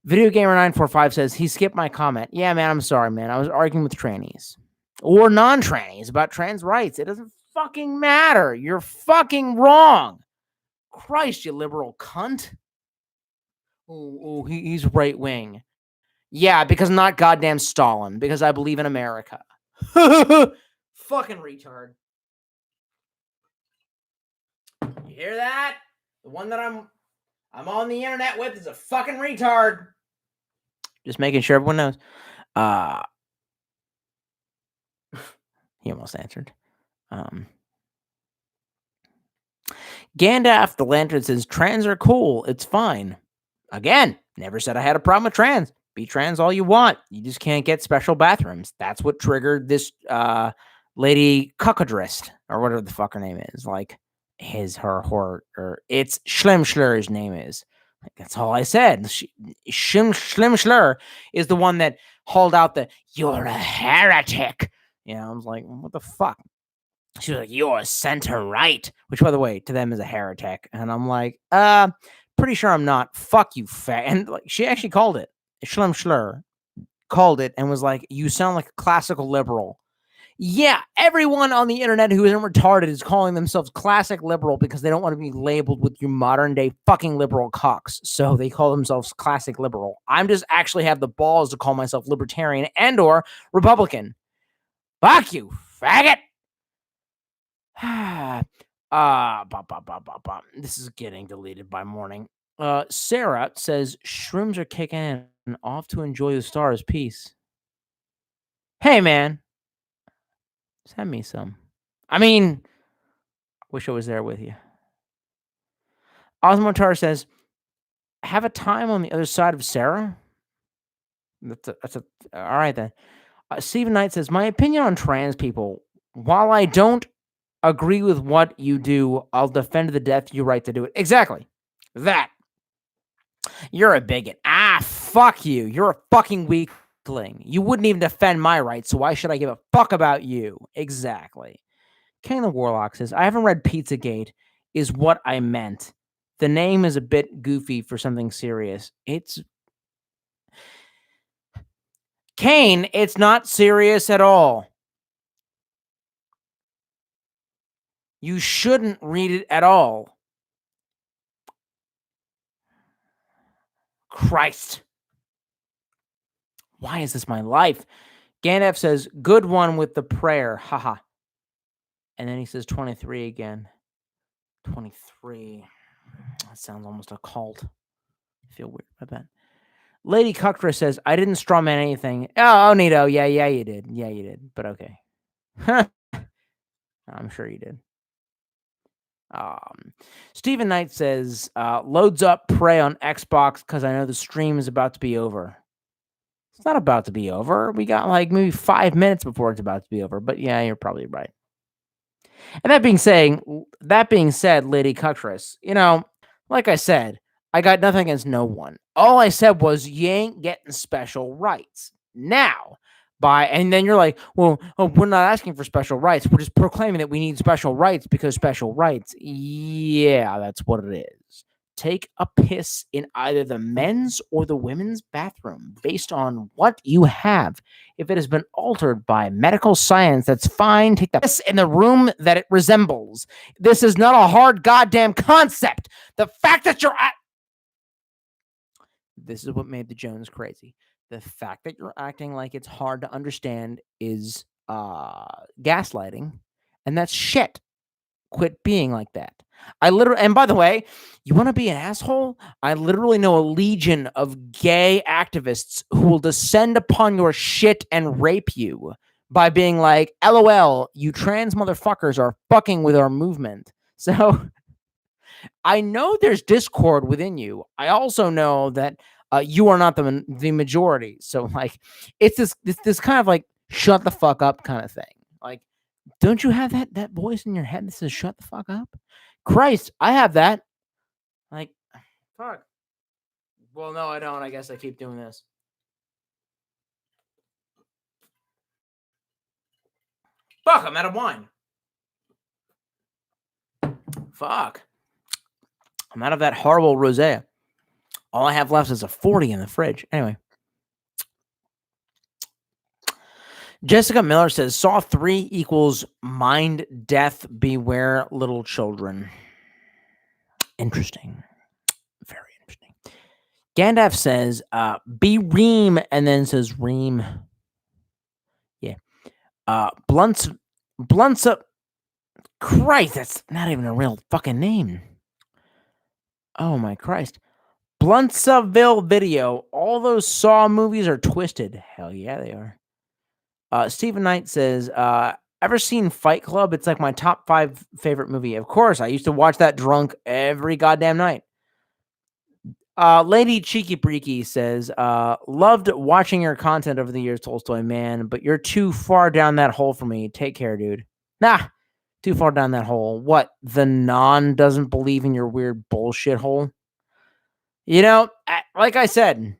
Video Gamer 945 says he skipped my comment. Yeah, man, I'm sorry, man. I was arguing with trannies or non-trannies about trans rights. It doesn't fucking matter. You're fucking wrong. Christ, you liberal cunt. Oh, he's right wing. Yeah, because I'm not goddamn Stalin. Because I believe in America. Fucking retard. You hear that? The one that I'm on the internet with is a fucking retard. Just making sure everyone knows. He almost answered. Gandalf the Lantern says trans are cool. It's fine. Again, never said I had a problem with trans. Be trans all you want. You just can't get special bathrooms. That's what triggered this lady Cuckadrist, or whatever the fuck her name is. Like her it's Schlimschler's name is. Like, that's all I said. Schlimschler is the one that hauled out the "you're a heretic." I was like, what the fuck? She was like, you're center right, which, by the way, to them is a heretic. And I'm like, pretty sure I'm not. Fuck you, fat. And like, she actually called it. Schlemschler called it and was like, you sound like a classical liberal. Yeah, everyone on the internet who isn't retarded is calling themselves classic liberal because they don't want to be labeled with your modern day fucking liberal cocks. So they call themselves classic liberal. I'm just actually have the balls to call myself libertarian and or Republican. Fuck you, faggot. This is getting deleted by morning. Sarah says shrooms are kicking in and off to enjoy the stars. Peace. Hey, man. Send me some. I mean, wish I was there with you. Osmotar says, have a time on the other side of Sarah? That's a all right then. Stephen Knight says, my opinion on trans people, while I don't agree with what you do, I'll defend the death you right to do it. Exactly. That. You're a bigot. Fuck you. You're a fucking weakling. You wouldn't even defend my rights, so why should I give a fuck about you? Exactly. King the Warlock says, I haven't read Pizzagate, is what I meant. The name is a bit goofy for something serious. It's Kane, it's not serious at all. You shouldn't read it at all. Christ. Why is this my life? Gandalf says, good one with the prayer. Haha. And then he says 23 again. 23. That sounds almost a cult. I feel weird about that. Lady Cuckra says, I didn't strawman anything. Oh, Nito. Yeah, you did. Yeah, you did. But okay. I'm sure you did. Stephen Knight says, loads up Prey on Xbox because I know the stream is about to be over. It's not about to be over. We got like maybe 5 minutes before it's about to be over. But yeah, you're probably right. And that being said, Lady Cuckris, like I said, I got nothing against no one. All I said was you ain't getting special rights. Now, and then you're like, well, we're not asking for special rights. We're just proclaiming that we need special rights because special rights. Yeah, that's what it is. take a piss in either the men's or the women's bathroom based on what you have. If it has been altered by medical science, that's fine. Take the piss in the room that it resembles. This is not a hard goddamn concept. The fact that you're at... This is what made the Jones crazy. The fact that you're acting like it's hard to understand is gaslighting, and that's shit. Quit being like that. And by the way, you want to be an asshole? I literally know a legion of gay activists who will descend upon your shit and rape you by being like, LOL, you trans motherfuckers are fucking with our movement. So I know there's discord within you. I also know that you are not the majority. So like, it's this kind of like shut the fuck up kind of thing. Like, don't you have that voice in your head that says shut the fuck up? Christ, I have that. Like, fuck. Well, no, I don't. I guess I keep doing this. Fuck, I'm out of wine. Fuck. I'm out of that horrible rosé. All I have left is a 40 in the fridge. Anyway. Jessica Miller says Saw 3 equals mind death, beware little children. Interesting. Very interesting. Gandalf says be Reem and then says Reem. Yeah. Blunts up. Christ, that's not even a real fucking name. Oh my Christ. Bluntsaville video. All those Saw movies are twisted. Hell yeah, they are. Stephen Knight says, ever seen Fight Club? It's like my top 5 favorite movie. Of course, I used to watch that drunk every goddamn night. Lady Cheeky Breaky says, loved watching your content over the years, Tolstoy, man, but you're too far down that hole for me. Take care, dude. Nah, too far down that hole. What? The non doesn't believe in your weird bullshit hole? You know, like I said,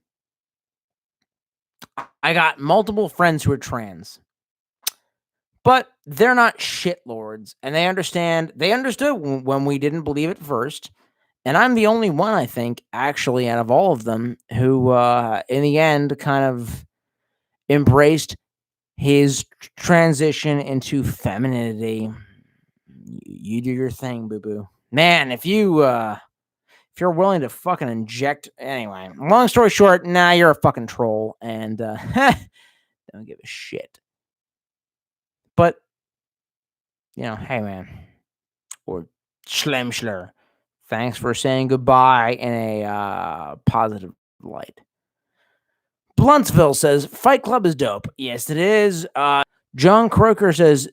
I got multiple friends who are trans, but they're not shitlords, and they understood when we didn't believe it first. And I'm the only one, I think, actually, out of all of them who, in the end, kind of embraced his transition into femininity. You do your thing, boo-boo. Man, if you're willing to fucking inject... Anyway, long story short, nah, you're a fucking troll, and don't give a shit. But, you know, hey, man. Or Schlemschler. Thanks for saying goodbye in a positive light. Bluntsville says, Fight Club is dope. Yes, it is. John Croker says,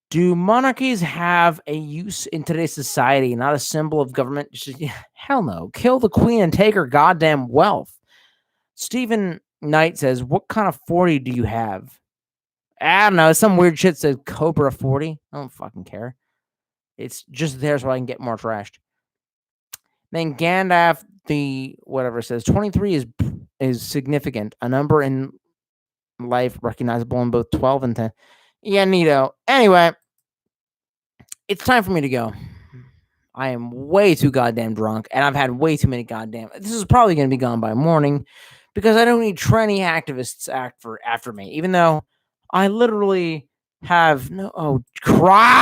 do monarchies have a use in today's society, not a symbol of government? Hell no. Kill the queen and take her goddamn wealth. Stephen Knight says, what kind of 40 do you have? I don't know. Some weird shit says Cobra 40. I don't fucking care. It's just there so I can get more trashed. Then Gandalf, the whatever says 23 is significant. A number in life recognizable in both 12 and 10. Yeah, neato. Anyway, it's time for me to go. I am way too goddamn drunk, and I've had way too many goddamn... This is probably going to be gone by morning, because I don't need tranny activists after me, even though I literally have no... Oh, Christ!